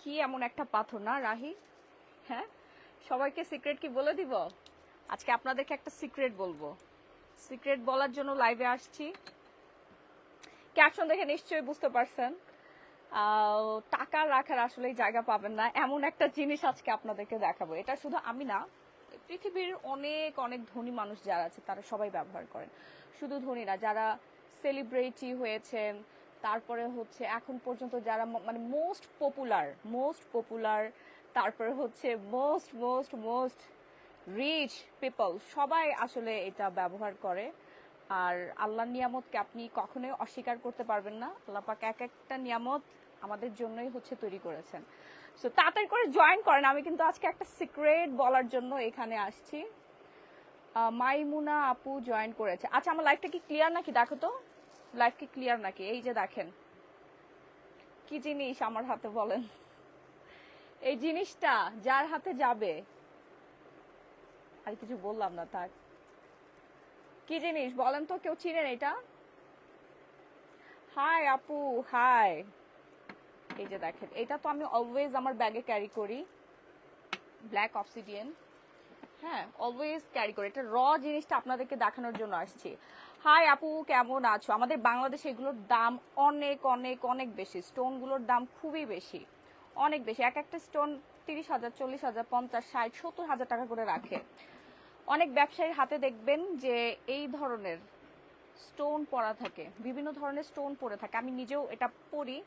কি এমন একটা পাথর না রাহি? হ্যাঁ, সবাইকে সিক্রেট কি বলে দিব? আজকে আপনাদেরকে একটা সিক্রেট বলবো। সিক্রেট বলার জন্য লাইভে আসছি। ক্যাপশন দেখে নিশ্চয়ই বুঝতে পারছেন টাকা রাখার আসলে জায়গা পাবেন না, এমন একটা জিনিস আজকে আপনাদেরকে দেখাবো। এটা শুধু আমি না, পৃথিবীর অনেক অনেক ধনী মানুষ যারা আছে তারা সবাই ব্যবহার করেন। শুধু ধনী না, যারা সেলিব্রিটি হয়েছেন, তারপরে হচ্ছে এখন পর্যন্ত যারা মানে মোস্ট পপুলার, তারপরে হচ্ছে most most most rich people, সবাই আসলে এটা ব্যবহার করে। আর আল্লাহর নিয়ামতকে আপনি কখনোই অস্বীকার করতে পারবেন না। আল্লাহ পাক এক একটা নিয়ামত আমাদের জন্যই হচ্ছে তৈরি করেছেন। সো তাড়াতাড়ি করে জয়েন করেন। আমি কিন্তু আজকে একটা সিক্রেট বলার জন্য এখানে আসছি। মাইমুনা আপু জয়েন করেছে। আচ্ছা, আমার লাইফটা কি ক্লিয়ার নাকি দেখো তো, লাইফ কি ক্লিয়ার নাকি? এই যে দেখেন কি জিনিস আমার হাতে, বলেন। এই জিনিসটা যার হাতে যাবে, আর কিছু বললাম না, থাক। কি জিনিস বলেন তো, কেউ চিনেন এটা? হাই আপু, হাই। এই যে দেখেন, এটা তো আমি অলওয়েজ আমার ব্যাগে ক্যারি করি, ব্ল্যাক অবসিডিয়ান। হ্যাঁ, অলওয়েজ ক্যারি করি। এটা র জিনিসটা আপনাদেরকে দেখানোর জন্য আসছি। হাই আপু, কেমন আছো? আমাদের বাংলাদেশে এগুলোর দাম অনেক অনেক অনেক বেশি। স্টোনগুলোর দাম খুবই বেশি, অনেক বেশি। এক একটা স্টোন 30,000, 40,000, 50, 60, 70,000 টাকা করে রাখে। অনেক ব্যবসায়ীর হাতে দেখবেন যে এই ধরনের স্টোন পরা থাকে, বিভিন্ন ধরনের স্টোন পরে থাকে। আমি নিজেও এটা পরি,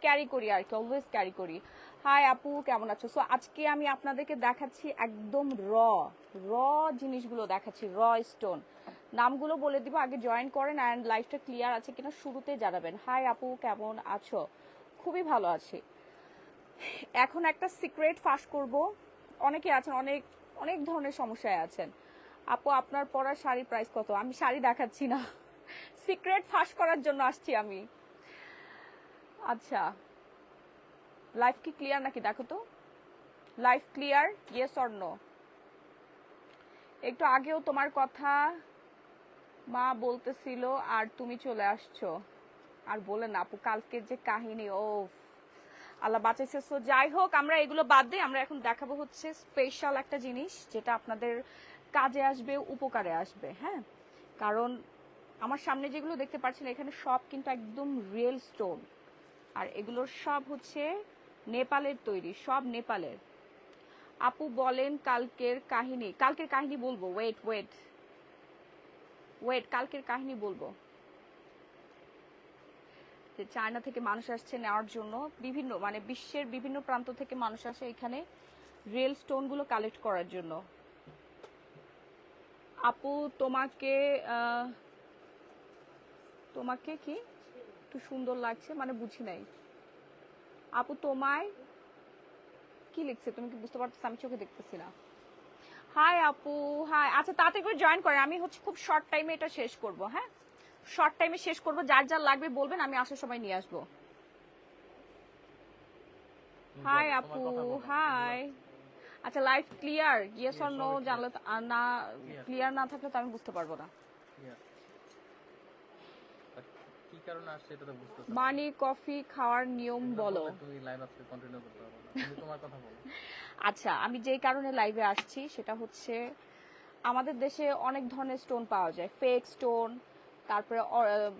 ক্যারি করি আর কি, অলওয়েজ ক্যারি করি। হাই আপু, কেমন আছো? সো আজকে আমি আপনাদেরকে দেখাচ্ছি একদম র জিনিসগুলো দেখাচ্ছি, র স্টোন। নামগুলো বলে দিব, আগে জয়েন করেন অ্যান্ড লাইফটা ক্লিয়ার আছে কিনা শুরুতে জানাবেন। হাই আপু, কেমন আছো? খুবই ভালো আছি। এখন একটা সিক্রেট ফাঁস করব। অনেকে আছেন অনেক অনেক ধরনের সমস্যায় আছেন। আপু, আপনার পরা শাড়ি প্রাইস কত? আমি শাড়ি দেখাচ্ছি না, সিক্রেট ফাঁস করার জন্য আসছি আমি। আচ্ছা, লাইফ কি ক্লিয়ার নাকি দেখো তো, life clear, yes or no? একটু আগেও তোমার কথা মা বলতেছিল আর তুমি চলে আসছো। আর বলে না আপু, কালকের যে কাহিনী, ও আল্লাহ বাঁচাইছে। সো যাই হোক, আমরা এগুলো বাদ দিই। আমরা এখন দেখাবো হচ্ছে স্পেশাল একটা জিনিস, যেটা আপনাদের কাজে আসবে, উপকারে আসবে। হ্যাঁ, কারণ আমার সামনে যেগুলো দেখতে পাচ্ছেন এখানে সব কিন্তু একদম রিয়েল স্টোন। আর এগুলোর সব হচ্ছে নেপালের তৈরি, সব নেপালের। আপু বলেন কালকের কাহিনী। কালকের কাহিনী বলবো, ওয়েট ওয়েট ওয়েট, কালকের কাহিনী বলবো। যে চায়না থেকে মানুষ আসছে নেওয়ার জন্য, বিভিন্ন মানে বিশ্বের বিভিন্ন প্রান্ত থেকে মানুষ আসে এখানে রিয়েল স্টোনগুলো কালেক্ট করার জন্য। আপু তোমাকে তোমাকে কি একটু সুন্দর লাগছে, মানে বুঝি নাই। আপু তোমায় কি লিখছে তুমি কি বুঝতে পারছো? আমি চোখে দেখতেছি না। হাই আপু, হাই। আচ্ছা, তাড়াতাড়ি করে জয়েন করে, আমি হচ্ছে খুব শর্ট টাইমে এটা শেষ করব। হ্যাঁ, শর্ট টাইমে শেষ করব। যার যার লাগবে বলবেন, আমি আসার সময় নিয়ে আসবো। হাই আপু, হাই। আচ্ছা, life clear, yes or no জানলে না, ক্লিয়ার না থাকলে তো আমি বুঝতে পারবো না। কি কারণে আসছে এটা তো বুঝতে পারছি। মানি কফি খাওয়ার নিয়ম বলো। তুমি লাইভ আজকে কন্টিনিউ করতে পারবে না, তুমি তোমার কথা বলো। আচ্ছা, আমি যেই কারণে লাইভে আসছি সেটা হচ্ছে আমাদের দেশে অনেক ধরনের স্টোন পাওয়া যায়, ফেক স্টোন, তারপরে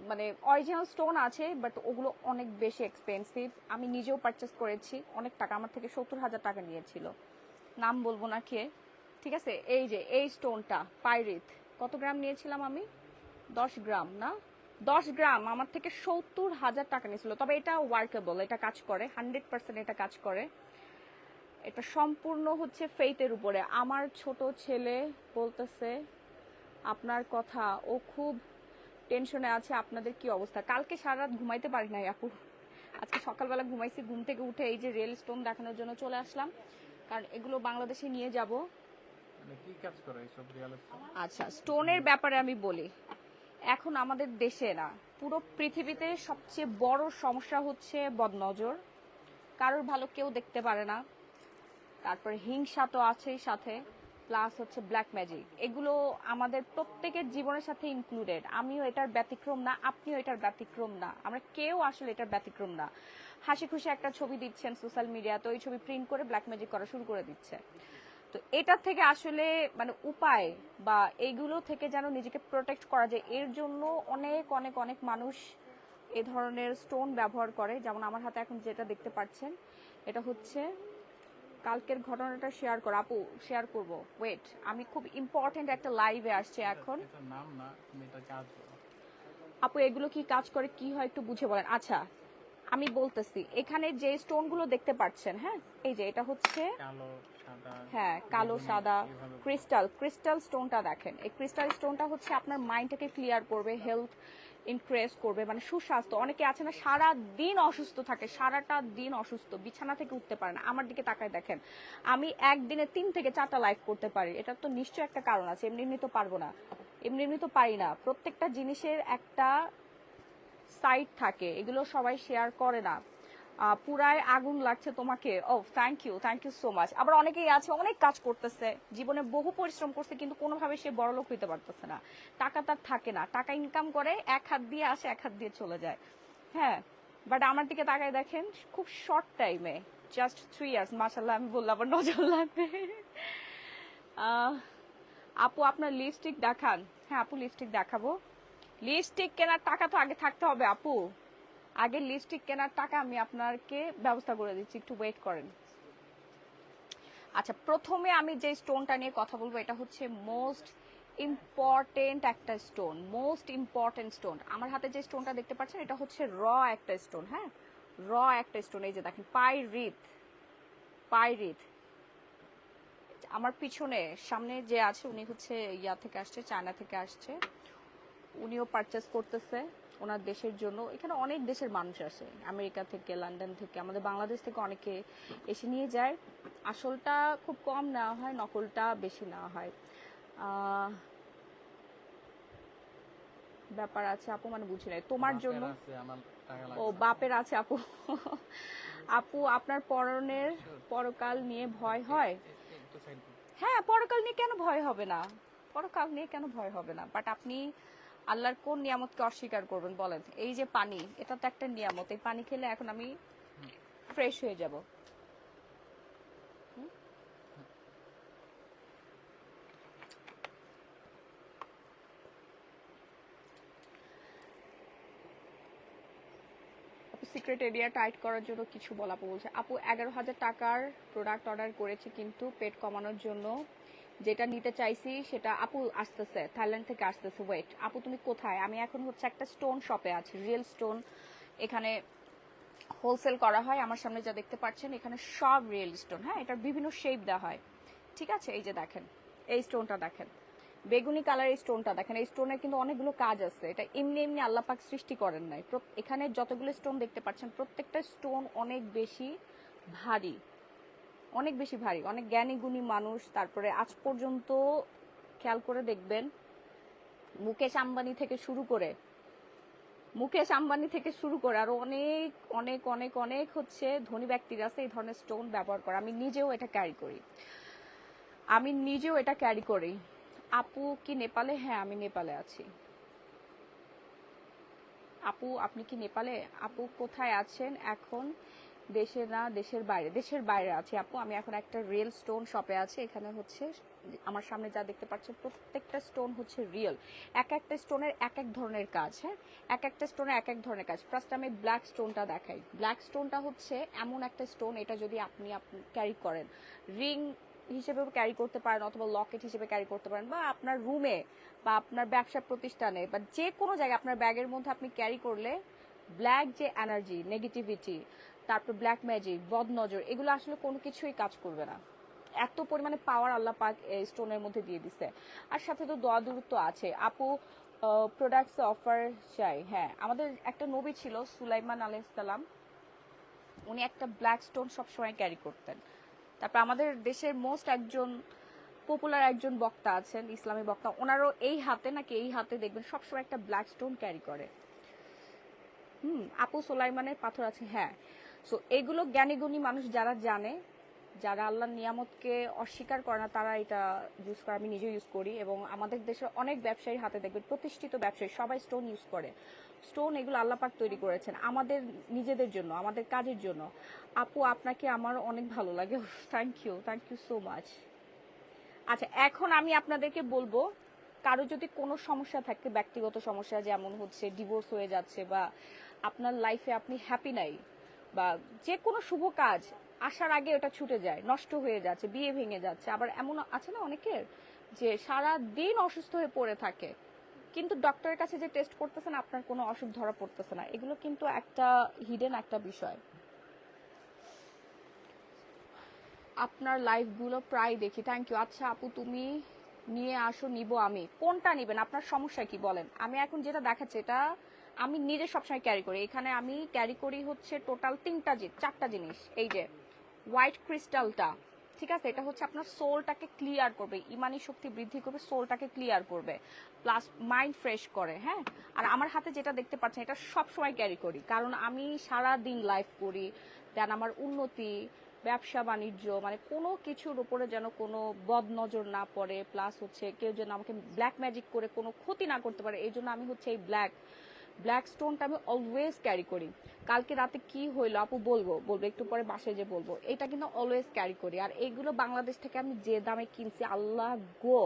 মানে অরিজিনাল স্টোন আছে, বাট ওগুলো অনেক বেশি এক্সপেন্সিভ। আমি নিজেও পারচেস করেছি, অনেক টাকা, আমার থেকে 70,000 টাকা নিয়েছিল। নাম বলবো না কে, ঠিক আছে? এই যে এই স্টোনটা পাইরিথ, কত গ্রাম নিয়েছিলাম আমি? 10 গ্রাম না, 10 গ্রাম আমার থেকে 70,000 টাকা নিয়েছিল। তবে এটা ওয়ার্কেবল, এটা কাজ করে, 100% এটা কাজ করে। এটা সম্পূর্ণ হচ্ছে ফেইথের উপরে। আমার ছোট ছেলে বলতেছে আপনার কথা, ও খুব টেনশনে আছে। আপনাদের কি অবস্থা? কালকে সারা রাত ঘুমাইতে পারি নাই আপু, আজকে সকালবেলা ঘুমাইছি, ঘুম থেকে উঠে এই যে রিয়েল স্টোন দেখানোর জন্য চলে আসলাম, কারণ এগুলো বাংলাদেশে নিয়ে যাব। মানে কি কাজ করে এইসব রিয়েল এস্টেট? আচ্ছা, স্টোনের ব্যাপারে আমি বলি। এখন আমাদের দেশে না, পুরো পৃথিবীতে সবচেয়ে বড় সমস্যা হচ্ছে বদনজর, কারোর ভালো কেউ দেখতে পারে না। তারপর হিংসা তো আছেই সাথে, প্লাস হচ্ছে ব্ল্যাক ম্যাজিক। এগুলো আমাদের প্রত্যেকের জীবনের সাথে ইনক্লুডেড। আমিও এটার ব্যতিক্রম না, আপনিও এটার ব্যতিক্রম না, আমরা কেউ আসলে এটার ব্যতিক্রম না। হাসি খুশি একটা ছবি দিচ্ছেন সোশ্যাল মিডিয়া, তো ওই ছবি প্রিন্ট করে ব্ল্যাক ম্যাজিক করা শুরু করে দিচ্ছে। তো এটার থেকে আসলে মানে উপায় বা এইগুলো থেকে যেন নিজেকে প্রোটেক্ট করা যায়, এর জন্য অনেক অনেক অনেক মানুষ এ ধরনের স্টোন ব্যবহার করে। যেমন আমার হাতে এখন যেটা দেখতে পাচ্ছেন, এটা হচ্ছে কালকের ঘটনাটা শেয়ার করা। আপু শেয়ার করব, ওয়েট, আমি খুব ইম্পর্টেন্ট একটা লাইভে আসছে এখন। এটার নাম না, তুমি এটা কাজ করো। আপু এগুলো কি কাজ করে, কি হয় একটু বুঝে বলেন। আচ্ছা আমি বলতেছি, এখানে যে স্টোনগুলো দেখতে পাচ্ছেন, হ্যাঁ এই যে এটা হচ্ছে কালো সাদা, হ্যাঁ কালো বেগুনি, সাদা এভাবে ক্রিস্টাল স্টোনটা দেখেন। এই ক্রিস্টাল স্টোনটা হচ্ছে আপনার মাইন্ডটাকে ক্লিয়ার করবে, হেলথ ইনক্রিজ করবে, মানে সুস্বাস্থ্য। অনেকে আছে না সারা দিন অসুস্থ থাকে, সারাটা দিন অসুস্থ, বিছানা থেকে উঠতে পারে না। আমার দিকে তাকায় দেখেন, আমি একদিনে 3 থেকে 4টা লাইভ করতে পারি। এটা তো নিশ্চয়ই একটা কারণ আছে, এমনি এমনি তো পারবো না, এমনি এমনি তো পারি না। প্রত্যেকটা জিনিসের একটা সাইট থাকে, এগুলো সবাই শেয়ার করে না। পুরাই আগুন লাগছে তোমাকে, ও থ্যাংক ইউ সো মাচ। আবার অনেকেই আছে অনেক কাজ করতেছে, জীবনে বহু পরিশ্রম করছে, কিন্তু কোনোভাবে সে বড়লোক হইতে পারতেছে না। টাকা তার থাকে না, টাকা ইনকাম করে, এক হাত দিয়ে আসে এক হাত দিয়ে চলে যায়। হ্যাঁ, বাট আমার দিকে তাকায় দেখেন, খুব শর্ট টাইমে, জাস্ট 3 ইয়ার্স, মাশাল্লাহ আমি বললাম আবার নজর লাগবে। আপু আপনার লিপস্টিক দেখান। হ্যাঁ আপু লিপস্টিক দেখাবো। লিপস্টিক কেনার টাকা তো আগে থাকতে হবে আপু, আগে লিপস্টিক কেনার টাকা আমি আপনাকে ব্যবস্থা করে দিচ্ছি, একটু ওয়েট করেন। আচ্ছা প্রথমে আমি যে স্টোনটা নিয়ে কথা বলবো, এটা হচ্ছে মোস্ট ইম্পর্টেন্ট একটা স্টোন, মোস্ট ইম্পর্টেন্ট স্টোন। আমার হাতে যে স্টোনটা দেখতে পাচ্ছেন, এটা হচ্ছে র একটা স্টোন। হ্যাঁ র একটা স্টোন, এই যে দেখেন পাইরিথ। আমার পিছনে সামনে যে আছে উনি হচ্ছে ইয়া থেকে আসছে, চায়না থেকে আসছে, উনিও পারচেস করতেছে ওনার দেশের জন্য। এখানে অনেক দেশের মানুষ আসে, আমেরিকা থেকে, লন্ডন থেকে, আমাদের বাংলাদেশ থেকে অনেকে এসে নিয়ে যায়। আসলটা খুব কম নেওয়া হয়, নকলটা বেশি নেওয়া হয়। ব্যাপার আছে আপু, মানে বুঝি নাই তোমার বাপের জন্য। আছে, আমার টাকা ও লাগছে। বাপের আছে আপু। আপু আপনার পরকাল নিয়ে ভয় হয়? একটু সাইড দাও। হ্যাঁ পরকাল নিয়ে কেন ভয় হবে না, পরকাল নিয়ে কেন ভয় হবে না। বাট আপনি আল্লাহর কোন নিয়ামতকে অস্বীকার করবেন বলেন? এই যে পানি, এটা তো একটা নিয়ামত, এই পানি খেলে এখন আমি ফ্রেশ হয়ে যাব। সিক্রেট এরিয়া টাইট করার জন্য কিছু বলা বলছে। আপু 11,000 টাকার প্রোডাক্ট অর্ডার করেছি, কিন্তু পেট কমানোর জন্য যেটা নিতে চাইছি সেটা, আপু আসতেছে থাইল্যান্ড থেকে আসতেছে। ওয়েট আপু তুমি কোথায়? আমি এখন হচ্ছে একটা স্টোন শপে আছি, রিয়েল স্টোন এখানে হোলসেল করা হয়। আমার সামনে যা দেখতে পাচ্ছেন এখানে সব রিয়েল স্টোন। হ্যাঁ এটার বিভিন্ন শেপ দেওয়া হয়, ঠিক আছে? এই যে দেখেন এই স্টোনটা দেখেন, বেগুনি কালার এই স্টোনটা দেখেন। এই স্টোনের কিন্তু অনেকগুলো কাজ আছে, এটা এমনি এমনি আল্লাহ পাক সৃষ্টি করেন নাই। এখানে যতগুলো স্টোন দেখতে পাচ্ছেন প্রত্যেকটা স্টোন অনেক বেশি ভারী, অনেক বেশি ভারী। অনেক জ্ঞানী গুণী মানুষ, তারপরে আজ পর্যন্ত খেয়াল করে দেখবেন মুকেশ আম্বানি থেকে শুরু করে আরো অনেক অনেক অনেক অনেক হচ্ছে ধনী ব্যক্তিরা আছে এই ধরনের স্টোন ব্যবহার করে। আমি নিজেও এটা ক্যারি করি। আপু কি নেপালে? হ্যাঁ আমি নেপালে আছি। আপু আপনি কি নেপালে? আপু কোথায় আছেন এখন? দেশে না দেশের বাইরে? দেশের বাইরে আছি আপু। আমি এখন একটা রিয়েল স্টোন শপে আছি। এখানে হচ্ছে আমার সামনে যা দেখতে পাচ্ছেন প্রত্যেকটা স্টোন হচ্ছে রিয়েল। এক একটা স্টোনের এক এক ধরনের কাজ। হ্যাঁ এক একটা স্টোনের এক এক ধরনের কাজ। ফার্স্ট আমি ব্ল্যাক স্টোনটা দেখাই। ব্ল্যাক স্টোনটা হচ্ছে এমন একটা স্টোন, এটা যদি আপনি ক্যারি করেন, রিং হিসেবেও ক্যারি করতে পারেন, অথবা লকেট হিসেবে ক্যারি করতে পারেন, বা আপনার রুমে বা আপনার ব্যবসা প্রতিষ্ঠানে বা যে কোনো জায়গায় আপনার ব্যাগের মধ্যে আপনি ক্যারি করলে ব্ল্যাক যে এনার্জি, নেগেটিভিটি, তারপর ব্ল্যাক ম্যাজিক, বদনজর, এগুলো আসলে কোনো কিছুই কাজ করবে না। এত পরিমাণে পাওয়ার আল্লাহ পাক এই স্টোনের মধ্যে দিয়ে দিছে। আর সাথে তো দোয়া দূরত্ব আছে। আপু প্রোডাক্টস অফার চাই। হ্যাঁ আমাদের একটা নবী ছিল সুলাইমান আলাইহিস সালাম, উনি একটা ব্ল্যাক স্টোন সবসময় ক্যারি করতেন। তারপর আমাদের দেশের মোস্ট একজন পপুলার একজন বক্তা আছেন, ইসলামী বক্তা, ওনারও এই হাতে দেখবেন সবসময় একটা ব্ল্যাক স্টোন ক্যারি করে। আপু সুলাইমানের পাথর আছে। হ্যাঁ সো এগুলো জ্ঞানীগুণী মানুষ যারা জানে, যারা আল্লাহর নিয়ামতকে অস্বীকার করে না, তারা এটা ইউজ করে। আমি নিজেও ইউজ করি, এবং আমাদের দেশের অনেক ব্যবসায়ীর হাতে দেখবেন, প্রতিষ্ঠিত ব্যবসায়ী সবাই স্টোন ইউজ করে। স্টোন এগুলো আল্লাহ পাক তৈরি করেছেন আমাদের নিজেদের জন্য, আমাদের কাজের জন্য। আপু আপনাকে আমার অনেক ভালো লাগে। Thank you so much. আচ্ছা, এখন আমি আপনাদেরকে বলবো, কারো যদি কোনো সমস্যা থাকে, ব্যক্তিগত সমস্যা, যেমন হচ্ছে ডিভোর্স হয়ে যাচ্ছে, বা আপনার লাইফে আপনি হ্যাপি নাই, বা যে কোনো শুভ কাজ আসার আগে ওটা ছুটে যায়, নষ্ট হয়ে যাচ্ছে, বিয়ে ভেঙে যাচ্ছে, আবার এমন আছে না অনেকের যে সারা দিন অসুস্থ হয়ে পড়ে থাকে, কিন্তু ডক্টরের কাছে যে টেস্ট করতেছেন আপনার কোনো অসুখ ধরা পড়তেছে না, এগুলো কিন্তু একটা হিডেন একটা বিষয়। আপনার লাইভগুলো প্রায় দেখি, থ্যাংক ইউ। আচ্ছা আপু, তুমি নিয়ে আসো, নিব আমি। কোনটা নেবেন, আপনার সমস্যা কি বলেন? আমি এখন যেটা দেখাচ্ছি এটা আমি নিজে সবসময় ক্যারি করি। এখানে আমি ক্যারি করি হচ্ছে টোটাল চারটা জিনিস। এই যে হোয়াইট ক্রিস্টালটা, ঠিক আছে, এটা হচ্ছে আপনার সোলটাকে ক্লিয়ার করবে, ইমানি শক্তি বৃদ্ধি করবে, সোলটাকে ক্লিয়ার করবে, প্লাস মাইন্ড ফ্রেশ করে। হ্যাঁ, আর আমার হাতে যেটা দেখতে পাচ্ছেন এটা সবসময় ক্যারি করি, কারণ আমি সারা দিন লাইফ করি, দেন আমার উন্নতি, ব্যবসা বাণিজ্য, মানে কোনো কিছুর উপরে যেন কোনো বদ নজর না পড়ে, প্লাস হচ্ছে কেউ যেন আমাকে ব্ল্যাক ম্যাজিক করে কোনো ক্ষতি না করতে পারে, এই জন্য আমি হচ্ছে এই ব্ল্যাক স্টোনটা আমি অলওয়েজ ক্যারি করি। কালকে রাতে কি হইলো আপু বলবো একটু পরে বাসায় যে বলবো, এটা কিন্তু অলওয়েজ ক্যারি করি। আর এইগুলো বাংলাদেশ থেকে আমি যে দামে কিনছি, আল্লাহ গো,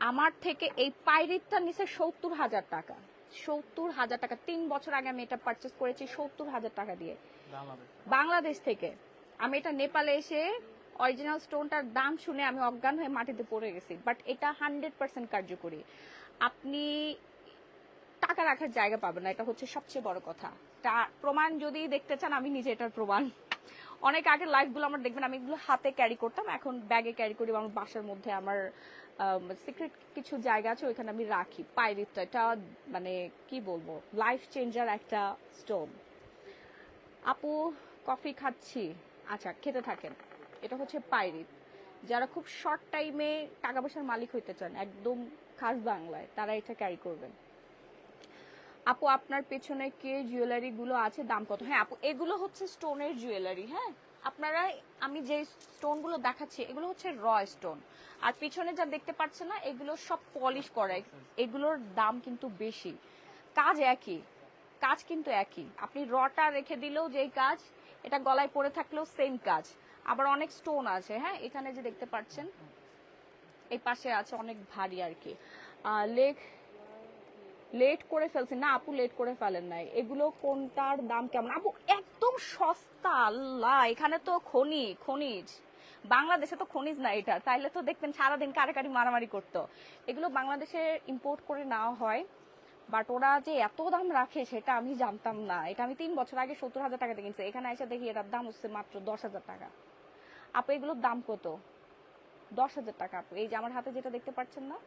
আমার থেকে এই পাইরিটটা নিচে 70,000 টাকা, 70,000 টাকা। 3 বছর আগে আমি এটা পারচেস করেছি 70,000 টাকা দিয়ে বাংলাদেশ থেকে। আমি এটা নেপালে এসে অরিজিনাল স্টোনটার দাম শুনে আমি অজ্ঞান হয়ে মাটিতে পড়ে গেছি, বাট এটা 100% কার্যকরী। আপনি টাকা রাখার জায়গা পাবেন না, এটা হচ্ছে সবচেয়ে বড় কথা। প্রমাণ যদি দেখতে চান, আমি নিজে এটার প্রমাণ। অনেক আগের লাইফগুলো আমার দেখবেন আমি এগুলো হাতে ক্যারি করতাম, এখন ব্যাগে ক্যারি করি, আমার বাসার মধ্যে আমার সিক্রেট কিছু জায়গা আছে, ওইখানে আমি রাখি। পাইরিটটা এটা মানে কি বলবো, লাইফ চেঞ্জার একটা স্টোন। আপু কফি খাচ্ছি, আচ্ছা খেতে থাকেন। এটা হচ্ছে পাইরিট। যারা খুব শর্ট টাইমে টাকা পয়সার মালিক হইতে চান, একদম খাস বাংলায়, তারা এটা ক্যারি করবেন। আপু আপনার পেছনে কে জুয়েলারি গুলো আছে, দাম কত? হ্যাঁ আপু, এগুলো হচ্ছে স্টোনের জুয়েলারি। হ্যাঁ, আপনারা, আমি যে স্টোন গুলো দেখাচ্ছি এগুলো হচ্ছে র স্টোন, আর পিছনে যা দেখতে পাচ্ছেন না, এগুলো সব পলিশ করা। এগুলোর দাম কিন্তু বেশি, কাজ একই, কাজ কিন্তু একই। আপনি রটা রেখে দিলেও যেই কাজ, এটা গলায় পরে থাকলেও সেম কাজ। আবার অনেক স্টোন আছে, হ্যাঁ, এখানে যে দেখতে পাচ্ছেন এই পাশে আছে, অনেক ভারী আর কি। লেট করে ফেলছি না আপু, লেট করে ফেলেন নাই। এগুলো কোনটার দাম কেমন আপু? একদম সস্তা, আল্লাহ, এখানে তো খনিজ, বাংলাদেশে তো খনিজ না এটা, তাইলে তো দেখতেন সারাদিন কারাকারি মারামারি করতো। এগুলো বাংলাদেশে ইম্পোর্ট করে নেওয়া হয়, বাট ওরা যে এত দাম রাখে সেটা আমি জানতাম না। এটা আমি 3 বছর আগে 70,000 টাকাতে কিনছি, এখানে এসে দেখি এটার দাম হচ্ছে মাত্র 10,000 টাকা। আপু এগুলোর দাম কত? 10,000 টাকা আপু। এই যে আমার হাতে যেটা দেখতে পাচ্ছেন না,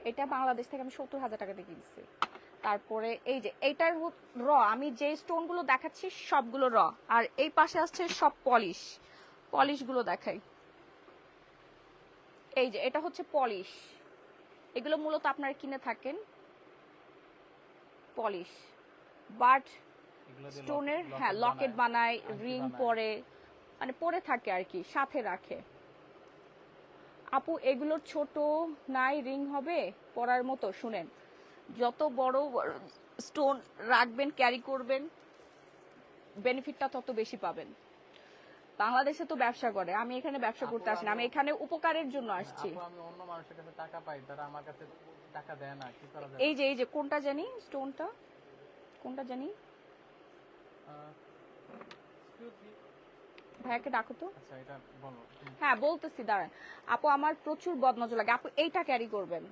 এটা বাংলাদেশ থেকে আমি 70,000 টাকাতে কিনছি। তারপরে এই যে এইটার র, আমি যে স্টোন গুলো দেখাচ্ছি সবগুলো র, আর এই পাশে আসছে সব পলিশ গুলো দেখাই। এই যে এটা হচ্ছে পলিশ, এগুলো মূলত আপনারা কিনে থাকেন পলিশ, বাট স্টোনের, হ্যাঁ, লকেট বানায়, রিং পরে, মানে পরে থাকে আর কি, সাথে রাখে। আপু এগুলোর ছোট নাই, রিং হবে পরার মতো? শুনেন, যত বড় স্টোন রাখবেন, ক্যারি করবেন, বেনিফিটটা তত বেশি পাবেন। বাংলাদেশে তো ব্যবসা করে, আমি এখানে ব্যবসা করতে আসি না, আমি এখানে উপকারের জন্য আসছি। আমি অন্য মানুষের কাছে টাকা পাই, তারা আমার কাছে টাকা দেয় না, কি করা যায়? এই যে কোনটা জানি, স্টোনটা কোনটা জানি, ভাইয়াকে ডাকো তো। আচ্ছা এটা বলো। হ্যাঁ বলতেছি, দাঁড়ান। আপু আমার প্রচুর বদনজর লাগে, আপু এইটা ক্যারি করবেন,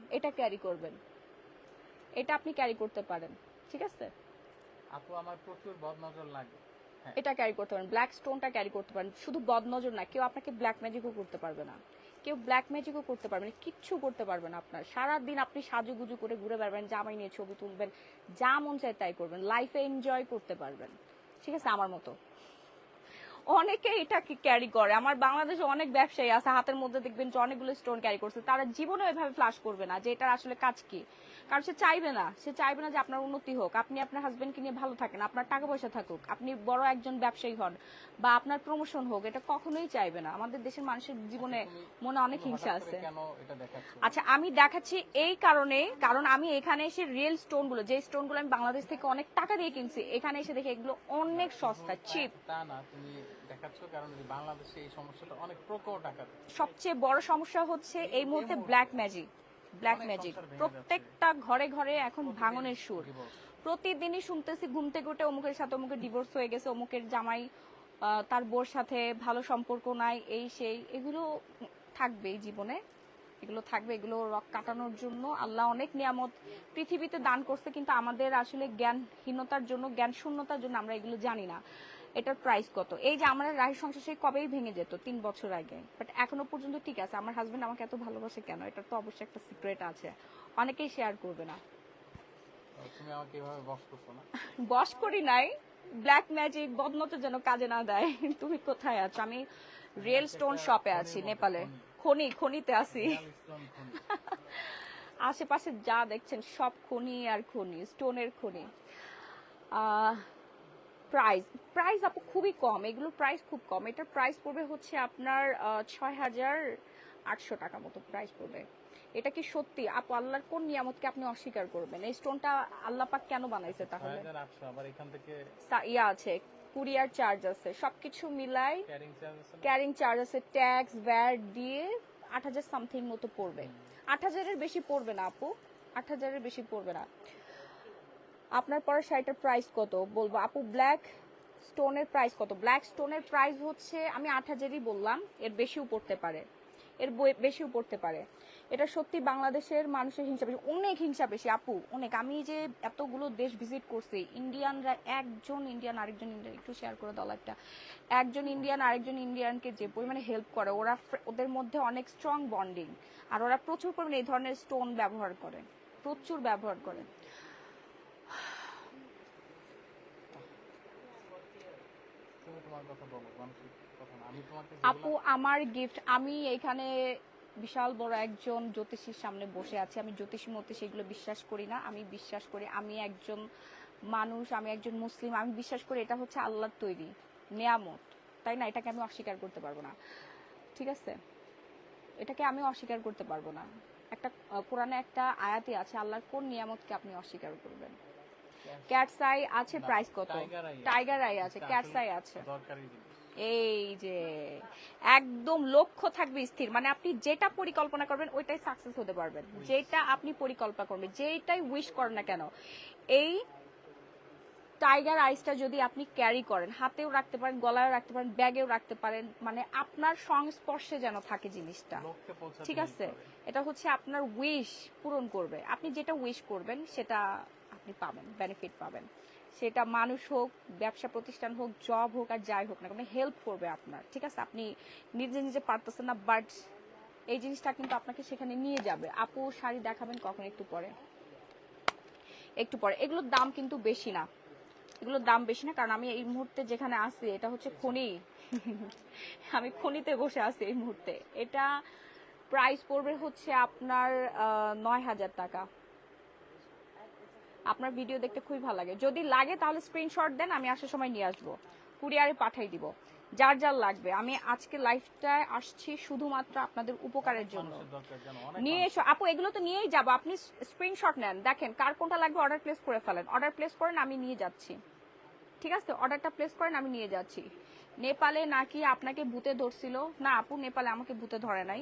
এটা আপনি ক্যারি করতে পারেন, ঠিক আছে? আপু আমার প্রচুর বদনজর লাগে। এটা ক্যারি করতে পারেন, ব্ল্যাক স্টোনটা ক্যারি করতে পারেন। শুধু বদনজর না, কেউ আপনাকে ব্ল্যাক ম্যাজিকও করতে পারবে না, কিচ্ছু করতে পারবে না। আপনার সারাদিন আপনি সাজুগুজু করে ঘুরে বেড়াবেন, জামাই নিয়ে ছবি তুলবেন, যা মন চায় তাই করবেন, লাইফে এনজয় করতে পারবেন, ঠিক আছে? আমার মতো অনেকে এটাকে ক্যারি করে। আমার বাংলাদেশে অনেক ব্যবসায়ী আছে হাতের মধ্যে দেখবেন যে অনেকগুলো স্টোন ক্যারি করছে, তারা জীবনে এভাবে ফ্লাশ করবে না যে এটার আসলে কাজ কি। কারণ সে চাইবে না, যে আপনার উন্নতি হোক, আপনি আপনার হাজবেন্ডকে নিয়ে ভালো থাকেন, আপনার টাকা পয়সা থাকুক, আপনি বড় একজন ব্যবসায়ী হন বা আপনার প্রমোশন হোক, এটা কখনোই চাইবে না। আমাদের দেশের মানুষের জীবনে মনে অনেক হিংসা আছে। কেন এটা দেখাচ্ছ? আচ্ছা, আমি দেখাচ্ছি এই কারণে, কারণ আমি এখানে এসে রিয়েল স্টোনগুলো, যে স্টোনগুলো আমি বাংলাদেশ থেকে অনেক টাকা দিয়ে কিনছি, এখানে এসে দেখে এগুলো অনেক সস্তা, চিপ। তা না, তুমি দেখাচ্ছ কারণ বাংলাদেশে এই সমস্যাটা অনেক প্রকট টাকা। সবচেয়ে বড় সমস্যা হচ্ছে এই মুহূর্তে ব্ল্যাক ম্যাজিক। ব্ল্যাক ম্যাজিক প্রত্যেকটা ঘরে ঘরে এখন ভাঙনের সুর। প্রতিদিনই শুনতেছি ঘুম থেকে উঠে অমুকের সাথে অমুকের ডিভোর্স হয়ে গেছে, অমুকের জামাই তার বোর সাথে ভালো সম্পর্ক নাই, এই সেই। এগুলো থাকবে জীবনে, এগুলো থাকবে। এগুলো রক কাটানোর জন্য আল্লাহ অনেক নিয়ামত পৃথিবীতে দান করছে, কিন্তু আমাদের আসলে জ্ঞানহীনতার জন্য, জ্ঞান শূন্যতার জন্য আমরা এগুলো জানি না এটার প্রাইস কত। এই যে আমার রাহির সংসার সেই কবেই ভেঙে যেত 3 বছর আগে, বাট এখনো পর্যন্ত ঠিক আছে। আমার হাজবেন্ড আমাকে এত ভালোবাসে কেন, এটার তো অবশ্যই একটা সিক্রেট আছে, অনেকেই শেয়ার করবে না। তুমি আমাকে এভাবে বস করছো না? বস করি নাই, ব্ল্যাক ম্যাজিক বদনতের জন্য কাজে না দেয়। তুমি কোথায় আছো? আমি রিয়েল স্টোন শপে আছি, নেপালে খনিতে আছি। আশেপাশে যা দেখছেন সব খনি আর খনি, স্টোনের খনি। প্রাইস আপু খুবই কম, এগুলোর প্রাইস খুব কম। এটার প্রাইস পড়বে হচ্ছে আপনার 6,800 টাকা মতো প্রাইস পড়বে। এটা কি সত্যি আপু? আল্লাহর কোন নিয়ামতকে আপনি অস্বীকার করবেন? এই স্টোনটা আল্লাহ পাক কেন বানাইছে তাহলে? 6,800, আবার এখান থেকে ইয়া আছে, কুরিয়ার চার্জ আছে, সবকিছু মিলাই ক্যারিং চার্জ আছে, ক্যারিং চার্জ আছে, ট্যাক্স ভ্যাট দিয়ে 8,000 সামথিং মতো পড়বে। 8,000-এর বেশি পড়বে না আপু, 8,000-এর বেশি পড়বে না। আপনার পরে শাড়িটার প্রাইস কত বলবো আপু? ব্ল্যাক স্টোনের প্রাইস কত? ব্ল্যাক স্টোনের প্রাইস হচ্ছে, আমি 8,000-ই বললাম, এর বেশিও পড়তে পারে, এর বেশিও পড়তে পারে। এটা সত্যি বাংলাদেশের মানুষের হিংসা বেশি, অনেক হিংসা বেশি আপু, অনেক। আমি যে এতগুলো দেশ ভিজিট করছি, ইন্ডিয়ানরা একজন ইন্ডিয়ান আরেকজন ইন্ডিয়ান, একটু শেয়ার করে দাও লাইভটা, একজন ইন্ডিয়ান আরেকজন ইন্ডিয়ানকে যে পরিমাণে হেল্প করে, ওদের মধ্যে অনেক স্ট্রং বন্ডিং, আর ওরা প্রচুর পরিমাণে এই ধরনের স্টোন ব্যবহার করে, প্রচুর ব্যবহার করে। তোমার কথা বলো, মানসিক কথা না, আমি তোমাকে আপু আমার গিফট, আমি এখানে বিশাল বড় একজন জ্যোতিষীর সামনে বসে আছি। আমি জ্যোতিষী মতে সেগুলো বিশ্বাস করি না। আমি বিশ্বাস করি আমি একজন মানুষ, আমি একজন মুসলিম, আমি বিশ্বাস করি এটা হচ্ছে আল্লাহর তৈরি নিয়ামত, তাই না? এটাকে আমি অস্বীকার করতে পারবো না, ঠিক আছে? এটাকে আমি অস্বীকার করতে পারবো না। একটা কোরআনে একটা আয়াতই আছে, আল্লাহর কোন নিয়ামতকে আপনি অস্বীকার করবেন? ক্যাটস আই আছে, প্রাইস কত? টাইগার আই আছে, ক্যাটস আই আছে। দরকারি জিনিস। এই যে একদম লক্ষ্য থাকবে স্থির, মানে আপনি যেটা পরিকল্পনা করবেন ওইটাই সাকসেস হতে পারবেন। যেটা আপনি পরিকল্পনা করবেন, যেটাই উইশ করেন না কেন, এই টাইগার আইসটা যদি আপনি ক্যারি করেন, হাতেও রাখতে পারেন, গলায়ও রাখতে পারেন, ব্যাগেও রাখতে পারেন, মানে আপনার সংস্পর্শে যেন থাকে জিনিসটা, ঠিক আছে? এটা হচ্ছে আপনার উইশ পূরণ করবে। আপনি যেটা উইশ করবেন সেটা আপনি পাবেন, বেনিফিট পাবেন। সেটা মানুষ হোক, ব্যবসা প্রতিষ্ঠান হোক, জব হোক, আর যাই হোক না কেন, হেল্প করবে আপনার, ঠিক আছে? আপনি নিজে নিজে পারতেছেন না, বাট এই জিনিসটা কিন্তু আপনাকে সেখানে নিয়ে যাবে। আপু শাড়ি দেখাবেন কখন? একটু পরে, একটু পরে। এগুলোর দাম কিন্তু বেশি না, এগুলোর দাম বেশি না, কারণ আমি এই মুহূর্তে যেখানে আছি এটা হচ্ছে খনি। আমি খনিতে বসে আছি এই মুহূর্তে। এটা প্রাইস পড়বে হচ্ছে আপনার 9,000 টাকা। আপনার ভিডিও দেখতে খুবই ভালো লাগে, যদি লাগে তাহলে স্ক্রিনশট দেন, আমি আসার সময় নিয়ে আসবো, কুরিয়ারে পাঠিয়ে দিব। যার যার লাগবে, আমি আজকে লাইভটায় আসছি শুধুমাত্র আপনাদের উপকারের জন্য। নিয়ে এসো আপু, এগুলো তো নিয়েই যাবো, আপনি স্ক্রিনশট নেন, দেখেন কার কোনটা লাগবে, অর্ডার প্লেস করে ফেলেন। অর্ডার প্লেস করেন, আমি নিয়ে যাচ্ছি, ঠিক আছে? অর্ডারটা প্লেস করেন, আমি নিয়ে যাচ্ছি। নেপালে নাকি আপনাকে ভূতে ধরছিল? না আপু, নেপালে আমাকে ভূতে ধরে নাই,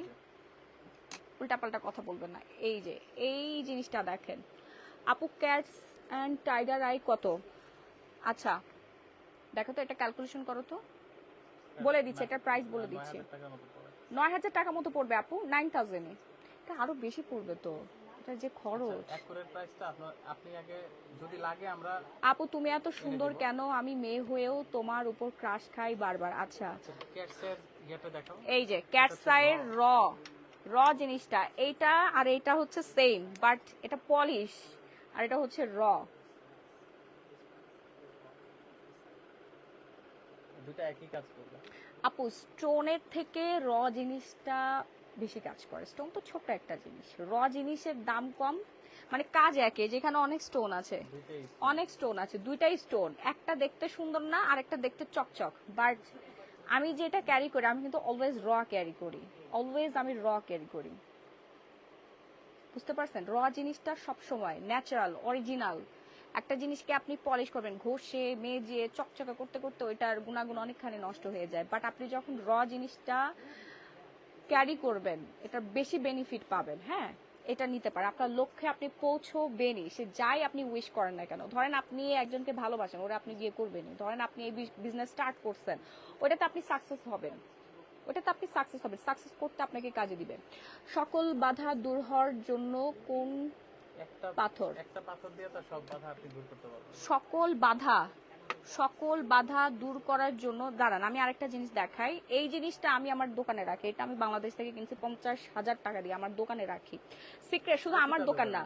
উল্টাপাল্টা কথা বলবেন না। এই যে এই জিনিসটা দেখেন আপু, ক্যাটস অ্যান্ড টাইগার আই কত? আচ্ছা দেখো তো, এটা ক্যালকুলেশন করো তো, বলে দিচ্ছি, এটা প্রাইস বলে দিচ্ছি। 9,000 টাকা মতো পড়বে আপু, 9,000-এ। এটা আরো বেশি পড়বে তো, এটা যে খরচ। অ্যাকুরেট প্রাইসটা আপনি আগে যদি লাগে আমরা। আপু তুমি এত সুন্দর কেন? আমি মেয়ে হয়েও তোমার উপর ক্রাশ খাই বারবার। আচ্ছা ক্যাটসের ইয়েটা দেখাও। এই যে ক্যাটস আইয়ের র জিনিসটা, এইটা আর এইটা হচ্ছে সেম, বাট এটা পলিশ আর এটা হচ্ছে র। দুটো একই কাজ করবে। আপু স্টোনের থেকে র জিনিসটা বেশি কাজ করে। স্টোন তো ছোট একটা জিনিস, র জিনিসের দাম কম, মানে কাজ একই, যেখানে অনেক স্টোন আছে, দুইটাই অনেক স্টোন আছে, দুইটাই স্টোন, একটা দেখতে সুন্দর না আর একটা দেখতে চকচক। বাট আমি যেটা ক্যারি করি, আমি কিন্তু অলওয়েজ র ক্যারি করি, অলওয়েজ আমি র ক্যারি করি, বুঝতে পারছেন? র জিনিসটা সবসময় ন্যাচারাল, অরিজিনাল। একটা জিনিসকে আপনি পলিশ করবেন, ঘষে মেজে চকচকা করতে করতে ওইটার গুণাগুণ অনেকখানি নষ্ট হয়ে যায়। বাট আপনি যখন র জিনিসটা ক্যারি করবেন, এটা বেশি বেনিফিট পাবেন। হ্যাঁ, এটা নিতে পারে, আপনার লক্ষ্যে আপনি পৌঁছবেনই, সে যাই আপনি উইশ করেন না কেন। ধরেন আপনি একজনকে ভালোবাসেন, ওরা আপনি বিয়ে করবেনই। ধরেন আপনি এই বিজনেস স্টার্ট করছেন, ওইটাতে আপনি সাকসেস হবেন, ওটাতে আপনি সাকসেস হবেন, সাকসেস করতে আপনাকে কাজে দিবে। সকল বাধা দূর হওয়ার জন্য কোন একটা পাথর? একটা পাথর দিয়ে তো সব বাধা আপনি দূর করতে পারবেন। সকল বাধা দূর করার জন্য, দাঁড়ান আমি আরেকটা জিনিস দেখাই। এই জিনিসটা আমি আমার দোকানে রাখি, এটা আমি বাংলাদেশ থেকে কিনছি 50,000 টাকা দিয়ে, আমার দোকানে রাখি। সিক্রেট, শুধু আমার দোকান না,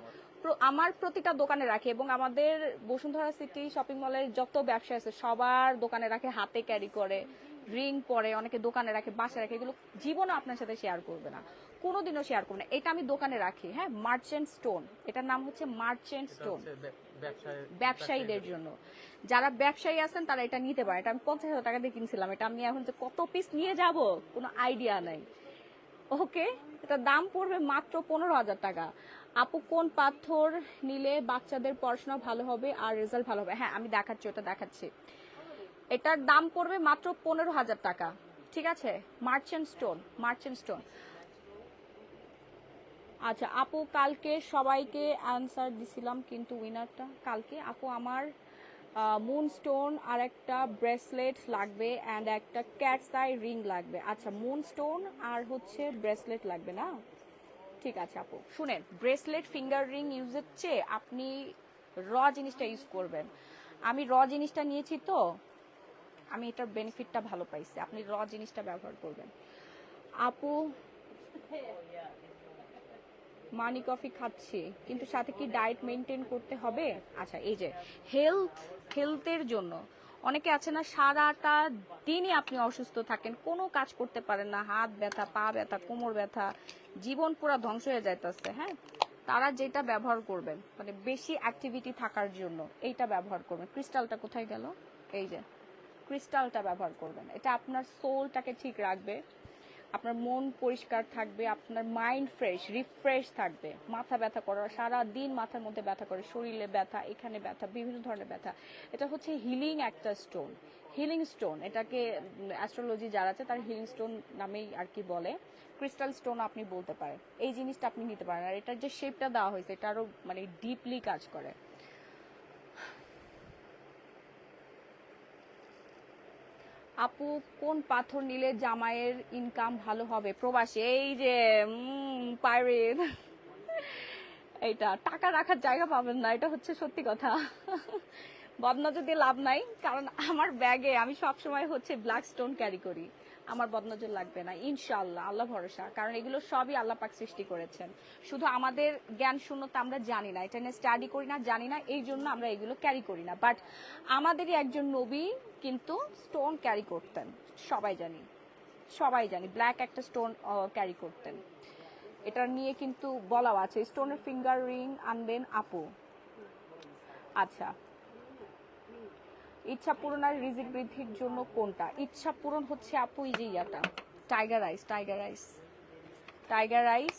আমার প্রতিটা দোকানে রাখি। এবং আমাদের বসুন্ধরা সিটি শপিং মলের যত ব্যবসা আছে সবার দোকানে রাখে, হাতে ক্যারি করে, রিং পরে, অনেকে দোকানে রাখে, বাসায় রাখে। এগুলো জীবনও আপনার সাথে শেয়ার করবে না, কোনোদিনও শেয়ার করবে না। এটা আমি দোকানে রাখি। হ্যাঁ, মার্চেন্ট স্টোন, এটার নাম হচ্ছে মার্চেন্ট স্টোন। ব্যবসায়ীদের জন্য, যারা ব্যবসায়ী আছেন তারা এটা নিতে পারে। এটা আমি 50,000 টাকা দিয়ে কিনছিলাম, এটা আমি এখন যে কত পিস নিয়ে যাব কোনো আইডিয়া নাই। ওকে, এটা দাম পড়বে মাত্র 15,000 টাকা। আপু কোন পাথর নিলে বাচ্চাদের পড়াশোনা ভালো হবে আর রেজাল্ট ভালো হবে? হ্যাঁ, আমি দেখাচ্ছি, ওটা দেখাচ্ছি। এটার দাম পড়বে মাত্র 15,000 টাকা, ঠিক আছে? Merchant stone, merchant stone. আচ্ছা আপু, কালকে সবাইকে অ্যান্সার দিছিলাম কিন্তু উইনারটা কালকে। আপু আমার মুন স্টোন আর একটা ব্রেসলেট লাগবে অ্যান্ড একটা ক্যাটস আই রিং লাগবে। আচ্ছা, মুন স্টোন আর হচ্ছে ব্রেসলেট লাগবে না? ঠিক আছে আপু, শুনেন, ব্রেসলেট ফিঙ্গার রিং ইউজের চেয়ে আপনি র জিনিসটা ইউজ করবেন। আমি র জিনিসটা নিয়েছি তো আমি এটার বেনিফিটটা ভালো পাইছি, আপনি র জিনিসটা ব্যবহার করবেন। আপু মানি কফি খাচ্ছি, কিন্তু সাথে কি ডায়েট মেনটেন করতে হবে? আচ্ছা, এই যে হেলথের জন্য অনেকে আছে না, সারাটা দিনই আপনি অসুস্থ থাকেন, কোনো কাজ করতে পারেন না, হাত ব্যথা, পা ব্যথা, কোমর ব্যথা, জীবন পুরো ধ্বংস হয়ে যাইতেছে। হ্যাঁ, তারা যেটা ব্যবহার করবেন, মানে বেশি অ্যাক্টিভিটি থাকার জন্য এইটা ব্যবহার করবেন। ক্রিস্টালটা কোথায় গেল? এই যে ক্রিস্টালটা ব্যবহার করবেন, এটা আপনার সোলটাকে ঠিক রাখবে, আপনার মন পরিষ্কার থাকবে, আপনার মাইন্ড ফ্রেশ, রিফ্রেশ থাকবে। মাথা ব্যথা করা, সারা দিন মাথার মধ্যে ব্যথা করে, শরীরে ব্যথা, এখানে ব্যথা, বিভিন্ন ধরনের ব্যথা, এটা হচ্ছে হিলিং একটা স্টোন, হিলিং স্টোন। এটাকে অ্যাস্ট্রোলজি যারা আছে তার হিলিং স্টোন নামেই আর কি বলে। ক্রিস্টাল স্টোন আপনি বলতে পারেন। এই জিনিসটা আপনি নিতে পারেন। আর এটার যে শেপটা দেওয়া হয়েছে এটা আরো মানে ডিপলি কাজ করে। আপু কোন পাথর নিলে জামাইয়ের ইনকাম ভালো হবে? প্রবাসী, এই যে পাইরেট, এইটা টাকা রাখার জায়গা পাবেন না, এটা হচ্ছে সত্যি কথা। বদনজর দিয়ে লাভ নাই, কারণ আমার ব্যাগে আমি সবসময় হচ্ছে ব্ল্যাক স্টোন ক্যারি করি, আমার বদনজর লাগবে না ইনশাআল্লাহ, আল্লাহ ভরসা। কারণ এগুলো সবই আল্লাহ পাক সৃষ্টি করেছেন, শুধু আমাদের জ্ঞান শূন্যতা, আমরা জানি না, এটা নিয়ে স্টাডি করি না, জানি না, এই জন্য আমরা এগুলো ক্যারি করি না। বাট আমাদেরই একজন নবী কিন্তু স্টোন ক্যারি করতেন, সবাই জানি, সবাই জানি, ব্ল্যাক একটা স্টোন ক্যারি করতেন। এটা নিয়ে কিন্তু বলাও আছে, স্টোনের ফিঙ্গার রিং আনবেন আপু। আচ্ছা, ইচ্ছা পূরণ আর রিজিক বৃদ্ধির জন্য কোনটা? ইচ্ছা পূরণ হচ্ছে আপু এই যে ইয়াটা, টাইগার আইস, টাইগার আইস, টাইগার আইস,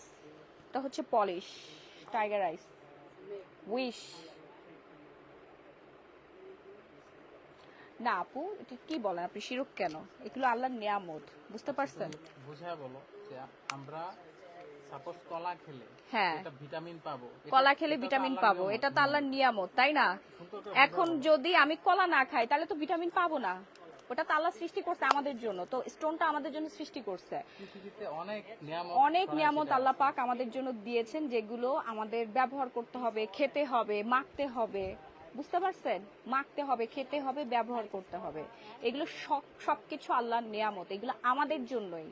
এটা হচ্ছে পলিশ, টাইগার আইস, উইশ না আপু, এটা কি বলেন আপনি, শিরক কেন? এগুলো আল্লাহর নিয়ামত, বুঝতে পারছেন? বুঝায় বলো যে আমরা সাপোজ কলা খেলে হ্যাঁ, এটা ভিটামিন পাবো, কলা খেলে ভিটামিন পাবো, এটা তো আল্লাহর নিয়ামত, তাই না? এখন যদি আমি কলা না খাই তাহলে তো ভিটামিন পাবো না, ওটা তো আল্লাহ সৃষ্টি করছে আমাদের জন্য, তো স্টোনটা আমাদের জন্য সৃষ্টি করছে। পৃথিবীতে অনেক নিয়ামত আল্লাহ পাক আমাদের জন্য দিয়েছেন, যেগুলো আমাদের ব্যবহার করতে হবে, খেতে হবে, মাখতে হবে, বুঝতে পারছেন? মাখতে হবে, খেতে হবে, ব্যবহার করতে হবে, এগুলো সবকিছু আল্লাহর নিয়ামত, এগুলো আমাদের জন্যই।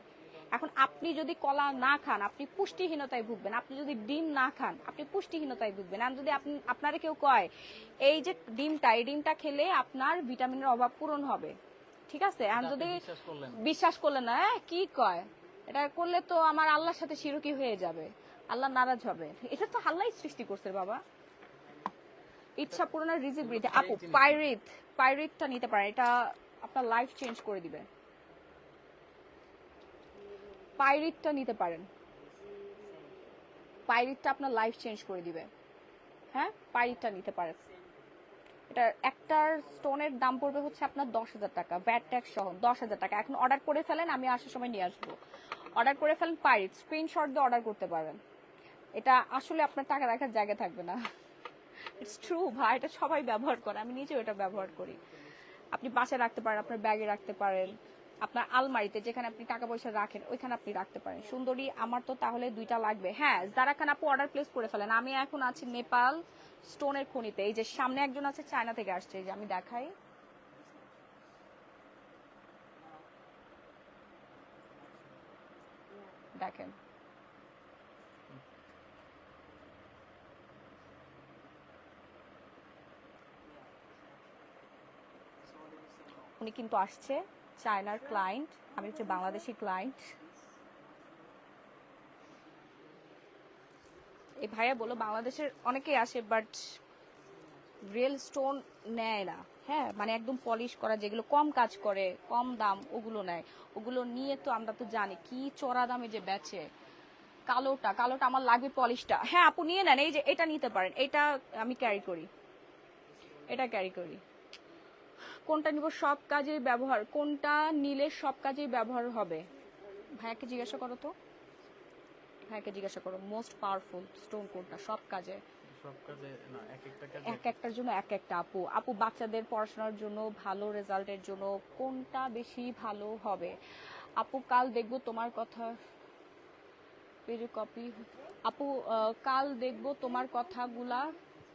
এখন আপনি যদি কলা না খান আপনি পুষ্টিহীনতায় ভুগবেন, আপনি যদি ডিম না খান আপনি পুষ্টিহীনতায় ভুগবেন। আর যদি আপনি আপনারা কেউ কয় এই যে ডিমটা, এই ডিমটা খেলে আপনার ভিটামিনের অভাব পূরণ হবে, ঠিক আছে এখন এটা আপনি যদি বিশ্বাস করলেন বিশ্বাস করলে না কি কয় এটা করলে তো আমার আল্লাহর সাথে শিরকি হয়ে যাবে, আল্লাহ নারাজ হবে। এটা তো আল্লাহই সৃষ্টি করছে বাবা, ইচ্ছা পূরণের রিজিক বৃদ্ধি। fake আপু জিনিস। পাইরিথটা নিতে পারেন, এটা আপনার লাইফ চেঞ্জ করে দিবে। পাইরিথটা নিতে পারেন, পাইরিথটা আপনার লাইফ চেঞ্জ করে দিবে। হ্যাঁ পাইরিথটা নিতে পারেন। এটা একটার স্টোনের দাম পড়বে হচ্ছে আপনার 10,000 টাকা, ভ্যাট ট্যাক্স সহ 10,000 টাকা। এখন অর্ডার করে ফেলেন, আমি আসার সময় নিয়ে আসবো। অর্ডার করে ফেলেন পাইরিথ, স্ক্রিনশট দিয়ে অর্ডার করতে পারেন। এটা আসলে আপনার টাকা রাখার জায়গা থাকবে না। ইটস ট্রু ভাই, এটা সবাই ব্যবহার করে, আমি নিজেও এটা ব্যবহার করি। আপনি বাসায় রাখতে পারেন, আপনার ব্যাগে রাখতে পারেন, আপনার আলমারিতে যেখানে আপনি টাকা পয়সা রাখেন ওইখানে আপনি রাখতে পারেন। সুন্দরী আমার তো তাহলে 2টা লাগবে। হ্যাঁ যারা খান আপু অর্ডার প্লেস করে ফেলেন। আমি এখন আছি নেপাল স্টোনের খনিতে, এই যে সামনে একজন আছে চায়না থেকে আসছে, এই যে আমি দেখাই, দেখেন উনি কিন্তু আসছে, চায়নার ক্লায়েন্ট, আমি হচ্ছে বাংলাদেশি ক্লায়েন্ট। এই ভাইয়া বলো বাংলাদেশের অনেকেই আসে বাট রিয়েল স্টোন নেয় না। হ্যাঁ মানে একদম পলিশ করা যেগুলো কম কাজ করে কম দাম ওগুলো নেয়। ওগুলো নিয়ে তো আমরা তো জানি কি চড়া দামে যে বেচে। কালোটা আমার লাগবে, পলিশটা। হ্যাঁ আপু নিয়ে নেন, এই যে এটা নিতে পারেন, এটা আমি ক্যারি করি, এটা ক্যারি করি। কোনটা নিব, সব কাজে ব্যবহার, কোনটা নিলে সব কাজেই ব্যবহার হবে? ভাইয়াকে জিজ্ঞাসা করো তো, ভাইয়াকে জিজ্ঞাসা করো মোস্ট পাওয়ারফুল স্টোন কোনটা সব কাজে। সব কাজে না, এক একটা কাজে এক একটার জন্য এক একটা। আপু বাচ্চাদের পড়াশোনার জন্য ভালো রেজাল্টের জন্য কোনটা বেশি ভালো হবে? আপু কাল দেখবো তোমার কথা পেজে কপি। আপু কাল দেখবো তোমার কথাগুলা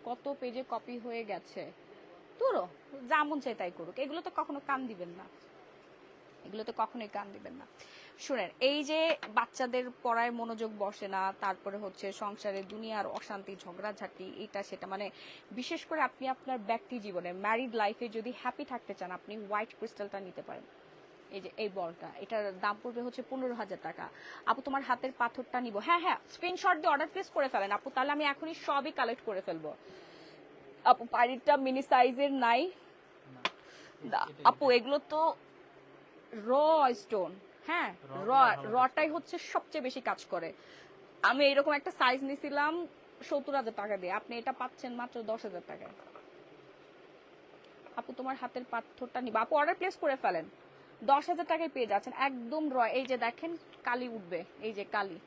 কত পেজে কপি হয়ে গেছে। তোরও যা মন চাই তাই করুক, এগুলো তো কখনো কান দিবেন না, এগুলো তো কখনোই কান দিবেন না। শুনেন, এই যে বাচ্চাদের পড়ায় মনোযোগ বসে না, তারপরে হচ্ছে সংসারে দুনিয়ার অশান্তি ঝগড়াঝাটি এটা সেটা, মানে বিশেষ করে আপনি আপনার ব্যক্তি জীবনে ম্যারিড লাইফে যদি হ্যাপি থাকতে চান আপনি হোয়াইট ক্রিস্টালটা নিতে পারেন। এই যে এই বলটা, এটার দাম পড়বে হচ্ছে 15,000 টাকা। আপু তোমার হাতের পাথরটা নিব। হ্যাঁ হ্যাঁ স্ক্রিনশট দিয়ে অর্ডার প্লেস করে ফেলেন আপু, তাহলে আমি এখনই সবই কালেক্ট করে ফেলবো। আপু পাইরিটটা মিনি সাইজের নাই। না। আপু এগুলো তো র স্টোন। হ্যাঁ র, রটাই হচ্ছে সবচেয়ে বেশি কাজ করে। আমি এরকম একটা সাইজ নিছিলাম 70,000 টাকা দিয়ে, আপনি এটা পাচ্ছেন মাত্র 10,000 টাকায়। আপু তোমার হাতের পাথরটা নিবা, আপু অর্ডার প্লেস করে ফেলেন, 10,000 টাকায় পেয়ে যাচ্ছেন একদম র। এই যে দেখেন কালি উঠবে, এই যে কালি,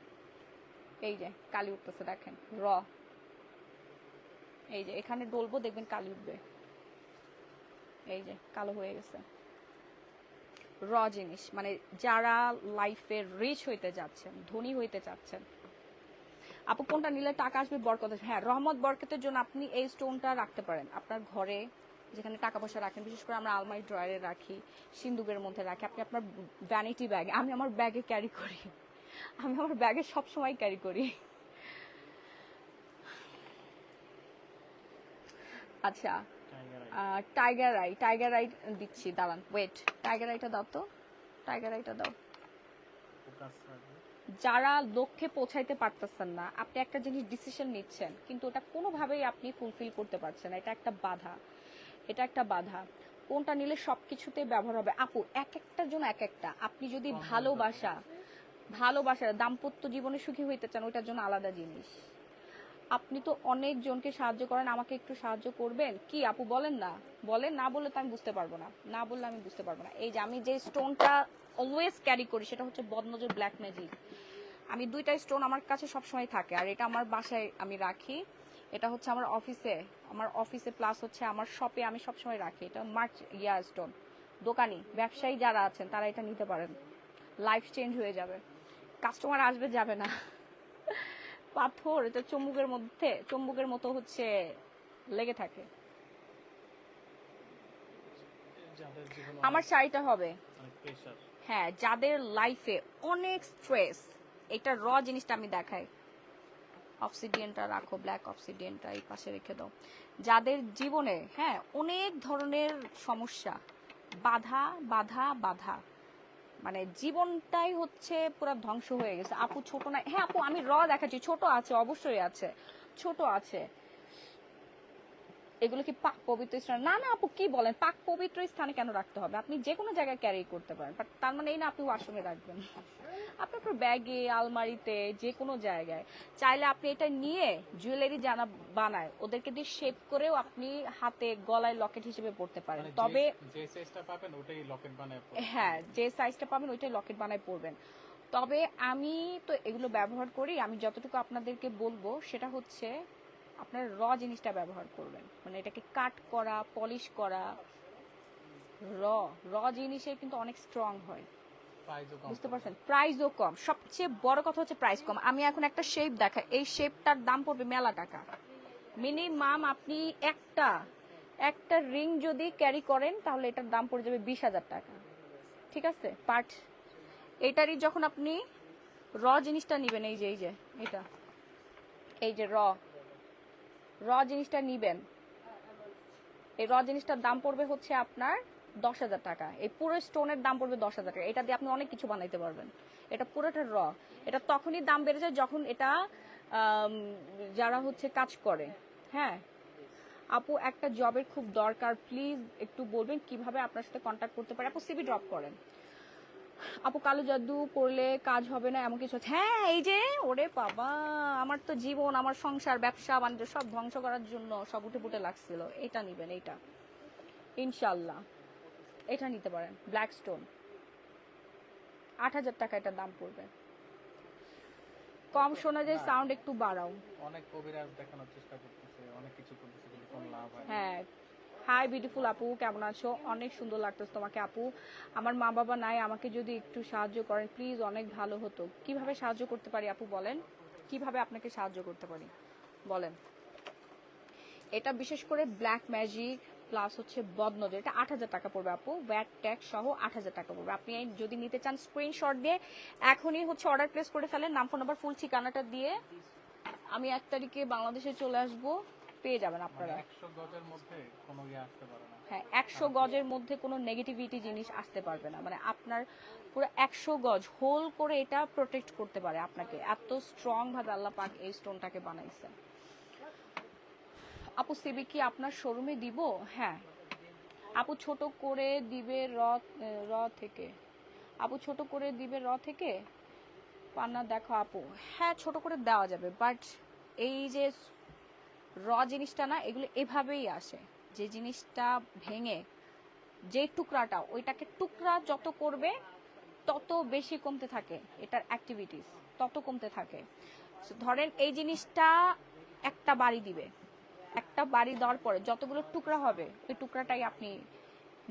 এই যে কালি উঠতেছে দেখেন র, এই যে এখানে ডলবো দেখবেন কালি উঠবে, এই যে কালো হয়ে গেছে। র জিনিস, মানে যারা লাইফে রিচ হইতে যাচ্ছেন, ধনী হইতে চাচ্ছেন। আপু কোনটা নিলে টাকা আসবে বরকত? হ্যাঁ রহমত বরকতের জন্য আপনি এই স্টোনটা রাখতে পারেন আপনার ঘরে, যেখানে টাকা পয়সা রাখেন। বিশেষ করে আমরা আলমারি ড্রয়ারে রাখি, সিন্দুকের মধ্যে রাখি, আপনি আপনার ভ্যানিটি ব্যাগে, আমি আমার ব্যাগে ক্যারি করি, আমি আমার ব্যাগে সবসময় ক্যারি করি। আচ্ছা টাইগার আই দিচ্ছি, দাঁড়ান ওয়েট, টাইগার আইটা দাও তো, টাইগার আইটা দাও। ফোকাস রাখবে। যারা লক্ষ্যে পৌঁছাইতে পারতেছেন না, আপনি একটা জিনিস ডিসিশন নিচ্ছেন কিন্তু ওটা কোনোভাবেই আপনি ফুলফিল করতে পারছেন না, এটা একটা বাধা, এটা একটা বাধা। কোনটা নিলে সবকিছুতে ব্যবহার হবে? আপু এক একটার জন্য এক একটা। আপনি যদি ভালোবাসা দাম্পত্য জীবনে সুখী হইতে চান ওইটার জন্য আলাদা জিনিস। আপনি তো অনেক জনকে সাহায্য করেন, আমাকে একটু সাহায্য করবেন কি আপু? বলেন না, বলেন না বললে তো আমি বুঝতে পারবো না, না বললে আমি বুঝতে পারবো না। এই যে আমি যে স্টোনটা অলওয়েজ ক্যারি করি সেটা হচ্ছে বদনজর ব্ল্যাক ম্যাজিক। আমি 2টা স্টোন আমার কাছে সবসময় থাকে, আর এটা আমার বাসায় আমি রাখি, এটা হচ্ছে আমার অফিসে প্লাস হচ্ছে আমার শপে আমি সবসময় রাখি। এটা মার্চ স্টোন। দোকানি ব্যবসায়ী যারা আছেন তারা এটা নিতে পারেন, লাইফ চেঞ্জ হয়ে যাবে। কাস্টমার আসবে যাবে না। পাথর এটা চুম্বকের মতো হচ্ছে লেগে থাকে। যাদের জীবনে আমার শাড়িটা হবে, অনেক প্রেশার, হ্যাঁ যাদের লাইফে অনেক স্ট্রেস, এটা র জিনিসটা আমি দেখাই। অবসিডিয়ানটা রাখো, ব্ল্যাক অবসিডিয়ানটা এই পাশে রেখে দাও। যাদের জীবনে হ্যাঁ অনেক ধরনের সমস্যা, বাধা বাধা বাধা, মানে জীবনটাই হচ্ছে পুরো ধ্বংস হয়ে গেছে। আপু ছোট না, হ্যাঁ আপু আমি র দেখাচ্ছি, ছোট আছে অবশ্যই আছে, ছোট আছে। এগুলো কি পাক পবিত্র স্থানে? না না আপু কি বলেন, পাক পবিত্র স্থানে কেন রাখতে হবে? আপনি যে কোনো জায়গায় ক্যারি করতে পারেন, বাট তার মানে এই না আপনি ওয়াশরুমে রাখবেন। আপনি আপনার ব্যাগে, আলমারিতে, যে কোনো জায়গায় চাইলে আপনি এটা নিয়ে জুয়েলারি জানা বানায় ওদেরকে দিয়ে শেপ করেও আপনি হাতে গলায় লকেট হিসেবে পরতে পারেন। মানে তবে যে সাইজটা পাবেন ওটাই লকেট বানায় পরবেন। হ্যাঁ, যে সাইজটা পাবেন ওইটাই লকেট বানায় পরবেন। তবে আমি তো এগুলো ব্যবহার করি, আমি যতটুকু আপনাদেরকে বলবো সেটা হচ্ছে আপনার র জিনিসটা ব্যবহার করবেন, মানে এটাকে কাট করা, পলিশ করা, র র জিনিসের কিন্তু অনেক স্ট্রং হয়, প্রাইসও কম। বুঝতে পারছেন? প্রাইসও কম, সবচেয়ে বড় কথা হচ্ছে প্রাইস কম। আমি এখন একটা শেপ দেখাই, এই শেপটার দাম পড়বে মেলা টাকা। মিনিমাম আপনি একটা একটা রিং যদি ক্যারি করেন তাহলে এটার দাম পড়ে যাবে 20,000 টাকা, ঠিক আছে? বাট এটারই যখন আপনি র জিনিসটা নিবেন, এই যে এটা, এই যে র জিনিসটা নিবেন, এই র জিনিসটার দাম পড়বে হচ্ছে আপনার 10,000 টাকা। এই পুরো স্টোনের দাম পড়বে 10,000 টাকা। এটা দিয়ে আপনি অনেক কিছু বানাইতে পারবেন। এটা পুরোটা র। এটা তখনই দাম বেড়ে যায় যখন এটা যারা হচ্ছে কাজ করে, হ্যাঁ। আপু একটা জবের খুব দরকার, প্লিজ একটু বলবেন কিভাবে আপনার সাথে কন্ট্যাক্ট করতে পারে? আপু সিভি ড্রপ করেন। আপু কালো জাদু করলে কাজ হবে না এমন কিছু আছে? হ্যাঁ, এই যে ওরে বাবা, আমার তো জীবন, আমার সংসার, ব্যবসা বাণিজ্য সব ধ্বংস করার জন্য সব উঠে পুটে লাগছিল। এটা নিবেন, এইটা ইনশাল্লাহ এটা নিতে পারেন। ব্ল্যাক স্টোন 8,000 টাকা এটার দাম পড়বে। কম শোনা যায়, সাউন্ড একটু বাড়াও। অনেক কবিরাজ দেখানোর চেষ্টা করতেছে, অনেক কিছু করতেছে, কিন্তু কোনো লাভ হয় না। হ্যাঁ, হাই বিউটিফুল আপু, কেমন আছো? অনেক সুন্দর লাগতেছে তোমাকে আপু। আমার মা বাবা নাই, আমাকে যদি একটু সাহায্য করেন প্লিজ, অনেক ভালো হতো। কিভাবে সাহায্য করতে পারি আপু বলেন? কিভাবে আপনাকে সাহায্য করতে পারি বলেন? এটা বিশেষ করে ব্ল্যাক ম্যাজিক প্লাস হচ্ছে বদনজর, এটা 8,000 টাকা পড়বে আপু, ভ্যাট ট্যাক্স সহ 8,000 টাকা পড়বে। আপনি যদি নিতে চান স্ক্রিনশট দিয়ে এখনই হচ্ছে অর্ডার প্লেস করে ফেলেন, নাম ফোন নাম্বার ফুল ঠিকানাটা দিয়ে। আমি 1 তারিখে বাংলাদেশে চলে আসব, পেয়ে যাবেন আপনারা। 100 গজের মধ্যে কোনো ইয়ে আসতে পারে না। হ্যাঁ, 100 গজের মধ্যে কোনো নেগেটিভিটি জিনিস আসতে পারবে না, মানে আপনার পুরো 100 গজ হোল করে এটা প্রোটেক্ট করতে পারে আপনাকে। এত স্ট্রং ভাবে আল্লাহ পাক এই স্টোনটাকে বানাইছে। আপু সিবি কি আপনার শোরুমে দিব? হ্যাঁ আপু, ছোট করে দিবে র থেকে। আপু ছোট করে দিবে র থেকে পান্না দেখো আপু। হ্যাঁ ছোট করে দেওয়া যাবে, বাট এই যে র জিনিসটা না, এগুলো এভাবেই আসে। যে জিনিসটা ভেঙে যে টুকরাটা, ওইটাকে টুকরা যত করবে তত বেশি কমতে থাকে, এটার অ্যাক্টিভিটিস তত কমতে থাকে। So, ধরেন এই জিনিসটা একটা বাড়ি দিবে, একটা বাড়ি দেওয়ার পরে যতগুলো টুকরা হবে ওই টুকরাটাই আপনি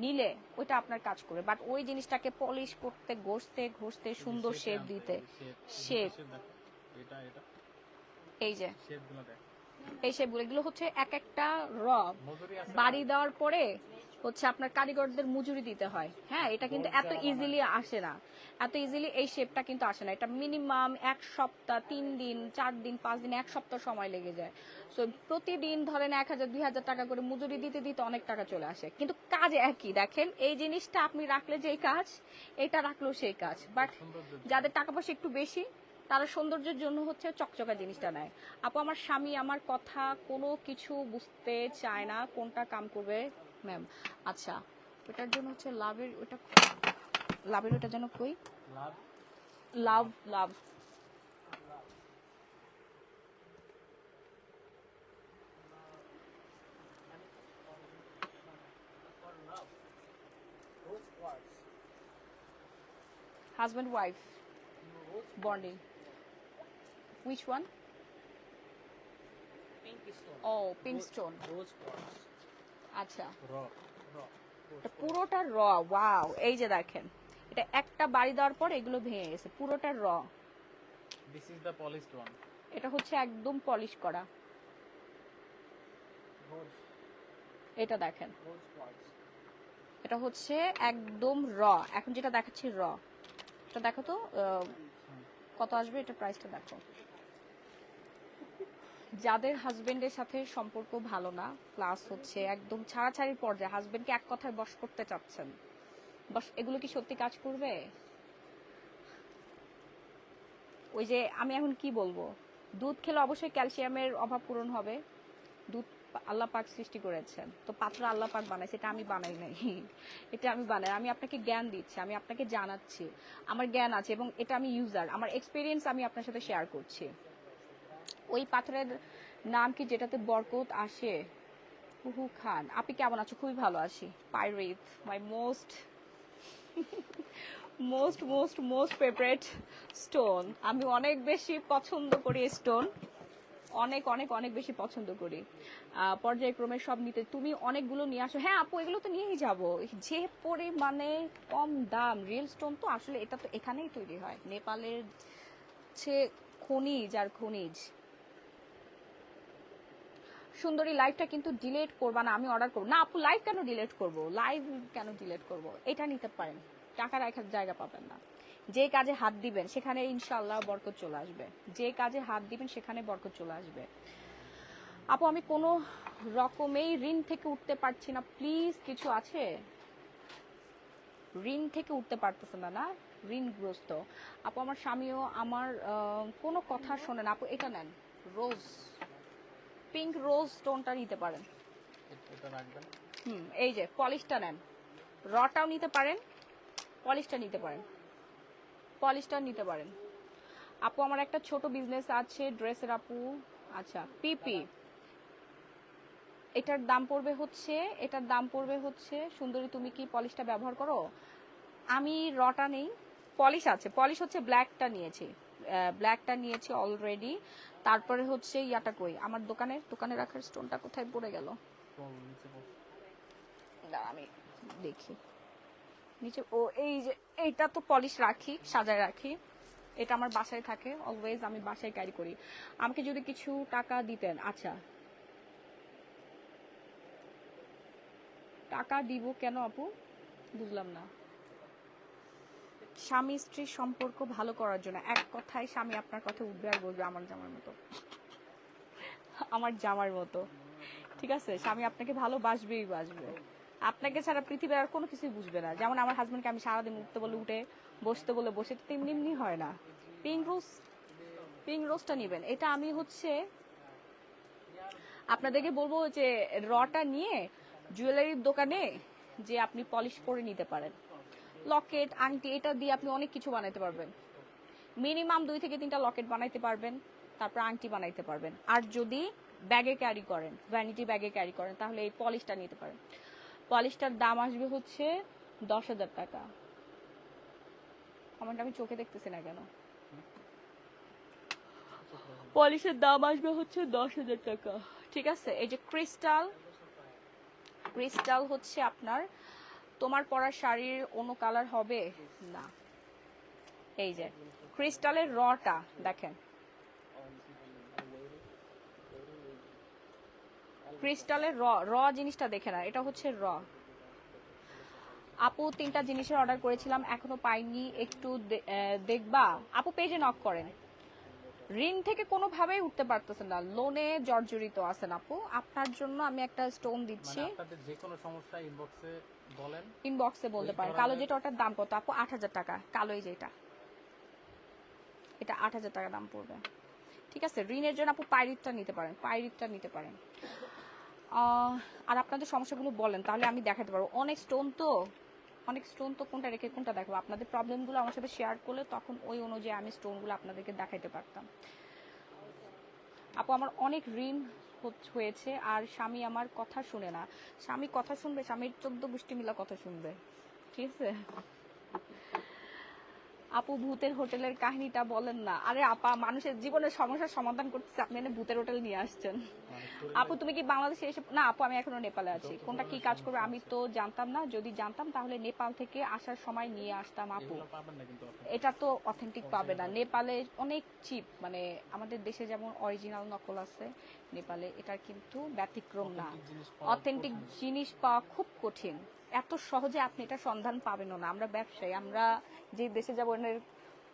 নিলে ওইটা আপনার কাজ করবে। বাট ওই জিনিসটাকে পলিশ করতে, ঘষতে ঘষতে সুন্দর শেপ দিতে, শেপ এটা এটা এই যে শেপগুলো দেখ। এই শেপগুলো, এগুলো হচ্ছে এক একটা র মজুরি আছে বাড়ি দেওয়ার পরে হচ্ছে আপনার কারিগরদের মজুরি দিতে হয়। হ্যাঁ, এটা কিন্তু এত ইজিলি আসে না, এত ইজিলি এই শেপটা কিন্তু আসে না। এটা মিনিমাম 1 সপ্তাহ, 3 দিন, 4 দিন, 5 দিন, 1 সপ্তাহ সময় লেগে যায়। সো প্রতিদিন ধরেন 1,000 2,000 টাকা করে মজুরি দিতে দিতে অনেক টাকা চলে আসে, কিন্তু কাজ একই। দেখেন এই জিনিসটা আপনি রাখলে যেই কাজ, এটা রাখলেও সেই কাজ। বাট যাদের টাকা পয়সা একটু বেশি তারা সৌন্দর্যের জন্য হচ্ছে চকচকা জিনিসটা নেয়। আপু আমার স্বামী আমার কথা কোনো কিছু বুঝতে চায় না, কোনটা কাম করবে ম্যাম? আচ্ছা, ওটার জন্য হচ্ছে লাভের ওটা যেন কই, love. Love love husband wife bonding, which one? Oh, pink stone. আচ্ছা, র এটা পুরোটা র। ওয়াও, এই যে দেখেন, এটা একটা বাড়ি দেওয়ার পর এগুলো ভেঙে গেছে, পুরোটা র। This is the polished one. এটা হচ্ছে একদম পলিশ করা। এটা দেখেন, এটা হচ্ছে একদম র। এখন যেটা দেখাচ্ছি র, এটা দেখো তো কত আসবে, এটা প্রাইসটা দেখো। যাদের হাজবেন্ডের সাথে সম্পর্ক ভালো না, প্লাস হচ্ছে একদম ছাড়াছাড়ির পর্যায়ে, হাজবেন্ডকে এক কথায় বশ করতে চাচ্ছেন, বাস এগুলো কি সত্যি কাজ করবে? ওই যে আমি এখন কি বলবো, দুধ খেলে অবশ্যই ক্যালসিয়ামের অভাব পূরণ হবে। দুধ আল্লাহ পাক সৃষ্টি করেছেন, তো পাত্র আল্লাহ পাক বানাইছে, এটা আমি বানাই নাই। এটা আমি বানাই, আমি আপনাকে জ্ঞান দিচ্ছি, আমি আপনাকে জানাচ্ছি, আমার জ্ঞান আছে এবং এটা আমি ইউজার, আমার এক্সপিরিয়েন্স আমি আপনার সাথে শেয়ার করছি। ওই পাথরের নাম কি যেটাতে বরকত আসে? হুহু খান। আপনি কেমন আছো? খুবই ভালো আছি। Pyrite my most most most most favourite stone. আমি অনেক বেশি পছন্দ করি স্টোন, অনেক অনেক অনেক বেশি পছন্দ করি। পর্যায়ক্রমে সব নিতে তুমি অনেকগুলো নিয়ে আসো। হ্যাঁ আপু, এগুলো তো নিয়েই যাব। যে পরিমাণে কম দাম, রিয়েল স্টোন তো আসলে এটা তো এখানেই তৈরি হয়, নেপালের হচ্ছে খনিজ আর খনিজ। সুন্দরী লাইভটা কিন্তু ডিলিট করবা না, আমি অর্ডার করবো না আপু। লাইভ কেন ডিলিট করব? লাইভ কেন ডিলিট করব? এটা নিতে পারেন, টাকা রাখার জায়গা পাবেন না। যে কাজে হাত দিবেন সেখানে ইনশাআল্লাহ বরকত চলে আসবে, যে কাজে হাত দিবেন সেখানে বরকত চলে আসবে। আপু আমি কোনো রকমেই ঋণ থেকে উঠতে পারছি না, প্লিজ কিছু আছে? ঋণ থেকে উঠতে পারতেছে না, না ঋণগ্রস্ত। আপু আমার স্বামীও আমার কোনো কথা শোনে না। আপু এটা নেন, রোজ, পিঙ্ক রোজ স্টোনটা নিতে পারেন। এটা রাখবেন। এই যে পলিশটা নেন, রটাও নিতে পারেন, পলিশটা নিতে পারেন, পলিশটা নিতে পারেন। আপু আমার একটা ছোট বিজনেস আছে ড্রেসের। আপু আচ্ছা, পিপি এটার দাম পড়বে হচ্ছে, এটার দাম পড়বে হচ্ছে, সুন্দরী তুমি কি পলিশটা ব্যবহার করো? আমি রটা নেই, পলিশ আছে। পলিশ হচ্ছে ব্ল্যাকটা নিয়েছি, ব্ল্যাকটা নিয়েছি অলরেডি। তারপরে হচ্ছে ইয়াটা কই, আমার দোকানে রাখার স্টোনটা কোথায় পড়ে গেল? আমি দেখি নিচে। ও এই যে এইটা তো পলিশ রাখি, সাজায় রাখি, এটা আমার বাসায় থাকে অলওয়েজ, আমি বাসায় ক্যারি করি। আমাকে যদি কিছু টাকা দিতেন। আচ্ছা, টাকা দিব কেন আপু? বুঝলাম না। স্বামী স্ত্রীর সম্পর্ক ভালো করার জন্য। এক কথায় স্বামী আপনার কথা উঠবে আর বলবে আমার জামার মতো, আমার জামার মতো। ঠিক আছে, স্বামী আপনাকে ভালোবাসবেই বাসবে, আপনাকে ছাড়া পৃথিবীর আর কোনো কিছুই বুঝবে না। যেমন আমার হাজবেন্ডকে আমি সারাদিন উঠতে বলে উঠে, বসতে বলে বসে, তেমনি এমনি হয় না। পিঙ্ক রোজটা নিবেন। এটা আমি হচ্ছে আপনাদেরকে বলবো যে রটা নিয়ে জুয়েলারির দোকানে যে আপনি পলিশ করে নিতে পারেন। লকেট, আংটি, এটা দিয়ে আপনি অনেক কিছু বানাইতে পারবেন। মিনিমাম 2 থেকে 3টা লকেট বানাইতে পারবেন, তারপর আংটি বানাইতে পারবেন। আর যদি ব্যাগে ক্যারি করেন, ভ্যানিটি ব্যাগে ক্যারি করেন, তাহলে এই পলিশটা নিতে পারেন। পলিশটার দাম আসবে হচ্ছে 10,000 টাকা। কমেন্ট আমি চোখে দেখতেছি না কেন? পলিশের দাম আসবে হচ্ছে 10,000 টাকা। ঠিক আছে, এই যে ক্রিস্টাল, ক্রিস্টাল হচ্ছে আপনার, তোমার পরা শাড়ির অন্য কালার হবে না। এই যে ক্রিস্টালের রটা দেখেন, ক্রিস্টালের র জিনিসটা দেখে না, এটা হচ্ছে র। আপু 3টা জিনিসের অর্ডার করেছিলাম, এখনো পাইনি, একটু দেখবা? আপু পেজে নক করেন। ঋণ থেকে কোনোভাবেই উঠতে পারতেছেন না, লোনে জর্জরিত আছেন আপু, আপনার জন্য আমি একটা স্টোন দিচ্ছি। মানে আপনাদের যে কোনো সমস্যা ইনবক্সে বলেন, ইনবক্সে বলতে পারেন। কালো যেটা, ওটার দাম কত আপু? 8,000 টাকা। কালো এই যেটা, এটা 8,000 টাকা দাম পড়বে। ঠিক আছে, ঋণের জন্য আপু পাইরিটটা নিতে পারেন, পাইরিটটা নিতে পারেন। আর আপনাদের সমস্যাগুলো বলেন, তাহলে আমি দেখাতে পারবো। অনেক স্টোন তো, অনেক স্টোন তো, কোনটা রেখে কোনটা দেখাবো? আপনাদের প্রবলেমগুলো আমার সাথে শেয়ার করলে তখন ওই অনুযায়ী আমি স্টোনগুলো আপনাদেরকে দেখাইতে পারতাম। আপু আমার অনেক ঋণ হয়েছে আর স্বামী আমার কথা শুনে না। স্বামী কথা শুনবে, স্বামীর 14 গোষ্ঠী মিলা কথা শুনবে। ঠিক আছে আপু, ভূতের হোটেলের কাহিনীটা বলেন না। আরে আপা, মানুষের জীবনের সমস্যার সমাধান করতেছে, আপনি এনে ভূতের হোটেল নিয়ে আসছেন। আপু তুমি কি বাংলাদেশে এসে? না আপু, আমি এখনো নেপালে আছি। কোনটা কি কাজ করবে আমি তো জানতাম না, যদি জানতাম তাহলে নেপাল থেকে আসার সময় নিয়ে আসতাম আপু। এটা তো অথেন্টিক পাবে না, নেপালে অনেক চিপ, মানে আমাদের দেশে যেমন অরিজিনাল নকল আছে, নেপালে এটার কিন্তু ব্যতিক্রম না। অথেন্টিক জিনিস পাওয়া খুব কঠিন, এত সহজে আপনি এটা সন্ধান পাবেন না। আমরা ব্যবসায়ী, আমরা যে দেশে যাবো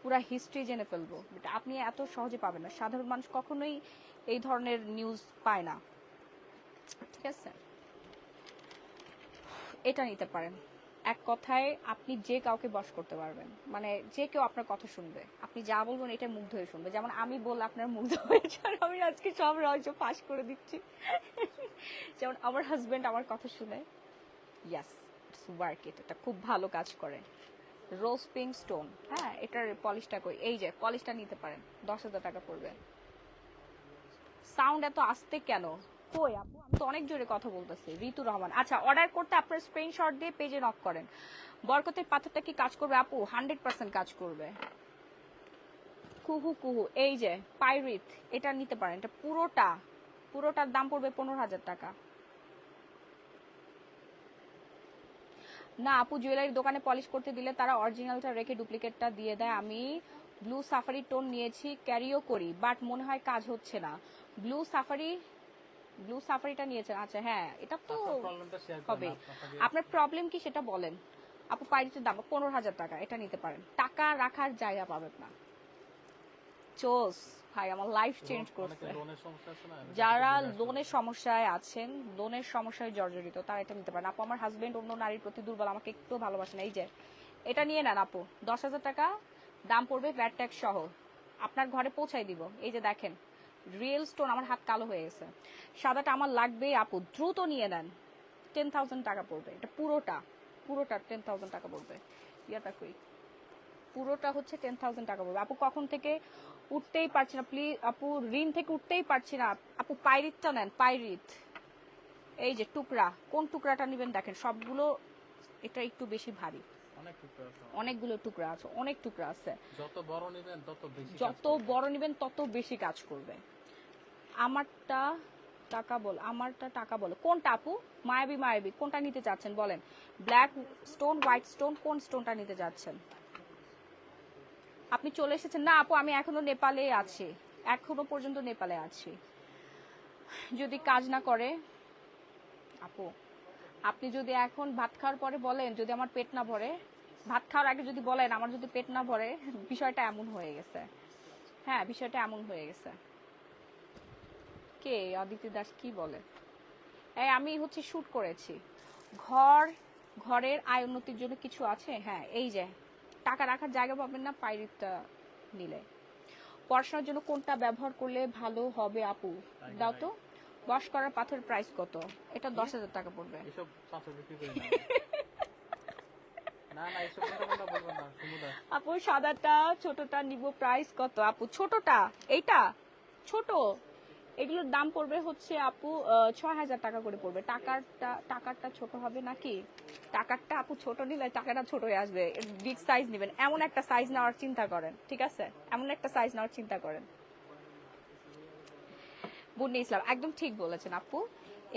পুরা হিস্ট্রি জেনে ফেলবো, আপনি এত সহজে পাবেন না। সাধারণ মানুষ কখনোই এই ধরনের নিউজ পায় না। ঠিক আছে, এটা নিতে পারেন। এক কথায় আপনি যে কাউকে বশ করতে পারবেন, মানে যে কেউ আপনার কথা শুনবে, আপনি যা বলবেন এটা মুগ্ধ হয়ে শুনবে। যেমন আমি বললে আপনার মুগ্ধ হয়ে যান, আমি আজকে সব রহস্য ফাঁস করে দিচ্ছি। যেমন আমার হাজবেন্ড আমার কথা শুনে, ইয়াস ইটস ওয়ার্ক ইট, এটা খুব ভালো কাজ করে। রোজ পিঙ্ক স্টোন, হ্যাঁ এটার পলিশটা কই, এই যে পলিশটা নিতে পারেন, 10,000 টাকা পড়বে। সাউন্ড এত আস্তে কেন? কই আপু, আমি তো অনেক জোরে কথা বলতেছি। ঋতু রহমান, আচ্ছা অর্ডার করতে আপনার স্ক্রিনশট দিয়ে পেজে নক করেন। বরকতের পাথরটা কি কাজ করবে আপু? 100% কাজ করবে। কুহু কুহু, এই যে পাইরিথ, এটা নিতে পারেন। এটা পুরোটার দাম পড়বে 15,000 টাকা। না আপু, জুয়েলারির দোকানে পলিশ করতে দিলে তারা অরিজিনালটা রেখে ডুপ্লিকেটটা দিয়ে দেয়। আমি ব্লু সাফারি টোন নিয়েছি, ক্যারিও করি, বাট মনে হয় কাজ হচ্ছে না। ব্লু সাফারিটা নিয়েছেন, আচ্ছা হ্যাঁ এটা তো হবে। আপনার প্রবলেম কি সেটা বলেন। আপু পাইরিটের দাম 15,000 টাকা, এটা নিতে পারেন। টাকা রাখার জায়গা পাবেন না। চোস ভাই, আমার লাইফ চেঞ্জ করছে। যারা লোনের সমস্যায় আছেন, লোনের সমস্যায় জর্জরিত, তারা এটা নিতে পারেন। আপু আমার হাজবেন্ড অন্য নারীর প্রতি দুর্বল, আমাকে একটু ভালোবাসে না। এই যে এটা নিয়ে নেন আপু, 10,000 টাকা দাম পড়বে, ভ্যাট ট্যাক্স সহ আপনার ঘরে পৌঁছাই দিব। এই যে দেখেন রিয়েল স্টোন, আমার হাত কালো হয়ে গেছে। সাদাটা আমার লাগবে আপু, দ্রুত নিয়ে নেন। 10,000 টাকা পড়বে এটা, পুরোটা 10,000 টাকা পড়বে। ইয়াটা কই, পুরোটা হচ্ছে 10,000 টাকা পড়বে। আপু কখন থেকে উঠতেই পারছি না, প্লিজ আপু ঋণ থেকে উঠতেই পারছি না। আপু পাইরিথটা নেন, পাইরিথ। এই যে টুকরা, কোন টুকরাটা নেবেন দেখেন, সবগুলো এটা একটু বেশি ভারী, অনেকগুলো টুকরা আছে, অনেক টুকরা আছে। যত বড় নেবেন তত বেশি কাজ করবে। আমারটা টাকা বলো কোনটা আপু? মায়াবী কোনটা নিতে চাচ্ছেন বলেন? ব্ল্যাক স্টোন, হোয়াইট স্টোন, কোন স্টোনটা নিতে চাচ্ছেন? আপনি চলে এসেছেন? না আপু, আমি এখনো নেপালে আছি, এখনো পর্যন্ত নেপালে আছি। যদি কাজ না করে আপু, আপনি যদি এখন ভাত খাওয়ার পরে বলেন যদি আমার পেট না ভরে, ভাত খাওয়ার আগে যদি বলেন আমার যদি পেট না ভরে, বিষয়টা এমন হয়ে গেছে। হ্যাঁ বিষয়টা এমন হয়ে গেছে। কে অদিতি দাস কি বলে? এই আমি হচ্ছে শুট করেছি। ঘরের আয় উন্নতির জন্য কিছু আছে, হ্যাঁ এই যে টাকা রাখার জায়গা পাবেন না পাইরিটটা নিলে। পড়াশোনার জন্য কোনটা ব্যবহার করলে ভালো হবে আপু? দাও তো। ওয়াশ করার পাথর প্রাইস কত? এটা 10,000 টাকা পড়বে। এসব পাথর বিক্রি করি না। না এসব কথা বলবেন না সমুদা। আপু সাদাটা ছোটটা নিব, প্রাইস কত আপু? ছোটটা এইটা ছোট, এগুলোর দাম পড়বে হচ্ছে আপু 6,000 টাকা করে পড়বে। টাকারটা ছোট হবে নাকি? টাকারটা আপু ছোট নিলে টাকাটা ছোট হয়ে আসবে। বিগ সাইজ নেবেন, এমন একটা সাইজ নেওয়ার চিন্তা করেন, ঠিক আছে? এমন একটা সাইজ নেওয়ার চিন্তা করেন। বুন্নি ইসলাম একদম ঠিক বলেছেন আপু।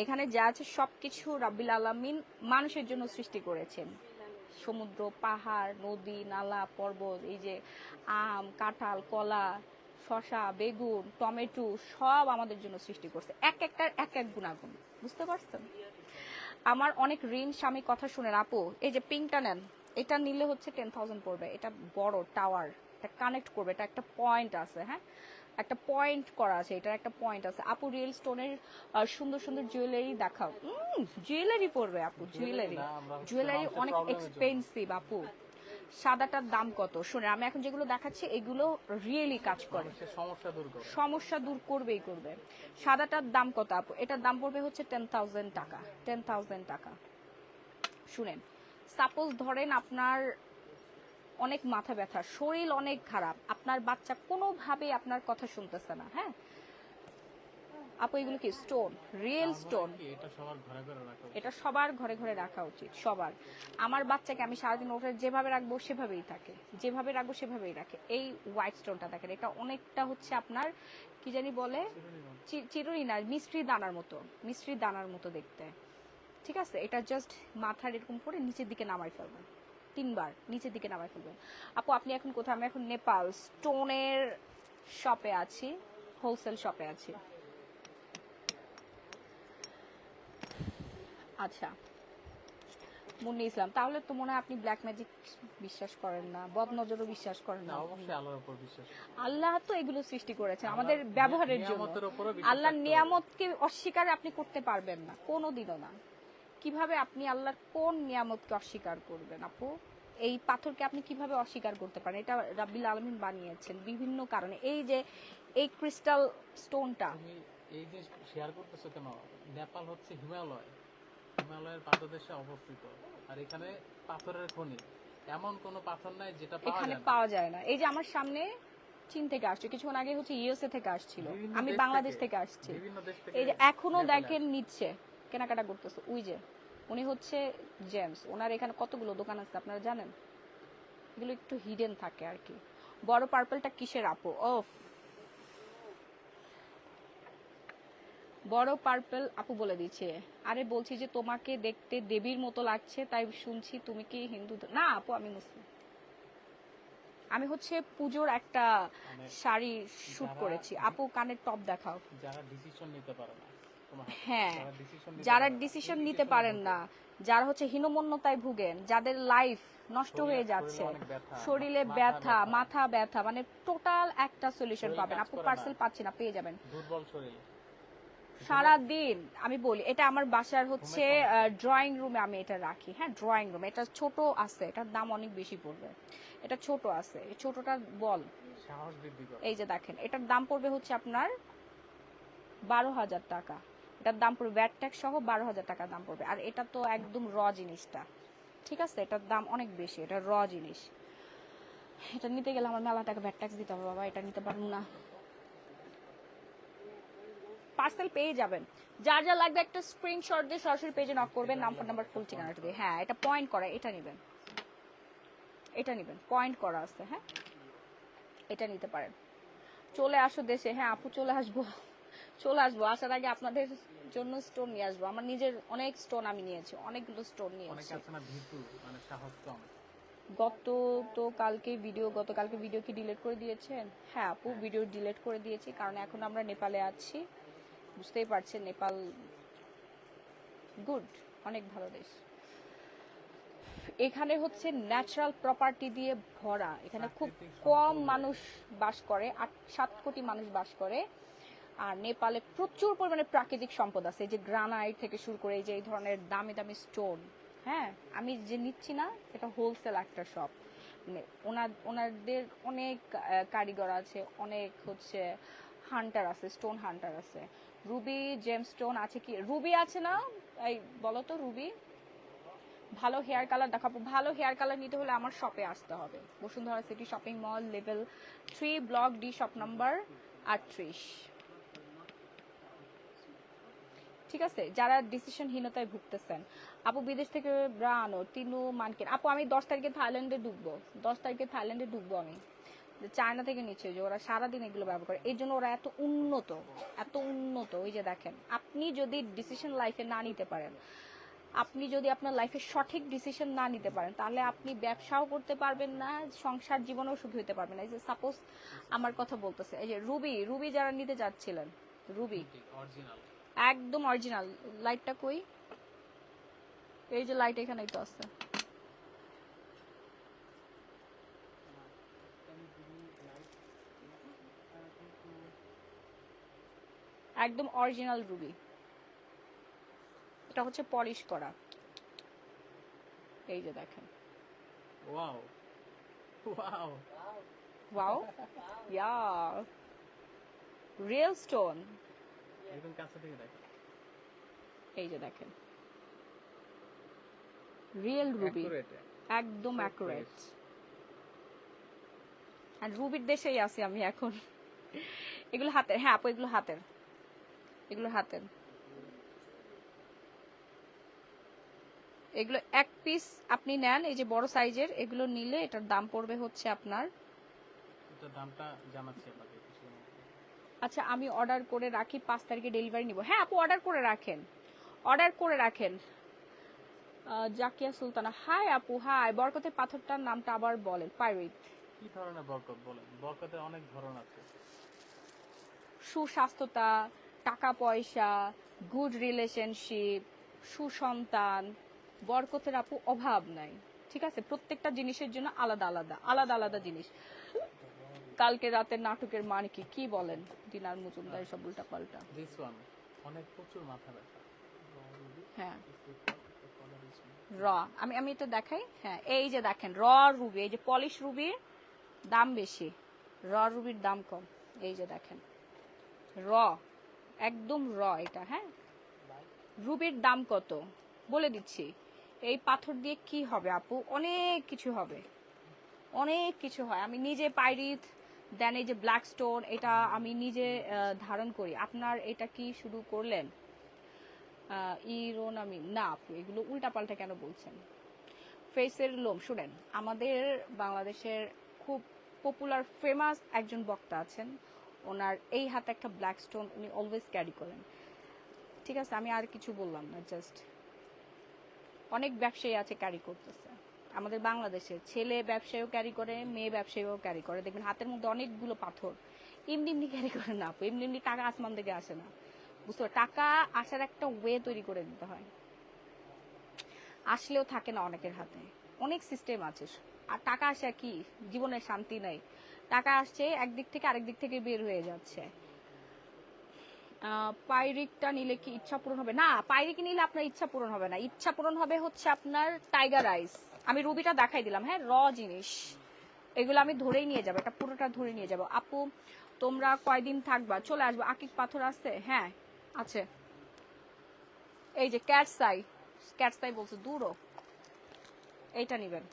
এখানে যা আছে সবকিছু রাব্বিল আলামিন মানুষের জন্য সৃষ্টি করেছেন। সমুদ্র, পাহাড়, নদী, নালা, পর্বত, এই যে আম, কাঁঠাল, কলা, শসা, বেগুন, টমেটো, সব আমাদের জন্য সৃষ্টি করছে। একটার এক এক গুণাগুণ, বুঝতে পারছেন? আমার অনেক ঋণ স্বামী, কথা শুনেন আপু। এই যে পিঙ্কটা নেন, এটা নিলে হচ্ছে 10,000 পড়বে। এটা বড় টাওয়ার, এটা কানেক্ট করবে, এটা একটা পয়েন্ট আছে, হ্যাঁ একটা পয়েন্ট করা আছে, এটার একটা পয়েন্ট আছে। আপু রিয়েল স্টোনের সুন্দর সুন্দর জুয়েলারি দেখাও। জুয়েলারি পড়বে আপু, জুয়েলারি অনেক এক্সপেন্সিভ আপু। সাদাটার দাম কত? শুনে আমি এখন যেগুলো দেখাচ্ছি এগুলো রিয়েলি কাজ করে, সমস্যা দূর করবেই করবে। সাদাটার দাম কত আপু? এটার দাম পড়বে হচ্ছে 10,000 টাকা। 10,000 টাকা। শুনেন, সাপোজ ধরেন আপনার অনেক মাথা ব্যথা, শরীর অনেক খারাপ, আপনার বাচ্চা কোনোভাবেই আপনার কথা শুনতেছে না, হ্যাঁ আপু এগুলো কি স্টোন, রিয়েল স্টোন, এটা সবার ঘরে ঘরে রাখা উচিত, সবার। আমার বাচ্চাকে আমি সারাদিন ওটা যেভাবে রাখবো সেভাবেই থাকে, যেভাবে রাখবো সেভাবেই রাখে। এই হোয়াইট স্টোনটা দেখেন, এটা অনেকটা হচ্ছে আপনার কি জানি বলে, চিরুনি না, মিষ্টি দানার মতো দেখতে, ঠিক আছে? এটা জাস্ট মাথার এরকম করে নিচের দিকে নামাই ফেলবেন, 3 বার নিচের দিকে নামাই ফেলবেন। আপু আপনি এখন কোথায়? আমি এখন নেপাল স্টোনের শপে আছি, হোলসেল শপে আছি। আচ্ছা মুন্নি ইসলাম, তাহলে তো মনে হয় আপনি ব্ল্যাক ম্যাজিক বিশ্বাস করেন না, বদনজরও বিশ্বাস করেন না। অবশ্যই আল্লাহর উপর বিশ্বাস। আল্লাহ তো এগুলো সৃষ্টি করেছেন আমাদের ব্যবহারের জন্য। আল্লাহর নিয়ামতকে অস্বীকার আপনি করতে পারবেন না, কোনোদিনও না। কি কিভাবে আপনি আল্লাহর কোন নিয়ামতকে অস্বীকার করবেন আপু? এই পাথরকে আপনি কিভাবে অস্বীকার করতে পারেন? এটা রাব্বিল আলামিন বানিয়েছেন বিভিন্ন কারণে। এই যে এই ক্রিস্টাল স্টোনটা, তুমি এই যে শেয়ার করতেছো কেন? নেপাল হচ্ছে হিমালয়, হিমালয়ের পাদদেশে অবস্থিত। আর এখানে পাথরের খনি, এমন কোনো পাথর নাই যেটা পাওয়া এখানে যায় না। পাওয়া যায় না। এই যে আমার সামনে চীন থেকে আসছে, কিছুক্ষণ আগে হচ্ছে ইউএসএ থেকে আসছিল, বিভিন্ন আমি দেশ বাংলাদেশ থেকে আসছি। বিভিন্ন দেশ থেকে এই যে এখনো নেপালে দেখেন নিচ্ছে কেনাকাটা করতেছে। ওই যে উনি হচ্ছে জেমস, ওনার এখানে কতগুলো দোকান আছে আপনারা জানেন? এগুলো একটু হিডেন থাকে আর কি। বড় পার্পলটা কিসের আপু? ও বড় পার্পল আপু বলে দিচ্ছে। আরে বলছি যে তোমাকে দেখতে দেবীর মতো লাগছে, তাই শুনছি তুমি কি হিন্দু? না আপু, আমি মুসলিম। আমি হচ্ছে পুজোর একটা মানে শাড়ি শুট যারা- করেছি। আপু কানের টপ দেখাও। যারা ডিসিশন নিতে পারে না তোমার হাতে, হ্যাঁ, যারা যারা decision নিতে পারে না, ডিসিশন এই নিতে decision পারেন নিতে না, যারা হচ্ছে হীনমন্যতায় ভুগেন, যাদের লাইফ নষ্ট হয়ে যাচ্ছে, শরীরে অনেক ব্যথা, শরীরে ব্যথা, মাথা ব্যথা, মানে টোটাল একটা সলিউশন শরীর পাবেন কাজ আপু। করে না। পার্সেল পাচ্ছি না, পেয়ে যাবেন। দুর্বল শরীর, সারা দিন আমি বলি, এটা আমার বাসার হচ্ছে ঘুমের সমস্যা। ড্রয়িং রুমে আমি এটা রাখি। হ্যাঁ, ড্রয়িং রুমে। এটা ছোট আছে, এটার দাম অনেক বেশি পড়বে। এটা ছোট আছে, এই ছোটটার বল। সাহস বৃদ্ধি করে। এই যে দেখেন, এটার দাম পড়বে হচ্ছে আপনার 12,000 টাকা। এটার দাম পড়বে ব্যাট ট্যাক্স সহ 12,000 টাকা দাম পড়বে। আর এটা তো একদম র জিনিসটা, ঠিক আছে? এটার দাম অনেক বেশি, এটা র জিনিস। এটা নিতে গেলে আমার মেলা টাকা ব্যাট ট্যাক্স দিতে হবে বাবা, এটা নিতে পারবো না। পার্সেল পেয়ে যাবেন। যার যা লাগবে একটা স্ক্রিনশট দিয়ে সরাসরি পেজে নক করবেন, নাম ফোন নাম্বার ফুল ঠিকানাটা দিয়ে। হ্যাঁ, এটা পয়েন্ট করা, এটা নেবেন, এটা নেবেন, পয়েন্ট করা আছে। হ্যাঁ, এটা নিতে পারেন। চলে আসো দেশে। হ্যাঁ আপু, চলে আসবো, চলে আসবো। আসার আগে আপনাদের জন্য স্টোন নিয়ে আসবো। আমার নিজের অনেক স্টোন আমি নিয়েছি, অনেকগুলো স্টোন অনেকে নিয়েছি। আছে না ভীতু, মানে সাহস কম। গতকালকে ভিডিও কি ডিলিট করে দিয়েছেন? হ্যাঁ আপু, ভিডিও ডিলিট করে দিয়েছি, কারণ এখন আমরা নেপালে আছি। বুঝতেই পারছেন, নেপাল গুড, অনেক ভালো দেশ। এখানে হচ্ছে ন্যাচারাল প্রপার্টি দিয়ে ভরা। এখানে খুব কম মানুষ বাস করে, 7 কোটি মানুষ বাস করে। আর নেপালে প্রচুর পরিমাণে প্রাকৃতিক সম্পদ আছে, এই যে গ্রানাইট থেকে শুরু করে এই যে এই ধরনের দামি দামি স্টোন। হ্যাঁ, আমি যে নিচ্ছি না, এটা হোলসেল একটা শপ। ওনাদের অনেক কারিগর আছে, অনেক হচ্ছে হান্টার আছে, স্টোন হান্টার আছে। রুবি জেম স্টোন আছে কি? রুবি আছে না? এই বলো তো রুবি। ভালো হেয়ার কালার দেখাবো। ভালো হেয়ার কালার নিতে হলে আমার শপে আসতে হবে, Bashundhara city shopping mall, level 3, block D, shop number 38। ঠিক আছে? যারা ডিসিশনহীনতায় ভুগতেছেন, আপু বিদেশ থেকে ব্রা আনো, তিনু মানকেন। আপু আমি 10 তারিখে থাইল্যান্ডে ঢুকবো, 10 তারিখে থাইল্যান্ডে ঢুকবো আমি। চায়না থেকে নিচ্ছে, যে ওরা সারাদিন এগুলো ব্যবহার করে, এই জন্য ওরা এত উন্নত, এত উন্নত। ওই যে দেখেন, আপনি যদি ডিসিশন লাইফে না নিতে পারেন, আপনি যদি আপনার লাইফে সঠিক ডিসিশন না নিতে পারেন, তাহলে আপনি ব্যবসাও করতে পারবেন না, সংসার জীবনেও সুখী হতে পারবেন না। এই যে সাপোজ আমার কথা বলতেছে, এই যে রুবি যারা নিতে যাচ্ছিলেন, রুবি অরিজিনাল, একদম অরিজিনাল। লাইটটা কই? এই যে লাইট এখানেই তো আছে। একদম অরিজিনাল রুবি। এটা হচ্ছে পলিশ করা। এই যে দেখেন, ওয়াও ওয়াও ওয়াও, ইয়া, রিয়েল স্টোন। একদম কাছে থেকে দেখো, এই যে দেখেন, রিয়েল রুবি, Accurate, একদম so অ্যাকুরেট। fresh। আর রুবির দেশেই আছি আমি এখন। এগুলো হাতের। হ্যাঁ আপু, এগুলো হাতের, এগুলো হাতের। এগুলো এক পিস আপনি নেন, এই যে বড় সাইজের, এগুলো নিলে এটার দাম পড়বে হচ্ছে আপনার। এটার দামটা জানাচ্ছি আপনাকে কিছুক্ষণ মধ্যে। আচ্ছা, আমি অর্ডার করে রাখি, 5 তারিখে ডেলিভারি নিব। হ্যাঁ আপু, অর্ডার করে রাখেন, অর্ডার করে রাখেন। জাকিয়া সুলতানা, হাই আপু, হাই। বরকতের পাথরটার নামটা আবার বলেন। পাইরিট। কি ধরনের বরকত বলেন? বরকতের অনেক ধরন আছে। সুস্বাস্থ্যতা, টাকা পয়সা, গুড রিলেশনশিপ, সুসন্তান, বরকতের আপু অভাব নাই। ঠিক আছে? প্রত্যেকটা জিনিসের জন্য আলাদা আলাদা আলাদা আলাদা জিনিস। কালকে রাতের নাটকের মানে কি কি বলেন দিনার মজুমদার, সব উল্টা পাল্টা। দিস ওয়ান অনেক প্রচুর মাথা ব্যথা। হ্যাঁ, র আমি আমি এটা দেখাই, হ্যাঁ এই যে দেখেন র রুবি, এই যে পলিশ রুবির দাম বেশি, র রুবির দাম কম। এই যে দেখেন র, একদম র এটা। হ্যাঁ, রুবির দাম কত বলে দিচ্ছি। এই পাথর দিয়ে কি হবে আপু? অনেক কিছু হবে, অনেক কিছু হয়। আমি নিজে পাইরিথ, দেন এই যে ব্ল্যাক স্টোন, এটা আমি নিজে ধারণ করি। আপনার এটা কি শুরু করলেন ইরোনামি? না আপু, এগুলো উল্টাপাল্টা কেন বলছেন? ফেসের লোম, শুনেন, আমাদের বাংলাদেশের খুব পপুলার ফেমাস একজন বক্তা আছেন, ওনার এই হাতে একটা ব্ল্যাক স্টোন উনি অলওয়েজ ক্যারি করেন। ঠিক আছে, আমি আর কিছু বললাম না, জাস্ট অনেক ব্যবসায়ী আছে ক্যারি করতেছে আমাদের বাংলাদেশে, ছেলে ব্যবসায়ীও ক্যারি করে, মেয়ে ব্যবসায়ীও ক্যারি করে। দেখবেন হাতের মধ্যে অনেকগুলো পাথর, এমনি এমনি ক্যারি করে না আপু, এমনি এমনি টাকা আসমান থেকে আসে না, বুঝতে পারো? টাকা আসার একটা ওয়ে তৈরি করে দিতে হয়, আসলেও থাকে না অনেকের হাতে, অনেক সিস্টেম আছে। আর টাকা আসে কি, জীবনের শান্তি নাই, টাকা আসছে একদিক থেকে আরেক দিক থেকে বের হয়ে যাচ্ছে। পাইরিকটা নিলে কি ইচ্ছা পূরণ হবে? না, পাইরিক নিলে আপনার ইচ্ছা পূরণ হবে না, ইচ্ছা পূরণ হবে হচ্ছে আপনার টাইগার আইস। আমি রুবিটা দেখাই দিলাম, হ্যাঁ র জিনিস, এগুলো আমি ধরেই নিয়ে যাবো, এটা পুরোটা ধরে নিয়ে যাবো। আপু তোমরা কয়দিন থাকবা? চলে আসবো। আকিক পাথর আছে? হ্যাঁ আছে। এই যে ক্যাটসাই, ক্যাটসাই বলছে দূরও, এইটা নিবেন।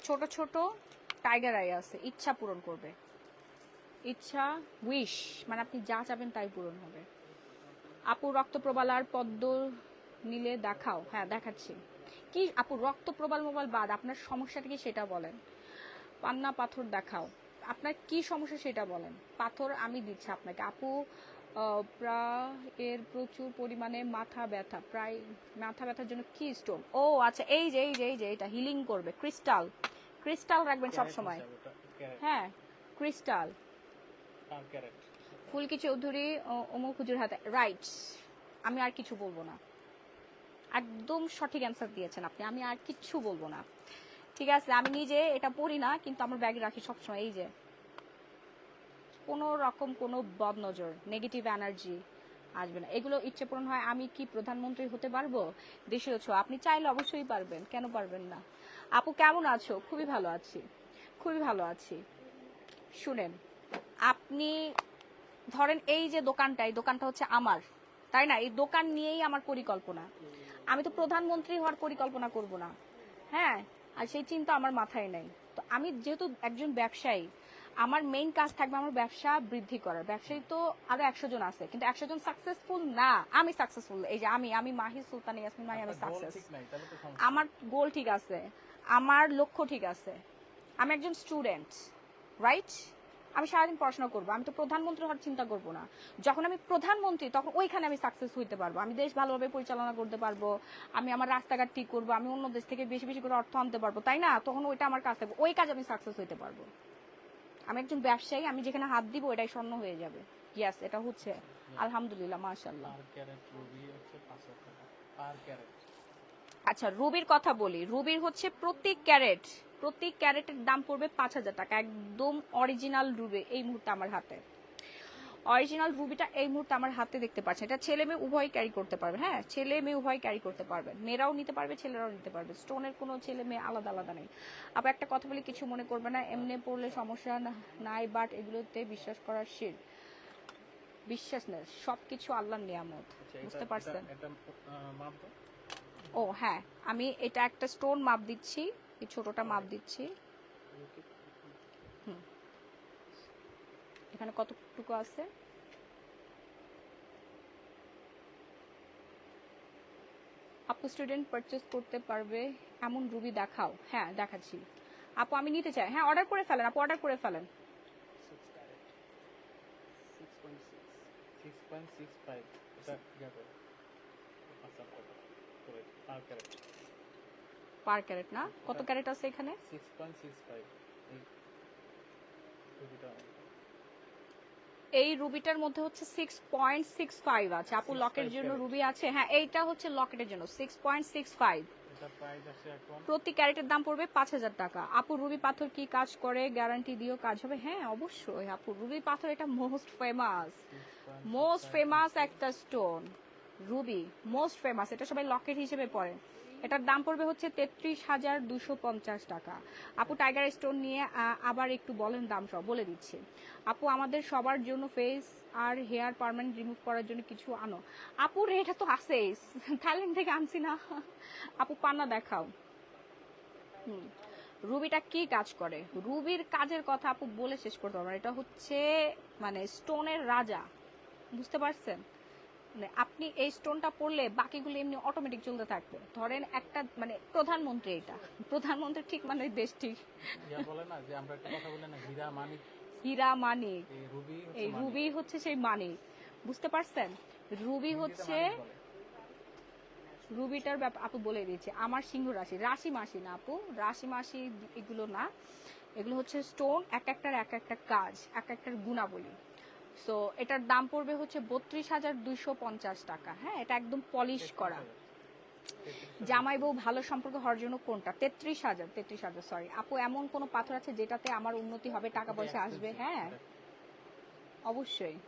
ছোট ছোট টাইগার আই আছে, ইচ্ছা পূরণ করবে, ইচ্ছা উইশ, মানে আপনি যা চাবেন তাই পূরণ হবে। আপু রক্ত প্রবাল আর পদ্ম নিলে দেখাও। হ্যাঁ দেখাচ্ছি। কি আপু রক্ত প্রবাল মোবাইল বাদ, আপনার সমস্যাটা কি সেটা বলেন। পান্না পাথর দেখাও, আপনার কি সমস্যা সেটা বলেন। পাথর আমি দিচ্ছি আপনাকে। আপু এর প্রচুর পরিমাণে মাথা ব্যথা, প্রায় মাথা ব্যথার জন্য কি স্টোন? ও আচ্ছা, এই যে এই যে এই যে এটা হিলিং করবে। ক্রিস্টাল, ক্রিস্টাল রাখবেন সব সময়। হ্যাঁ ক্রিস্টাল। ফুলকি চৌধুরী অমুক হুজুর হাতে, রাইট। আমি আর কিছু বলবো না, একদম সঠিক অ্যান্সার দিয়েছেন আপনি, আমি আর কিচ্ছু বলবো না। ঠিক আছে, আমি নিজে এটা পড়ি না কিন্তু আমার ব্যাগে রাখি সবসময়। এই যে কোনো রকম কোনো বদনজর, নেগেটিভ এনার্জি আসবে না। এগুলো ইচ্ছে পূরণ হয়। আমি কি প্রধানমন্ত্রী হতে পারবো? দেশীয় ছো, আপনি চাইলে অবশ্যই পারবেন, কেন পারবেন না? আপু কেমন আছো? খুবই ভালো আছি, খুবই ভালো আছি। শুনেন, আপনি ধরেন এই যে দোকানটা, এই দোকানটা হচ্ছে আমার, তাই না? এই দোকান নিয়েই আমার পরিকল্পনা। আমি তো প্রধানমন্ত্রী হওয়ার পরিকল্পনা করব না, হ্যাঁ, আর সেই চিন্তা আমার মাথায় নেই। তো আমি যেহেতু একজন ব্যবসায়ী, আমার মেইন কাজ থাকবে আমার ব্যবসা বৃদ্ধি করার। ব্যবসায়ী তো আরো 100 জন আছে, কিন্তু 100 জন সাকসেসফুল না, আমি সাকসেসফুল। এই যে আমি মাহি সুলতান ইয়াসমিন মাহি, আমি সাকসেস। আমার গোল ঠিক আছে, আমার লক্ষ্য ঠিক আছে, আমি একজন স্টুডেন্ট, রাইট? আমি সারাদিন পড়াশোনা করবো, আমি তো প্রধানমন্ত্রী হওয়ার চিন্তা করবো না। যখন আমি প্রধানমন্ত্রী তখন ওইখানে আমি সাকসেস হইতে পারবো, আমি দেশ ভালোভাবে পরিচালনা করতে পারবো, আমি আমার রাস্তাঘাট ঠিক করবো, আমি অন্য দেশ থেকে বেশি বেশি করে অর্থ আনতে পারবো, তাই না? তখন ওইটা আমার কাজ থাকবে, ওই কাজ আমি সাকসেস হইতে পারবো। আমি একজন ব্যবসায়ী, আমি যেখানে হাত দিব ওটাই স্বর্ণ হয়ে যাবে। ইয়েস, এটা হচ্ছে আলহামদুলিল্লাহ, মাশাআল্লাহ। আচ্ছা রুবির কথা বলি, রুবির হচ্ছে প্রতি ক্যারেটের দাম পড়বে 5,000 টাকা, একদম অরিজিনাল রুবি এই মুহূর্তে আমার হাতে। অরিজিনাল রুবিটা এই মুহূর্তে আমার হাতে দেখতে পাচ্ছেন, এটা ছেলে মেয়ে উভয় ক্যারি করতে পারবে। হ্যাঁ, ছেলে মেয়ে উভয় ক্যারি করতে পারবেন, মেয়েরাও নিতে পারবে, ছেলেরাও নিতে পারবে। স্টোনের কোনো ছেলে মেয়ে আলাদা আলাদা নেই। আবার একটা কথা বলি, কিছু মনে করবে না, এমনি পড়লে সমস্যা নাই, বাট এগুলোতে বিশ্বাস করার শির, বিশ্বাস না, সবকিছু আল্লাহর নিয়ামত, বুঝতে পারছেন? ও হ্যাঁ, আমি এটা একটা স্টোন মাপ দিচ্ছি, এই ছোটটা মাপ দিচ্ছি। এখানে কতটুকু আছে? আপু স্টুডেন্ট পারচেজ করতে পারবে এমন রুবি দেখাও। হ্যাঁ দেখাচ্ছি আপু, আমি নিতে চাই। হ্যাঁ অর্ডার করে ফেলেন আপু, অর্ডার করে ফেলেন। 6.65 পার ক্যারেট না, কত ক্যারেট আছে এখানে? 6.65। এই রুবিটার মধ্যে হচ্ছে 6.65 আছে আপু। লকের জন্য রুবি আছে, হ্যাঁ এইটা হচ্ছে লকেটের জন্য 6.65। প্রতি ক্যারেটের দাম পড়বে 5,000 টাকা। আপু রুবি পাথর কি কাজ করে? গ্যারান্টি দিও কাজ হবে? হ্যাঁ অবশ্যই আপু, রুবি পাথর এটা মোস্ট ফেমাস একটা স্টোন। রুবি মোস্ট ফেমাস, এটা সবাই লকেট হিসেবে পড়ে। এটার দাম পড়বে হচ্ছে 33,250 টাকা। আপু টাইগার স্টোন নিয়ে আবার একটু বলেন দাম সব বলে দিচ্ছি। আপু আমাদের সবার জন্য ফেস আর হেয়ার পার্মানেন্ট রিমুভ করার জন্য কিছু আনো। আপুর এটা তো আছেই, থাইল্যান্ড থেকে আনছি না। আপু পান্না দেখাও। রুবিটা কি কাজ করে? রুবির কাজের কথা আপু বলে শেষ করতে পারবো না। এটা হচ্ছে মানে স্টোনের রাজা, বুঝতে পারছেন? মানে আপনি এই স্টোনটা পড়লে বাকিগুলো এমনি অটোমেটিক চলতে থাকবে। ধরেন একটা মানে প্রধানমন্ত্রী, এটা প্রধানমন্ত্রী ঠিক মানে দেশ ঠিক। বলে না যে আমরা একটা কথা বলি না, হীরা মানিক। হীরা মানিক, এই রুবি রুবি হচ্ছে সেই মানিক, বুঝতে পারছেন? রুবি হচ্ছে রুবিটার ব্যাপার আপু বলে দিচ্ছি। আমার সিংহ রাশি, রাশি মাসি না আপু, রাশি মাসি এগুলো না, এগুলো হচ্ছে স্টোন, এক একটার এক একটা কাজ, এক একটার গুণাবলী। সো এটার দাম পড়বে হচ্ছে 32,250 টাকা। হ্যাঁ, এটা একদম পলিশ করা। জামাই বউ ভালো সম্পর্ক হওয়ার জন্য কোনটা? 33,000 সরি আপু। এমন কোন পাথর আছে যেটাতে আমার উন্নতি হবে, টাকা পয়সা আসবে? হ্যাঁ অবশ্যই।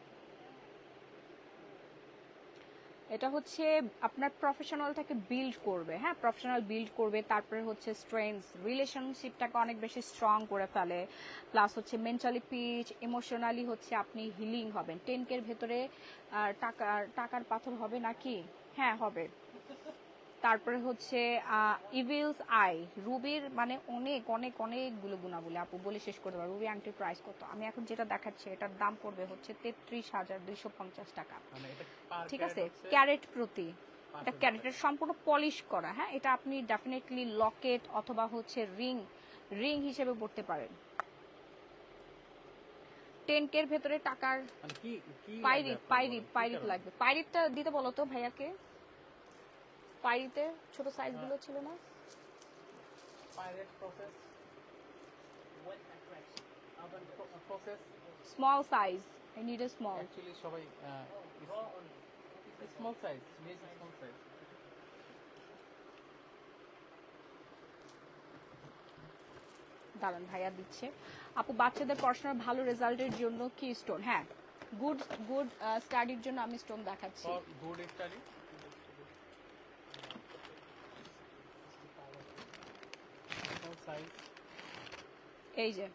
এটা হচ্ছে আপনার প্রফেশনালটাকে বিল্ড করবে। হ্যাঁ, প্রফেশনাল বিল্ড করবে, তারপরে হচ্ছে স্ট্রেংথ, রিলেশনশিপটাকে অনেক বেশি স্ট্রং করে ফেলে, প্লাস হচ্ছে মেন্টালি পিচ, ইমোশনালি হচ্ছে আপনি হিলিং হবেন। 10K এর ভেতরে টাকার পাথর হবে নাকি? হ্যাঁ হবে। তারপরে হচ্ছে ইভিলস আই, রুবির মানে অনেক অনেক অনেকগুলো গুণাবলী আপু বলে শেষ করতে পারবো। রুবি আংটির প্রাইস কত? আমি এখন যেটা দেখাচ্ছি এটার দাম পড়বে হচ্ছে 33,250 টাকা। ঠিক আছে, ক্যারেট প্রতি। এটা ক্যারেটের সম্পূর্ণ পলিশ করা। হ্যাঁ, এটা আপনি ডেফিনেটলি লকেট অথবা হচ্ছে রিং হিসেবে পড়তে পারেন। 10K এর ভেতরে টাকার পাইরিট লাগবে। পাইরিটটা দিতে বলো তো ভাইয়াকে। পাইরিতে ছোট সাইজগুলো ছিল না? Small size, I need a small. Actually সবাই স্মল সাইজ, স্মল সাইজ। দাঁড়ান ভাইয়া দিচ্ছে। আপু বাচ্চাদের পড়াশোনার ভালো রেজাল্টের জন্য কি স্টোন? হ্যাঁ, গুড স্টাডির জন্য আমি স্টোন দেখাচ্ছি। গুড স্টাডি এই যে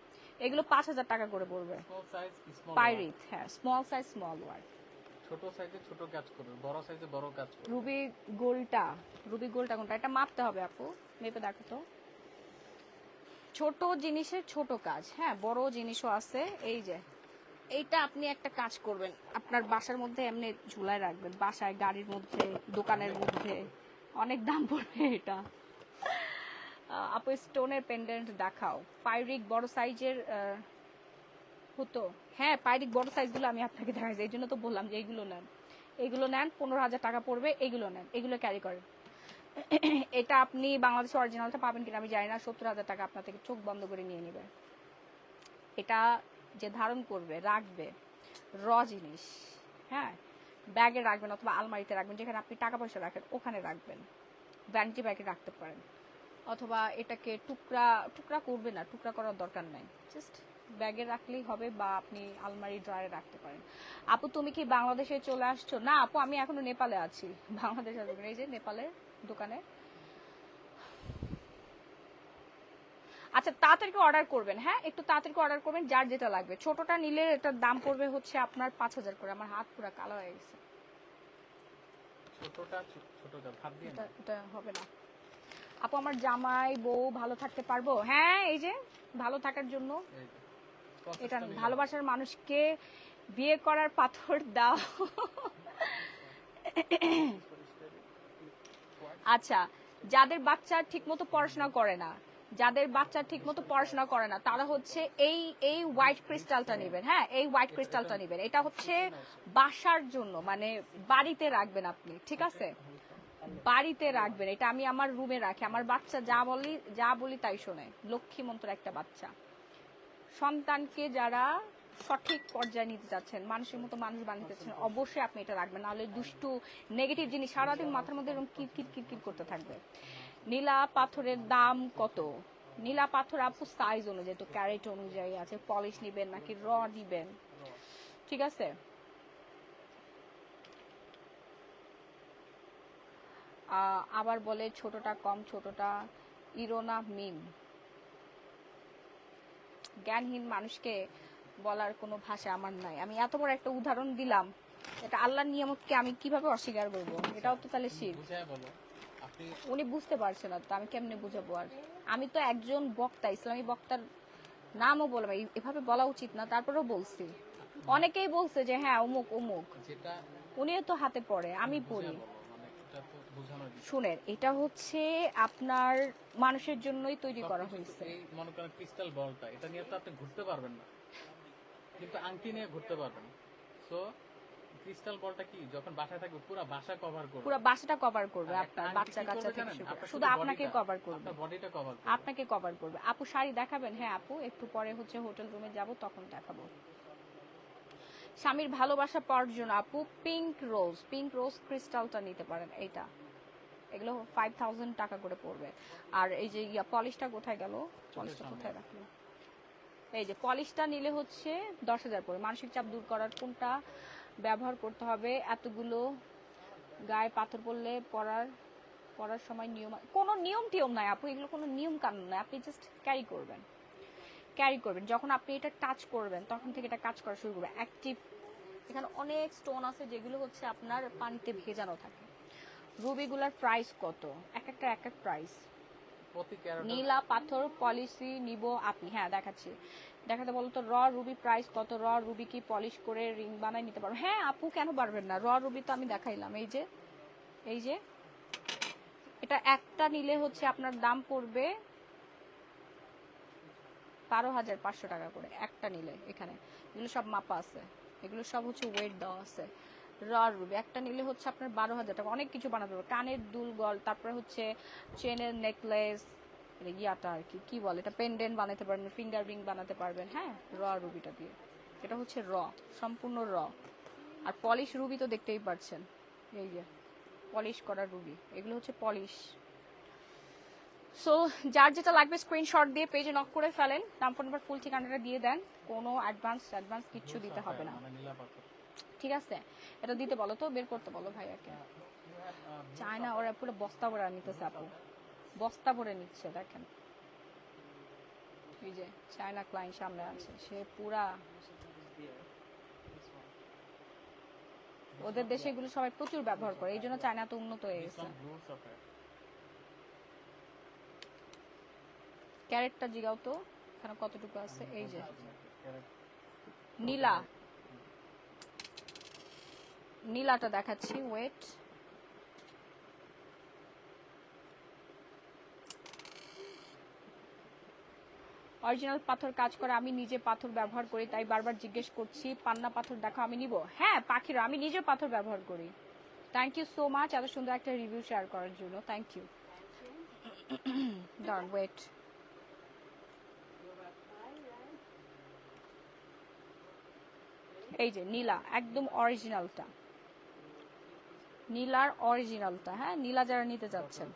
এগুলো 5,000 টাকা করে পড়বে। স্মল সাইজ স্মল পাইরিট, হ্যাঁ স্মল সাইজ স্মল ওয়ার্ড। ছোট সাইজে ছোট কাজ করবে, বড় সাইজে বড় কাজ করবে। রুবি গোলটা কোনটা? এটা মাপতে হবে আপু, মেপে দেখো তো। ছোট জিনিসের ছোট কাজ, হ্যাঁ বড় জিনিসও আছে। এই যে এইটা আপনি একটা কাজ করবেন, আপনার বাসার মধ্যে এমনি ঝুলায় রাখবেন, বাসায়, গাড়ির মধ্যে, দোকানের মধ্যে, অনেক দাম পড়বে এটা। আপু স্টোনের পেন্ডেন্ট দেখাও। পাইরিক বড় সাইজের হতো। হ্যাঁ, পাইরিক বড় সাইজগুলো আমি আপনাকে দেখাচ্ছি, এই জন্য তো বললাম যে এইগুলো নেন, এইগুলো নেন, 15,000 টাকা পড়বে। এইগুলো নেন, এগুলো ক্যারি করেন। এটা আপনি বাংলাদেশে অরিজিনালটা পাবেন কিনা আমি জানি না। 70,000 টাকা আপনার থেকে চোখ বন্ধ করে নিয়ে নেবে। এটা যে ধারণ করবে, রাখবে, র জিনিস, হ্যাঁ ব্যাগে রাখবেন অথবা আলমারিতে রাখবেন, যেখানে আপনি টাকা পয়সা রাখেন ওখানে রাখবেন। ভ্যানিটি ব্যাগে রাখতে পারেন, অথবা এটাকে টুকরা করবে না, টুকরা করার দরকার নাই, জাস্ট ব্যাগে রাখলেই হবে, বা আপনি আলমারি ড্রয়ারে রাখতে পারেন। আপু তুমি কি বাংলাদেশে চলে আসছো? না আপু, আমি এখনো নেপালে আছি। বাংলাদেশ আসবেন, এই যে নেপালের দোকানে। আচ্ছা তাড়াতাড়ি অর্ডার করবেন, হ্যাঁ একটু তাড়াতাড়ি অর্ডার করবেন, যার যেটা লাগবে। ছোটটা নিলে এটার দাম পড়বে হচ্ছে আপনার 5,000 করে। আমার হাত পুরো কালো হয়ে গেছে, এটা হবে না আপু। আমার জামাই বউ ভালো থাকতে পারবো? হ্যাঁ, এই যে ভালো থাকার জন্য এটা ভালোবাসার মানুষকে বিয়ে করার পাথর দাও। আচ্ছা, যাদের বাচ্চা ঠিকমতো পড়াশোনা করে না, তারা হচ্ছে এই হোয়াইট ক্রিস্টালটা নেবেন। হ্যাঁ, এই হোয়াইট ক্রিস্টালটা নেবেন। এটা হচ্ছে বাসার জন্য, মানে বাড়িতে রাখবেন আপনি, ঠিক আছে? বাড়িতে রাখবেন। এটা আমি আমার রুমে রাখি। আমার বাচ্চা যা বলি তাই শোনে, লক্ষ্মী মন্ত্র একটা বাচ্চা। সন্তানকে যারা সঠিক পর্যায়ে নিতে চাচ্ছেন, মানুষের মতো মানুষ বানাতে চাচ্ছেন, অবশ্যই আপনি এটা রাখবেন, নাহলে দুষ্টু নেগেটিভ জিনিস সারাদিন মাথার মধ্যে এরকম কিরকির করতে থাকবে। নীলা পাথরের দাম কত? নীলা পাথর আপু সাইজ অনুযায়ী, তো ক্যারেট অনুযায়ী আছে। পলিশ নিবেন নাকি র নিবেন, ঠিক আছে? আবার বলে ছোটটা কম, ছোটটা ইরোনা মিম। জ্ঞানহীন মানুষকে বলার কোনো ভাষা আমার নাই। আমি এত বড় একটা উদাহরণ দিলাম, এটা আল্লাহর নিয়ামতকে আমি কিভাবে অস্বীকার করবো? এটাও তো তাহলে শিরক। বুঝায় বলো আপনি। উনি বুঝতে পারছে না তো আমি কেমনে বুঝাবো? আর আমি তো একজন বক্তা, ইসলামী বক্তার নামও বললাম, এভাবে বলা উচিত না, তারপরেও বলছি। অনেকেই বলছে যে হ্যাঁ অমুক অমুক, যেটা উনিও তো হাতে পড়ে, আমি পড়ি। বুঝায় বলো, মানে এটা তো বোঝানোর বিষয়। শুনেন, এটা হচ্ছে আপনার মানুষের জন্যই তৈরি করা সবকিছু হয়েছে। এই মনে করেন ক্রিস্টাল বলটা, এটা নিয়ে তো আপনি ঘুরতে পারবেন না, কিন্তু আংটি নিয়ে ঘুরতে পারবেন। সো ক্রিস্টাল বলটা কি যখন বাসায় থাকবে পুরো বাসা কভার করবে, পুরো বাসাটা কভার করবে, আর একটা আপনার আংটি বাচ্চা কি কাচ্চা করবে থেকে জানেন? শুরু করে। আপনার শুধু আপনাকে বডিটা, কভার করবে, আপনার বডিটা কভার করবে। আপনাকে কভার করবে। আপু শাড়ি দেখাবেন? হ্যাঁ আপু, একটু পরে হচ্ছে হোটেল রুমে যাব, তখন দেখাবো। স্বামীর ভালোবাসা পাওয়ার জন্য আপু পিঙ্ক রোজ ক্রিস্টালটা নিতে পারেন। এইটা, এগুলো 5000 টাকা করে পড়বে। আর এই যে পলিশটা কোথায় গেল? পলিশটা কোথায় রাখলো? এই যে পলিশটা নিলে হচ্ছে 10,000 পড়বে। মানসিক চাপ দূর করার কোনটা ব্যবহার করতে হবে? এতগুলো গায়ে পাথর পড়লে পড়ার সময় কোনো নিয়ম টিয়ম নাই আপু, এগুলো কোনো নিয়ম কানুন নাই, আপনি জাস্ট ক্যারি করবেন। যখন আপনি এটা টাচ করবেন তখন থেকে এটা কাজ করা শুরু করবে, অ্যাক্টিভ। এখানে অনেক স্টোন আছে যেগুলো হচ্ছে আপনার পানিতে ভেজানো থাকে। রুবিগুলার প্রাইস কত? এক এক প্রাইস। প্রতি ক্যারেট নীলা পাথর পলিশি নিব আপনি? হ্যাঁ দেখাচ্ছি, দেখাতে বলো তো। র রুবি প্রাইস কত? র রুবি কি পলিশ করে রিং বানাই নিতে পারবো? হ্যাঁ আপু, কেন পারবেন না? র রুবি তো আমি দেখাইলাম, এই যে এটা একটা নিলে হচ্ছে আপনার দাম পড়বে 12,500 টাকা করে একটা নিলে। এখানে এগুলো সব মাপা আছে, এগুলো সব হচ্ছে ওয়েট দেওয়া আছে। র রুবি একটা নিলে হচ্ছে আপনার 12,000 টাকা। অনেক কিছু বানাতে পারবে, কানের দুল, গল, তারপরে হচ্ছে চেনের নেকলেস, ইয়াটা আর কি বলে এটা, পেন্ডেন্ট বানাতে পারবেন, ফিঙ্গার রিং বানাতে পারবেন। হ্যাঁ, র রুবিটা দিয়ে। এটা হচ্ছে সম্পূর্ণ আর পলিশ রুবি তো দেখতেই পাচ্ছেন, এই যে পলিশ করা রুবি, এগুলো হচ্ছে পলিশ। সো যার যেটা লাগবে স্ক্রিনশট দিয়ে পেজে নক করে ফেলেন, নাম ফোন নাম্বার ফুল ঠিকানাটা দিয়ে দেন, কোনো অ্যাডভান্স কিচ্ছু দিতে হবে না, মানে নীলা পাথর। ঠিক আছে? এটা দিতে বলো তো, বের করতে বলো ভাইয়াকে। চায় না, ওরা পুরো বস্তা ভরে নিতেছে আপু, বস্তা ভরে নিচ্ছে। দেখেন এই যে চায়না ক্লায়েন্ট সামনে আছে, সে পুরা, ওদের দেশে এগুলো সবাই প্রচুর ব্যবহার করে, এই জন্য চায়না তো উন্নত হয়ে গেছে। ক্যারেটটা জিগাও তো, এখানে কতটুকু আছে? এই যে নীলাটা দেখাচ্ছি, ওয়েট। অরিজিনাল পাথর কাজ করে, আমি নিজে পাথর ব্যবহার করি, তাই বারবার জিজ্ঞেস করছি। পান্না পাথর দেখো, আমি নিব? হ্যাঁ পাখিরা, আমি নিজে পাথর ব্যবহার করি। থ্যাংক ইউ সো মাচ এত সুন্দর একটা রিভিউ শেয়ার করার জন্য, থ্যাংক ইউ। দাঁড়ান, ওয়েট। এই যে নীলা, একদম অরিজিনালটা, নীলার অরিজিনালটা। হ্যাঁ, নীলা যারা নিতে যাচ্ছেন,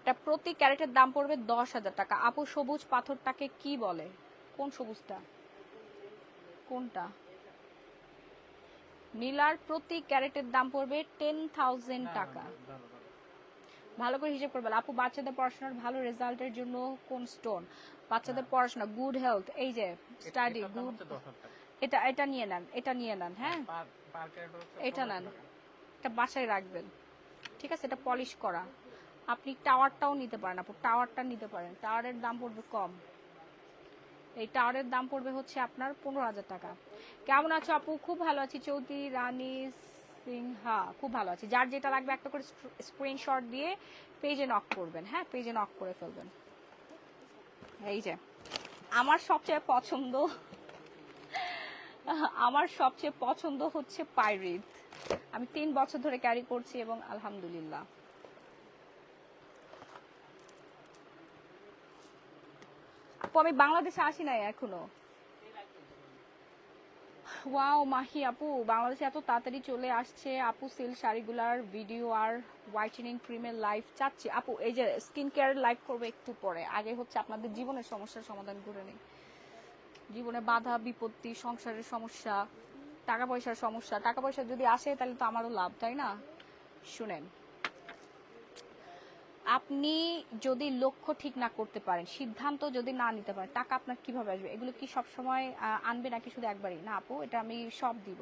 এটা প্রতি ক্যারেটের দাম পড়বে 10,000 টাকা। আপু সবুজ পাথরটাকে কি বলে? কোন সবুজটা? কোনটা? নীলার প্রতি ক্যারেটের দাম পড়বে 10,000 টাকা। ভালো করে হিসাব করবে আপু। বাচ্চাদের পড়াশোনার ভালো রেজাল্টের জন্য কোন স্টোন? বাচ্চাদের পড়াশোনা, গুড হেলথ, এই যে স্টাডি গুড, এটা নিয়ে নেন, এটা নিয়ে নেন। হ্যাঁ, এটা নেন, এটা বাসায় রাখবেন, ঠিক আছে? এটা পলিশ করা। আপনি টাওয়ারটাও নিতে পারেন আপু, টাওয়ারটা নিতে পারেন, টাওয়ারের দাম পড়বে কম। এই টাওয়ারের দাম পড়বে হচ্ছে আপনার 15,000 টাকা। কেমন আছো আপু? খুব ভালো আছি। চৌধুরী রানী সিংহা, খুব ভালো আছি। যার যেটা লাগবে একটা করে স্ক্রিনশট দিয়ে পেজে নক করবেন। হ্যাঁ, পেজে নক করে ফেলবেন। এই যে আমার সবচেয়ে পছন্দ হচ্ছে পাইরিথ। আমি 3 বছর ধরে ক্যারি করছি এবং আলহামদুলিল্লাহ। আপু আমি বাংলাদেশে আসি নাই এখনো। ওয়াও মাহি আপু, বাংলাদেশে এত তাড়াতাড়ি চলে আসছে আপু। সিল্ক শাড়িগুলার ভিডিও আর হোয়াইটেনিং ক্রিমের লাইভ চাচ্ছি আপু। এই যে স্কিন কেয়ার লাইভ করবো একটু পরে, আগে হচ্ছে আপনাদের জীবনের সমস্যার সমাধান করে নেই। জীবনে বাধা বিপত্তি, সংসারের সমস্যা, টাকা পয়সার সমস্যা। টাকা পয়সা যদি আসে তাহলে তো আমারও লাভ, তাই না? শুনেন, আপনি যদি লক্ষ্য ঠিক না করতে পারেন, সিদ্ধান্ত যদি না নিতে পারেন, টাকা আপনার কিভাবে আসবে? এগুলো কি সব সময় আনবে নাকি শুধু একবারই? না আপু, এটা আমি সব দিব,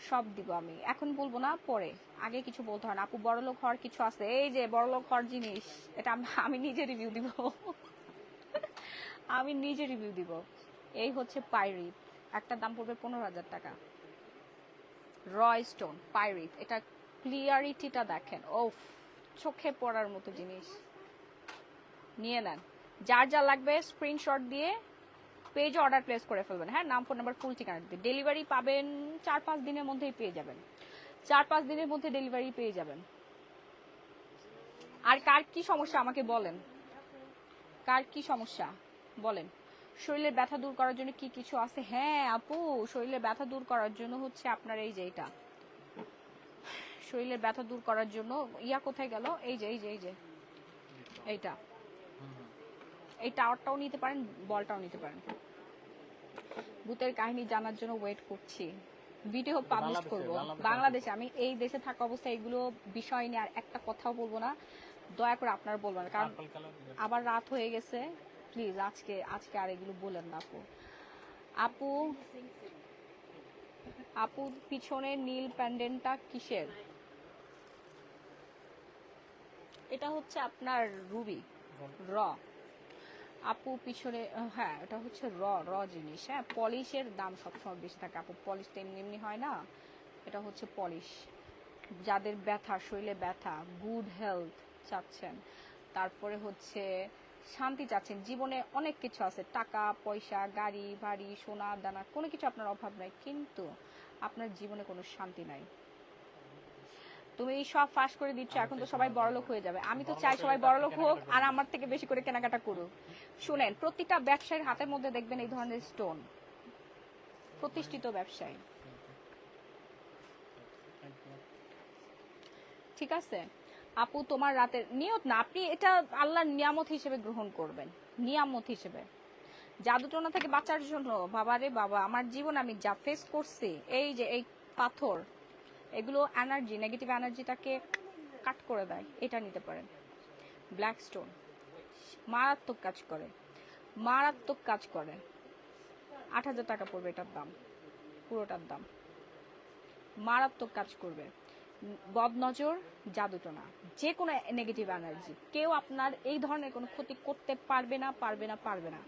সব দিব। আমি এখন বলবো না, পরে, আগে কিছু বলতে হয় না আপু। বড়লোক হওয়ার কিছু আছে, এই যে বড়লোক হওয়ার জিনিস, এটা আমি নিজে রিভিউ দিব। আমি নিজে রিভিউ দিব। এই হচ্ছে পাইরিথ, একটা দাম পড়বে 15,000 টাকা। র স্টোন পাইরিথ, এটা ক্লিয়ারিটিটা দেখেন, ওফ, চোখে পড়ার মতো জিনিস। নিয়ে নেন, যার যা লাগবে স্ক্রিনশট দিয়ে পেজে অর্ডার প্লেস করে ফেলবেন। হ্যাঁ, নাম, ফোন নাম্বার, ফুল ঠিকানা দিয়ে ডেলিভারি পাবেন 4-5 দিনের মধ্যেই পেয়ে যাবেন। 4-5 দিনের মধ্যে ডেলিভারি পেয়ে যাবেন। আর কার কি সমস্যা আমাকে বলেন, কার কি সমস্যা বলেন। শরীরের ব্যথা দূর করার জন্য কি কিছু আছে? হ্যাঁ আপু, শরীরের ব্যথা দূর করার জন্য হচ্ছে আপনার এই যে এটা, শরীরের ব্যথা দূর করার জন্য ইয়া কোথায় গেল, এই যে এই যে এই যে এইটা, এই টাওয়ারটাও নিতে পারেন, বলটাও নিতে পারেন। ভূতের কাহিনী জানার জন্য ওয়েট করছি, ভিডিও পাবলিশ করব বাংলাদেশে। আমি এই দেশে থাকা অবস্থায় এগুলো বিষয় নিয়ে আর একটা কথাও বলবো না, দয়া করে আপনারা বলবেন না, কারণ আবার রাত হয়ে গেছে। প্লিজ আজকে আজকে আর এগুলো বলেন না আপু। আপু আপু পিছনে নীল প্যান্ডেন্টটা কিসের? এটা হচ্ছে আপনার রুবি, র। আপু পিছনে, হ্যাঁ এটা হচ্ছে র র জিনিস। হ্যাঁ, পলিশের দাম সবসময় বেশি থাকে আপু, পলিশটা এমনি এমনি হয় না, এটা হচ্ছে পলিশ। যাদের ব্যথা, শরীরে ব্যথা, গুড হেলথ চাচ্ছেন, তারপরে হচ্ছে শান্তি চাচ্ছেন, জীবনে অনেক কিছু আছে, টাকা পয়সা, গাড়ি বাড়ি, সোনা দানা, কোনো কিছু আপনার অভাব নাই, কিন্তু আপনার জীবনে কোনো শান্তি নাই। তুমি এই সব ফাঁস করে দিচ্ছ, এখন তো সবাই বড়লোক হয়ে যাবে। আমি তো চাই সবাই বড়লোক হোক আর আমার থেকে বেশি করে কেনাকাটা করুক। শুনেন, প্রতিটা ব্যবসায়ীর হাতের মধ্যে দেখবেন এই ধরনের স্টোন, প্রতিষ্ঠিত ব্যবসায়ী। ঠিক আছে আপু, তোমার রাতের নিয়ত না, আপনি এটা আল্লাহর নিয়ামত হিসেবে গ্রহণ করবেন, নিয়ামত হিসেবে। জাদুটোনা থেকে বাঁচার জন্য, বাবারে বাবা, আমার জীবন আমি যা ফেস করছি, এই যে এই পাথর, এগুলো এনার্জি, নেগেটিভ এনার্জিটাকে কাট করে দেয়। এটা নিতে পারেন, ব্ল্যাক স্টোন, মারাত্মক কাজ করে, মারাত্মক কাজ করে। 8,000 টাকা পড়বে এটার দাম, পুরোটার দাম। মারাত্মক কাজ করবে, বদনজর, জাদুটোনা, যে কোনো নেগেটিভ এনার্জি, কেউ আপনার এই ধরনের কোনো ক্ষতি করতে পারবে না, পারবে না, পারবে না,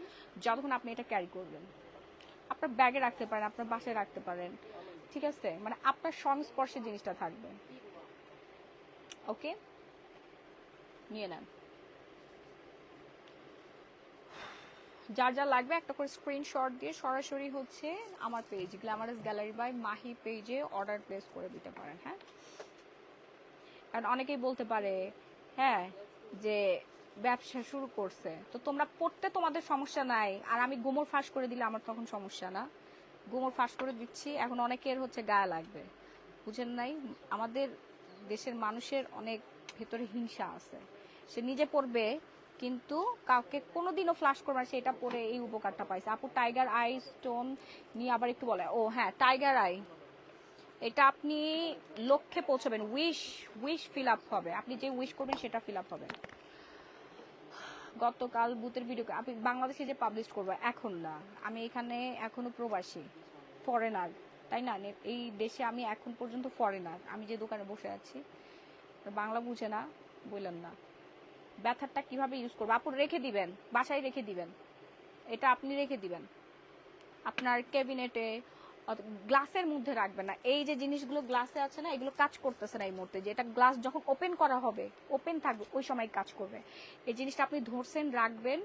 যতক্ষণ আপনি এটা ক্যারি করবেন। আপনার ব্যাগে রাখতে পারেন, আপনার বাসায় রাখতে পারেন, ঠিক আছে, মানে আপনার সংস্পর্শে জিনিসটা থাকবে। ওকে, নিয়ে নেন, যার যা লাগবে একটা করে স্ক্রিনশট দিয়ে সরাসরি হচ্ছে আমার page glamorous gallery by Mahi পেজে অর্ডার প্লেস করে দিতে পারেন। হ্যাঁ, কারণ অনেকেই বলতে পারে হ্যাঁ যে ব্যবসা শুরু করছে, তো তোমরা পড়তে তোমাদের সমস্যা নাই, আর আমি গোমর ফাঁস করে দিলে আমার তখন সমস্যা না। গোমর ফাঁস করে দিচ্ছি, এখন অনেকের হচ্ছে গায়ে লাগবে, বুঝেন নাই? আমাদের দেশের মানুষের অনেক ভেতরে হিংসা আছে, সে নিজে পড়বে কিন্তু কাউকে কোনোদিনও ফ্লাশ করবে না, সেটা পরে এই উপকারটা পাইছে। আপু টাইগার আই স্টোন নিয়ে আবার একটু বলে, ও হ্যাঁ টাইগার আই, এটা আপনি লক্ষ্যে পৌঁছাবেন, উইশ উইশ ফিল আপ হবে, আপনি যে উইশ করবেন সেটা ফিল আপ হবে। গতকাল বুথের ভিডিও আপনি বাংলাদেশে যে পাবলিশ করবো, এখন না, আমি এখানে এখনো প্রবাসী, ফরেনার, তাই না? এই দেশে আমি এখন পর্যন্ত ফরেনার, আমি যে দোকানে বসে আছি, বাংলা বুঝে না বললেন না। ব্যথারটা কিভাবে ইউজ করবো আপু? রেখে দিবেন, বাসায় রেখে দিবেন, এটা আপনি রেখে দিবেন আপনার ক্যাবিনেটে, গ্লাসের মধ্যে রাখবেন না। এই যে জিনিসগুলো গ্লাসে আছে না, এগুলো কাজ করতেছে না এই মুহূর্তে, যে এটা গ্লাস যখন ওপেন করা হবে, ওপেন থাকবে, ওই সময় কাজ করবে। এই জিনিসটা আপনি ধরছেন, রাখবেন,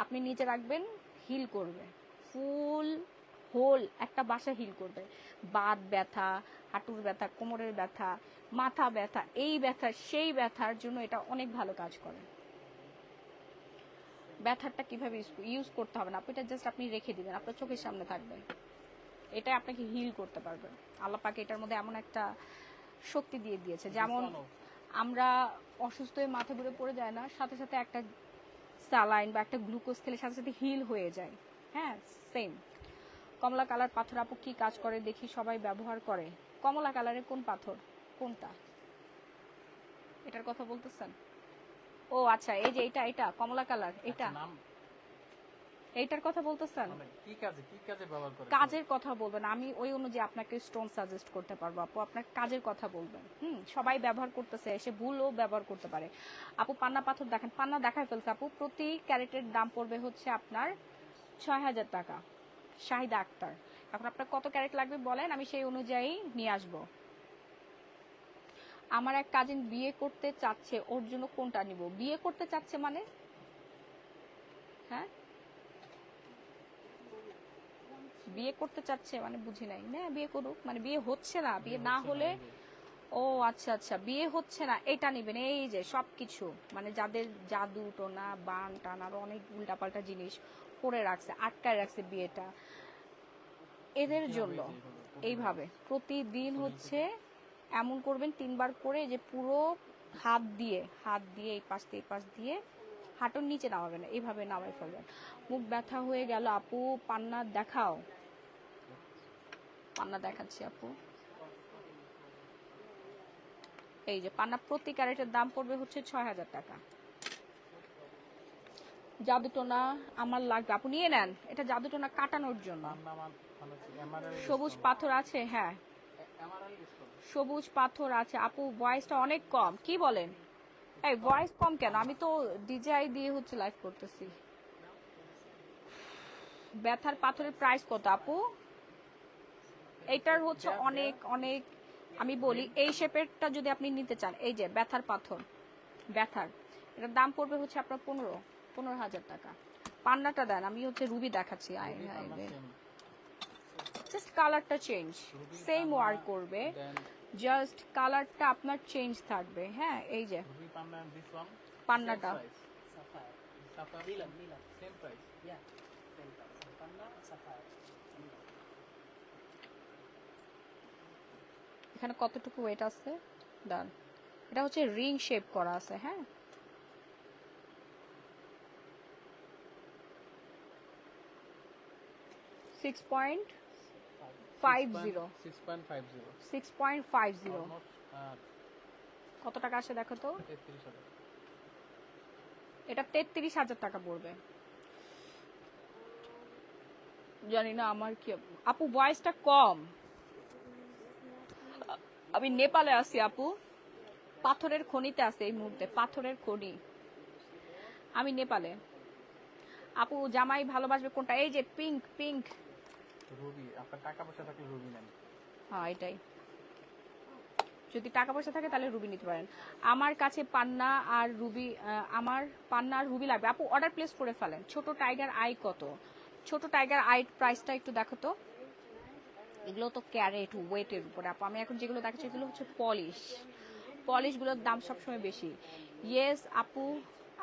আপনি নিচে রাখবেন, হিল করবে, ফুল হোল একটা বাসা হিল করবে। বাত ব্যথা, হাঁটুর ব্যথা, কোমরের ব্যথা, মাথা ব্যথা, এই ব্যথা সেই ব্যথার জন্য এটা অনেক ভালো কাজ করে। ব্যথারটা কিভাবে ইউজ করতে হবে না, আপনি এটা জাস্ট আপনি রেখে দিবেন, আপনার চোখের সামনে থাকবে, এটা আপনাকে হিল করতে পারবে। আল্লাহ পাক এটার মধ্যে এমন একটা শক্তি দিয়ে দিয়েছে, যেমন আমরা অসুস্থ হয়ে মাথা ঘুরে পড়ে যায় না, সাথে সাথে একটা স্যালাইন বা একটা গ্লুকোজ খেলে সাথে সাথে হিল হয়ে যায়। হ্যাঁ, সেম। কমলা কালার পাথর আপু কি কাজ করে দেখি সবাই ব্যবহার করে? কমলা কালারের কোন পাথর, কোনটা, এটার কথা বলতেছেন? ও আচ্ছা, এই যে এটা কমলা কালার, এটা নাম এইটার কথা বলতেছেন? মানে কি কাজে ব্যবহার করে? কাজের কথা বলবেন, আমি ওই অনুযায়ী আপনাকে স্টোন সাজেস্ট করতে পারবো আপু। আপনার কাজের কথা বলবেন। সবাই ব্যবহার করতেছে, এসে ভুলও ব্যবহার করতে পারে। আপু পান্না পাথর দেখেন, পান্না দেখায় ফেলছে আপু। প্রতি ক্যারেটের দাম পড়বে হচ্ছে আপনার ৬,০০০ টাকা। শাহিদা আক্তার, এখন আপনার কত ক্যারেট লাগবে বলেন, আমি সেই অনুযায়ী নিয়ে আসবো। আমার এক কাজিন বিয়ে করতে চাচ্ছে, ওর জন্য কোনটা নিব? বিয়ে করতে চাচ্ছে মানে? হ্যাঁ, বিয়ে করতে চাচ্ছে মানে বুঝি নাই। না বিয়ে করুক, মানে বিয়ে হচ্ছে না, বিয়ে না হলে। ও আচ্ছা আচ্ছা, বিয়ে হচ্ছে না, এটা নিবেন। এই যে সবকিছু, মানে যাদের জাদু টোনা বান টান আরো অনেক উল্টাপাল্টা জিনিস করে রাখছে, আটকায় রাখছে বিয়েটা, এদের জন্য এইভাবে প্রতিদিন হচ্ছে এমন করবেন 3 বার করে, যে পুরো হাত দিয়ে এই পাশ দিয়ে এই পাশ দিয়ে হাঁটুর নিচে নামাবেন না, এইভাবে নামাই ফেলবেন। মুখ ব্যথা হয়ে গেল আপু, পান্না দেখাও। পান্না দেখাচ্ছি আপু, এই যে পান্না প্রতি ক্যারেটের দাম পড়বে হচ্ছে ৬,০০০ টাকা। জাদুটোনা আমার লাগবে আপু, নিয়ে নেন। এটা জাদুটোনা কাটানোর জন্য। সবুজ পাথর আছে, হ্যাঁ সবুজ পাথর আছে আপু। ভয়েসটা অনেক কম, কি বলেন? এই ভয়েস কম কেন? আমি তো ডিজেআই দিয়ে হচ্ছে লাইভ করতেছি। ব্যথার পাথরের প্রাইস কত আপু? এইটার হচ্ছে অনেক অনেক, আমি বলি এই শেপেরটা যদি আপনি নিতে চান, এই যে ব্যথার পাথর, ব্যথার, এটার দাম পড়বে হচ্ছে আপনার ১৫,০০০ টাকা। পান্নাটা দেন, আমি হচ্ছে রুবি দেখাচ্ছি। জাস্ট কালারটা চেঞ্জ, সেম ওয়ার্ক করবে, জাস্ট কালারটা আপনার চেঞ্জ থাকবে। হ্যাঁ, এই যে পান্নাটা এখানে কতটুকু ওয়েট আছে ডান, এটা হচ্ছে রিং শেপ করা আছে। হ্যাঁ, সিক্স পয়েন্ট 6.50 কত টাকা আসে দেখো তো? এটা ৩৩,০০০ টাকা পড়বে। জানি না আমার কি আপু, ভয়েসটা কম। আমি নেপালে আছি আপু, পাথরের খনিতে আছে এই মুহূর্তে, পাথরের খনি। আমি নেপালে। আপু জামাই ভালোবাসবে কোনটা? এই যে পিঙ্ক পিঙ্ক রুবি। আপনার টাকা পয়সা থাকলে রুবি নেন। হ্যাঁ এটাই, যদি টাকা পয়সা থাকে তাহলে রুবি নিতে পারেন। আমার কাছে পান্না আর রুবি, আমার পান্না আর রুবি লাগবে আপু। অর্ডার প্লেস করে ফেলেন। ছোট টাইগার আই কত? ছোট টাইগার আই প্রাইসটা একটু দেখো তো। এগুলো তো ক্যারেট ওয়েটের উপরে আপু। আমি এখন যেগুলো দেখাচ্ছি এগুলো হচ্ছে পলিশ, পলিশগুলোর দাম সবসময় বেশি। ইয়েস আপু,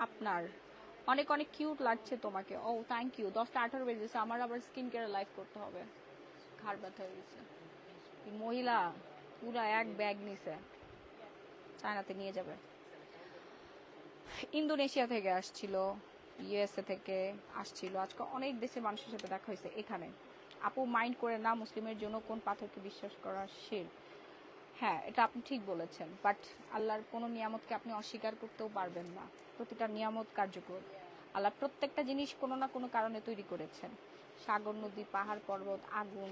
আপনার অনেক অনেক কিউট লাগছে তোমাকে। ও থ্যাংক ইউ। 10টা 18 বেজে গেছে, আমার আবার স্কিন কেয়ার লাইভ করতে হবে, ঘাড় ব্যথা হয়ে গেছে। এই মহিলা পুরা এক ব্যাগ নিছে, চায়নাতে নিয়ে যাবে। ইন্দোনেশিয়া থেকে আসছিল, ইউএসএ থেকে আসছিল, আজকে অনেক দেশের মানুষের সাথে দেখা হয়েছে এখানে। আপু মাইন্ড করে না, মুসলিমের জন্য কোন পাথরকে বিশ্বাস করা শিরক? হ্যাঁ, এটা আপনি ঠিক বলেছেন, বাট আল্লাহর কোনো নিয়ামতকে আপনি অস্বীকার করতেও পারবেন না। প্রতিটা নিয়ামত কার্যকর। আল্লাহ প্রত্যেকটা জিনিস কোনো না কোনো কারণে তৈরি করেছেন। সাগর নদী পাহাড় পর্বত আগুন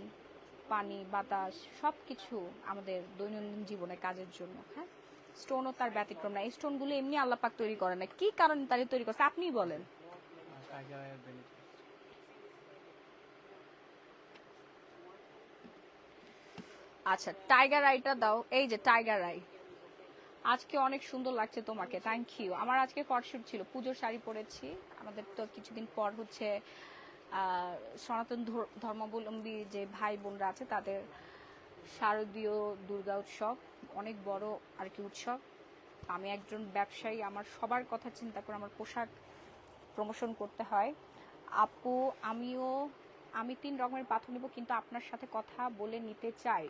পানি বাতাস সবকিছু আমাদের দৈনন্দিন জীবনে কাজের জন্য। হ্যাঁ, স্টোনও তার ব্যতিক্রম না। এই স্টোনগুলো এমনি আল্লাহ পাক তৈরি করে না, কি কারণে তারা তৈরি করছে আপনিই বলেন। আচ্ছা টাইগার আইটা দাও। এই যে টাইগার আই, আজকে অনেক সুন্দর লাগছে তোমাকে, থ্যাংক ইউ। আমার আজকে ফটোশুট ছিল, পুজোর শাড়ি পরেছি। আমাদের তো কিছুদিন পর হচ্ছে সনাতন ধর্মাবলম্বী যে ভাই বোনরা আছে তাদের শারদীয় দুর্গা উৎসব, অনেক বড় আর কি উৎসব। আমি একজন ব্যবসায়ী, আমার সবার কথা চিন্তা করে আমার পোশাক প্রমোশন করতে হয়। আপু আমি 3 রকমের পাথর নেব, কিন্তু আপনার সাথে কথা বলে নিতে চাই।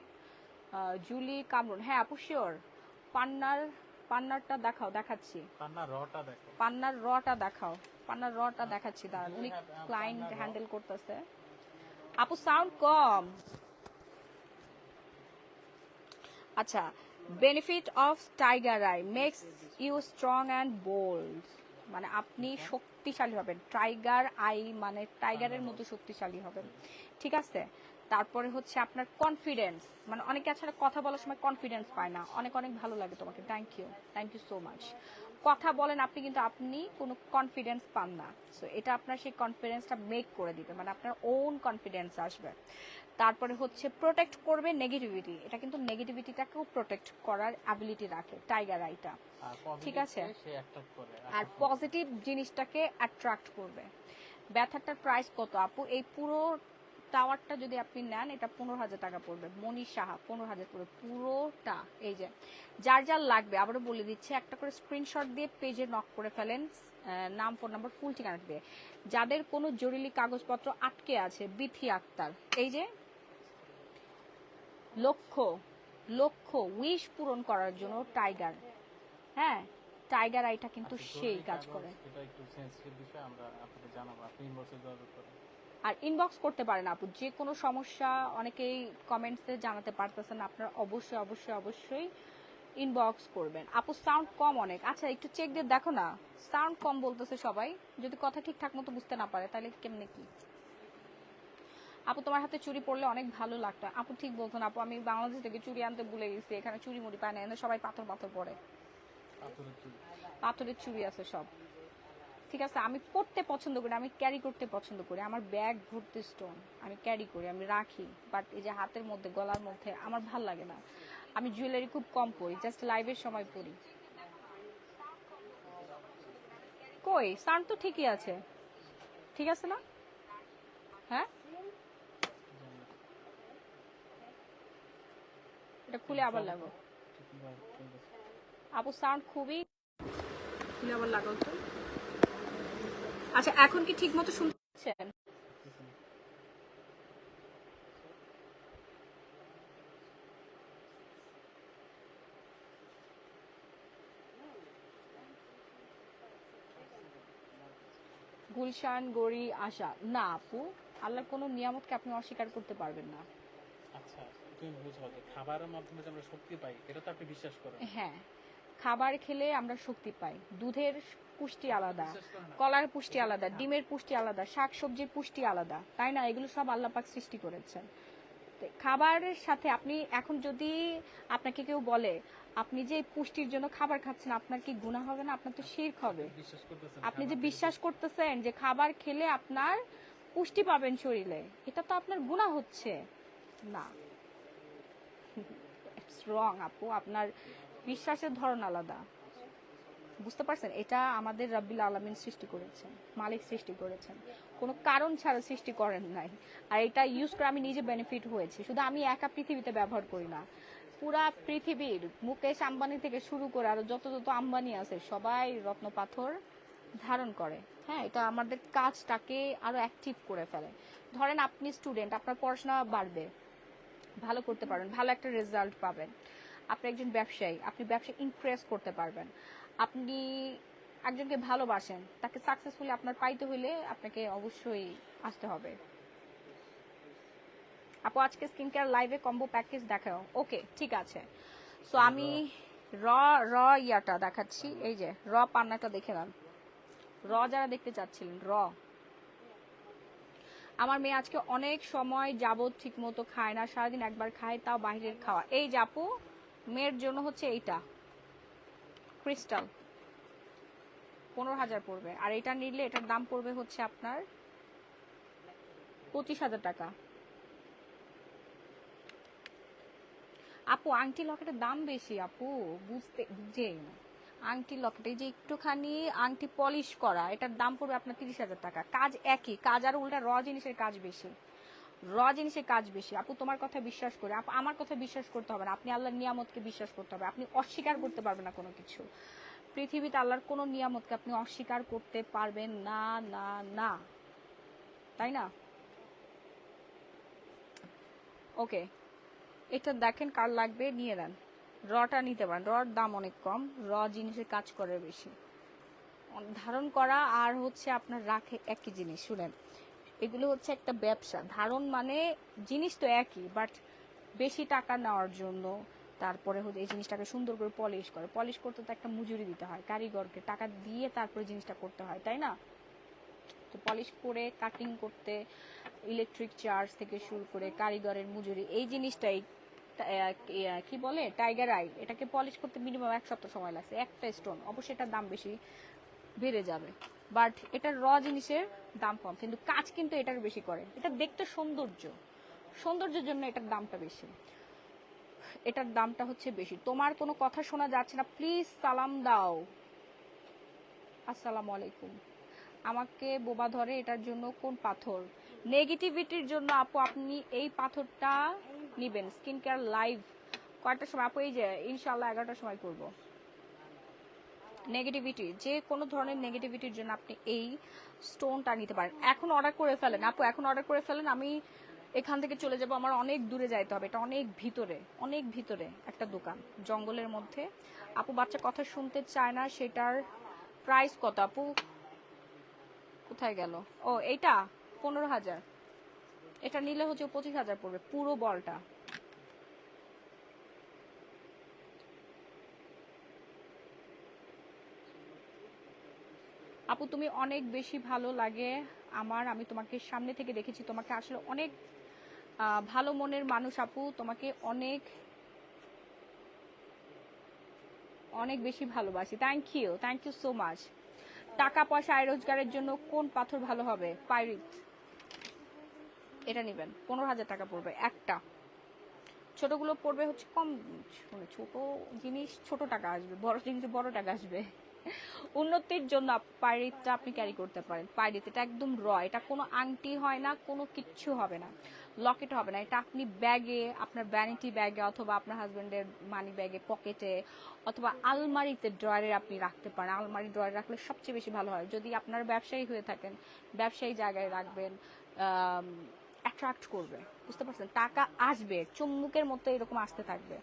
জুলি কামরুন, হ্যাঁ আপু শিওর। পান্নারটা দেখাও, দেখাচ্ছি। পান্নার রটা দেখাও, পান্নার রটা দেখাচ্ছি। দাঁড়ান, উনি ক্লায়েন্ট হ্যান্ডেল করতেছে। আপু সাউন্ড কম। আচ্ছা benefit of tiger eye makes you strong and bold, মানে আপনি শক্তিশালী হবেন। টাইগার আই মানে টাইগারের মতো শক্তিশালী হবেন, ঠিক আছে। তারপরে হচ্ছে আপনার কনফিডেন্স, মানে অনেকে আসলে কথা বলার সময় কনফিডেন্স পায় না। অনেক অনেক ভালো লাগে তোমাকে, থ্যাংক ইউ সো মাচ। কথা বলেন আপনি, কিন্তু আপনি কোনো কনফিডেন্স পান না। সো এটা আপনার সেই কনফিডেন্সটা মেক করে দিবে, মানে আপনার ওন কনফিডেন্স আসবে। তারপরে হচ্ছে প্রোটেক্ট করবে নেগেটিভিটি, এটা কিন্তু নেগেটিভিটিটাকেও প্রোটেক্ট করার অ্যাবিলিটি রাখে টাইগার আইটা, ঠিক আছে। আর পজিটিভ জিনিসটাকে অ্যাট্রাক্ট করবে। ব্যথাটার প্রাইস কত আপু? এই পুরো টাওয়ারটা যদি আপনি নেন, এটা 15,000 টাকা পড়বে। মনীষ সাহা 15,000 পড়বে পুরোটা। এই যে যার যার লাগবে আবারও বলে দিচ্ছে, একটা করে স্ক্রিনশট দিয়ে পেজে নক করে ফেলেন, নাম, ফোন নাম্বার, ফুল ঠিকানা দিয়ে। যাদের কোনো জরুরি কাগজপত্র আটকে আছে, বিথি আক্তার, এই যে লক্ষ্য লক্ষ্য উইশ পূরণ করার জন্য টাইগার, হ্যাঁ টাইগার আইটা কিন্তু সেই কাজ করে। এটা একটু সেনসিটিভ বিষয়, আমরা আপনাদের জানাবো, আপনি ইনবক্সে যোগাযোগ করুন। আর ইনবক্স করতে পারেন আপু, যে কোনো সমস্যা অনেকেই কমেন্টসে জানাতে পারতেছেন, আপনারা অবশ্যই অবশ্যই অবশ্যই ইনবক্স করবেন। আপু সাউন্ড কম অনেক, আচ্ছা একটু চেক দিয়ে দেখো না, সাউন্ড কম বলতেছে সবাই। যদি কথা ঠিকঠাক মতো বুঝতে না পারে তাহলে কেমনে কি? আপু তোমার হাতে চুড়ি পরলে অনেক ভালো লাগতো। আপু ঠিক বলছেন আপু, আমি বাংলাদেশ থেকে চুড়ি আনতে ভুলে গেছি, এখানে চুড়ি মুড়ি পায় না, এখানে সবাই পাথর পাথর পরে, পাথরের চুড়ি আছে সব, ঠিক আছে। আমি পড়তে পছন্দ করি, আমি ক্যারি করতে পছন্দ করি, আমার ব্যাগ ভর্তি স্টোন, আমি ক্যারি করি, আমি রাখি, বাট এই যে হাতের মধ্যে গলার মধ্যে আমার ভাল লাগে না। আমি জুয়েলারি খুব কম পরি, জাস্ট লাইভের সময় পরি। কই সাউন্ড তো ঠিকই আছে, ঠিক আছে না? হ্যাঁ এটা খুলে আবার লাগো আপু, সাউন্ড খুবই, খুলে আবার লাগাও তো। আচ্ছা এখন কি ঠিক মতো শুনছেন? গুলশান গড়ি আশা, না আপু, আল্লাহর কোনো নিয়ামতকে আপনি অস্বীকার করতে পারবেন না। আচ্ছা তুমি বুঝো যে খাবারের মাধ্যমে যে আমরা শক্তি পাই, এটা তো আপনি বিশ্বাস করেন? হ্যাঁ, খাবার খেলে আমরা শক্তি পাই। দুধের পুষ্টি আলাদা, কলার পুষ্টি আলাদা, ডিমের পুষ্টি আলাদা, শাকসবজির পুষ্টি আলাদা, তাই না? এগুলো সব আল্লাহ পাক সৃষ্টি করেছেন। তো খাবারের সাথে আপনি এখন যদি আপনাকে কেউ বলে আপনি যে পুষ্টির জন্য খাবার খাচ্ছেন, আপনার কি গুনাহ হবে না? আপনার তো শিরক হবে। আপনি যে বিশ্বাস করতেছেন যে খাবার খেলে আপনার পুষ্টি পাবেন শরীরে, এটা তো আপনার গুনাহ হচ্ছে না। ইটস রং আপু, আপনার বিশ্বাসের ধরন আলাদা, বুঝতে পারছেন? এটা আমাদের রাব্বিল আলামিন সৃষ্টি করেছেন, মালিক সৃষ্টি করেছেন, কোনো কারণ ছাড়া সৃষ্টি করেন নাই। আর এটা ইউজ করে আমি নিজে বেনিফিট হয়েছি, শুধু আমি একা পৃথিবীতে ব্যবহার করি না, পুরা পৃথিবীর মুকেশ আম্বানি থেকে শুরু করে আরো যত যত আম্বানি আছে সবাই রত্ন পাথর ধারণ করে। হ্যাঁ, এটা আমাদের কাজটাকে আরো অ্যাক্টিভ করে ফেলে। ধরেন আপনি স্টুডেন্ট, আপনার পড়াশোনা বাড়বে, ভালো করতে পারবেন, ভালো একটা রেজাল্ট পাবেন। আপনি একজন ব্যবসায়ী, আপনি ব্যবসা ইনক্রিজ করতে পারবেন। আপনি একজনকে ভালোবাসেন, তাকে সাকসেসফুলি আপনার পাইতে হইলে আপনাকে অবশ্যই আসতে হবে। আপু আজকে স্কিন কেয়ার লাইভে কম্বো প্যাকেজ দেখাও, ওকে ঠিক আছে। সো আমি র র ইয়াটা দেখাচ্ছি, এই যে র পান্নাটা দেখে নেন, র যারা দেখতে চাচ্ছিলেন র। আমার মেয়ে আজকে অনেক সময় যাবত ঠিক মতো খায় না, সারাদিন একবার খায়, তাও বাইরের খাওয়া। এই যে আপু মেয়ের জন্য হচ্ছে এইটা ক্রিস্টাল 15,000 পড়বে, আর এটা নিলে এটার দাম পড়বে হচ্ছে আপনার 25,000 টাকা। আপু আংটি লকেটের দাম বেশি আপু, বুঝেই না। আংটি লকেট এই যে একটুখানি আংটি পলিশ করা, এটার দাম পড়বে আপনার 30,000 টাকা। কাজ একই, কাজ আর উল্টা র জিনিসের কাজ বেশি, র জিনিসের কাজ বেশি। আপু তোমার কথা বিশ্বাস করে, আপু আমার কথা বিশ্বাস করতে হবে না, আপনি আল্লাহর নিয়ামতকে বিশ্বাস করতে হবে। আপনি অস্বীকার করতে পারবেন না কোনো কিছু পৃথিবীতে, আল্লাহর কোনো নিয়ামতকে আপনি অস্বীকার করতে পারবেন না, না না, তাই না? ওকে, এটা দেখেন কার লাগবে নিয়ে নেন, রটা নিতে পারেন, রর দাম অনেক কম, র জিনিসের কাজ করে বেশি। ধারণ করা আর হচ্ছে আপনার রাখে একই জিনিস। শুনেন, এগুলো হচ্ছে একটা ব্যবসা, ধারণ মানে জিনিস তো একই, বাট বেশি টাকা নেওয়ার জন্য, তারপরে হচ্ছে এই জিনিসটাকে সুন্দর করে পলিশ করে, পলিশ করতে তো একটা মজুরি দিতে হয়, কারিগরকে টাকা দিয়ে তারপরে জিনিসটা করতে হয়, তাই না? তো পলিশ করে কাটিং করতে ইলেকট্রিক চার্জ থেকে শুরু করে কারিগরের মজুরি, এই জিনিসটাই কি বলে টাইগার আই, এটাকে পলিশ করতে মিনিমাম 1 সপ্তাহ সময় লাগছে একটা স্টোন। অবশ্যই এটার দাম বেশি বেড়ে যাবে, বাট এটার জিনিসের দাম কম, কিন্তু কাজ কিন্তু এটার বেশি করে। এটা দেখতে সৌন্দর্যের জন্য এটার দামটা বেশি, এটার দামটা হচ্ছে বেশি। তোমার কোনো কথা শোনা যাচ্ছে না, প্লিজ সালাম দাও। আসসালামু আলাইকুম। আমাকে বোবা ধরে এটার জন্য কোন পাথর? নেগেটিভিটির জন্য আপু আপনি এই পাথরটা নিবেন। স্কিন কেয়ার লাইভ কয়টার সময় আপু? এই যে ইনশাআল্লাহ 11টার সময় করব। নেগেটিভিটি, যে কোনো ধরনের নেগেটিভিটির জন্য আপনি এই স্টোনটা নিতে পারেন। এখন অর্ডার করে ফেলেন আপু, এখন অর্ডার করে ফেলেন। আমি এখান থেকে চলে যাব, আমার অনেক দূরে যাইতে হবে, এটা অনেক ভিতরে একটা দোকান জঙ্গলের মধ্যে। আপু বাচ্চা কথা শুনতে চায় না, সেটার প্রাইস কত আপু? কোথায় গেল? ও এইটা 15,000, এটা নিলে হচ্ছে 25,000 পড়বে পুরো বলটা। আপু তুমি অনেক বেশি ভালো লাগে আমার, আমি তোমাকে সামনে থেকে দেখেছি, তোমাকে আসলে অনেক ভালো মনের মানুষ আপু, তোমাকে অনেক অনেক বেশি ভালোবাসি। Thank you so much. টাকা পয়সা আয় রোজগারের জন্য কোন পাথর ভালো হবে? পাইরিথ, এটা নেবেন, 15,000 টাকা পড়বে একটা। ছোটগুলো পড়বে হচ্ছে কম, ছোট জিনিস ছোট টাকা আসবে, বড় জিনিস বড় টাকা আসবে। উন্নতির জন্য পাইরিথটা আপনি ক্যারি করতে পারেন। পাইরিথ এটা একদম এটা কোনো আংটি হয় না, কোনো কিচ্ছু হবে না, লকেট হবে না। এটা আপনি ব্যাগে, আপনার ভ্যানিটি ব্যাগে অথবা আপনার হাজবেন্ডের মানি ব্যাগে, পকেটে অথবা আলমারিতে ড্রয়ারে আপনি রাখতে পারেন। আলমারি ড্রয়ারে রাখলে সবচেয়ে বেশি ভালো হয়। যদি আপনার ব্যবসায়ী হয়ে থাকেন, ব্যবসায়ী জায়গায় রাখবেন, অ্যাট্রাক্ট করবে, বুঝতে পারছেন? টাকা আসবে চুম্বুকের মতো এরকম আসতে থাকবে।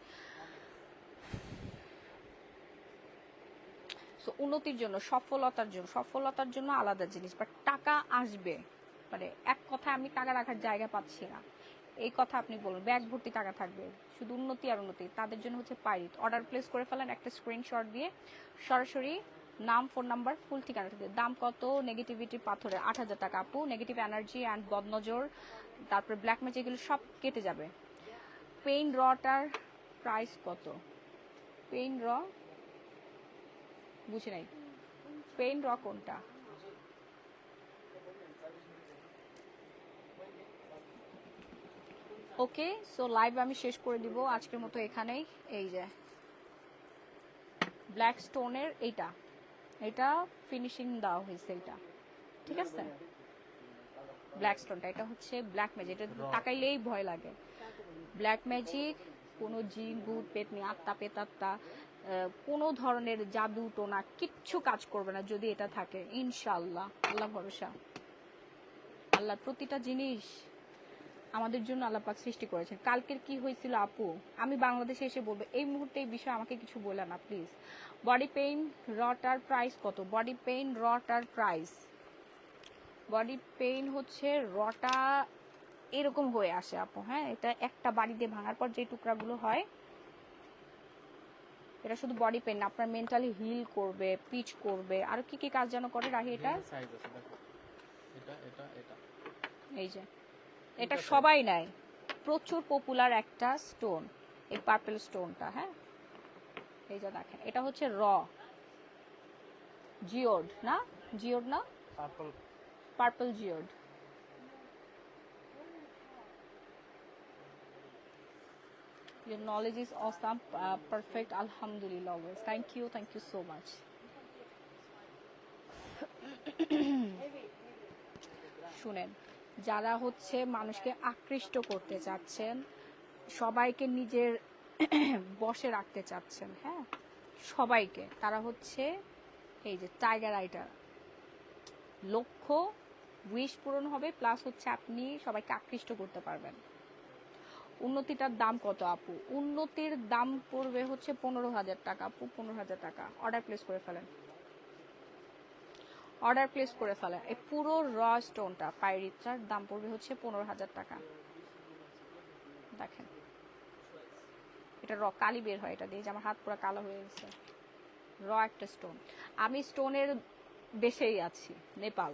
উন্নতির জন্য, সফলতার জন্য আলাদা জিনিস, বাট টাকা আসবে, মানে এক কথা আমি টাকা রাখার জায়গা পাচ্ছি না এই কথা আপনি বলুন, ব্যাগ ভর্তি টাকা থাকবে, শুধু উন্নতি আর উন্নতি। তাদের জন্য হচ্ছে পাইরিথ। অর্ডার প্লেস করে ফেলেন একটা স্ক্রিনশট দিয়ে, সরাসরি নাম, ফোন নাম্বার, ফুল ঠিকানা দিয়ে। দাম কত? নেগেটিভিটি পাথরের 8,000 টাকা আপু। নেগেটিভ এনার্জি অ্যান্ড বদনজর, তারপরে ব্ল্যাক ম্যাজিক, এগুলো সব কেটে যাবে। পেইন রটার প্রাইস কত? পেইন বুঝি নাই, পেইন কোনটা? ওকে, সো লাইভ আমি শেষ করে দিব আজকের মতো এখানেই। এই যে ব্ল্যাক স্টোনের এটা ফিনিশিং দেওয়া হয়েছে, এটা ঠিক আছে। ব্ল্যাক স্টোনটা, এটা হচ্ছে ব্ল্যাক ম্যাজিক, এটা তাকাইলেই ভয় লাগে। ব্ল্যাক ম্যাজিক, কোনো জিন ভূত পেতনি আত্মা পেতাত্মা কোনো ধরনের জাদু টোনা কিচ্ছু কাজ করবে না যদি এটা থাকে, ইনশাআল্লাহ। আল্লাহ ভরসা, আল্লাহ প্রতিটা জিনিস আমাদের জন্য আল্লাহ পাক সৃষ্টি করেছেন। কালকের কি হয়েছিল আপু আমি বাংলাদেশে এসে বলবো, এই মুহূর্তে এই বিষয়ে আমাকে কিছু বলে না প্লিজ। বডি পেইন রটার প্রাইস কত? বডি পেইন রটার প্রাইস, বডি পেইন হচ্ছে রটা এরকম হয়ে আসে আপু, হ্যাঁ, এটা একটা বাড়ি দিয়ে ভাঙার পর যে টুকরাগুলো হয়, এটা শুধু বডি পেইন না, আপনার মেন্টালি হিল করবে, পিচ করবে, আর কি কি কাজ যেন করে রাহি এটা। এই যে এটা সবাই নেয়, প্রচুর পপুলার একটা স্টোন এই পার্পল স্টোনটা, হ্যাঁ। এই যে দেখেন, এটা হচ্ছে জিওড না purple জিওড। Your knowledge is awesome, perfect, alhamdulillah always. Thank you so much. শুনেন, যারা হচ্ছে মানুষকে আকৃষ্ট করতে চাচ্ছেন, সবাইকে নিজের বশে রাখতে চাচ্ছেন, হ্যাঁ, সবাইকে, তারা হচ্ছে এই যে টাইগার আইটা, লক্ষ্য উইশ পূরণ হবে, প্লাস হচ্ছে আপনি সবাইকে আকৃষ্ট করতে পারবেন। উন্নতিটার দাম কত আপু? উন্নতির দাম পড়বে হচ্ছে 15,000 টাকা আপু, 15,000 টাকা। অর্ডার প্লেস করে ফেলেন, এই পুরো স্টোনটা পাইরিথটার দাম পড়বে হচ্ছে 15,000 টাকা। দেখেন এটা কালি বের হয় এটা দিয়ে, যে আমার হাত পুরো কালো হয়ে গেছে। একটা স্টোন। আমি স্টোনের দেশেই আছি, নেপাল।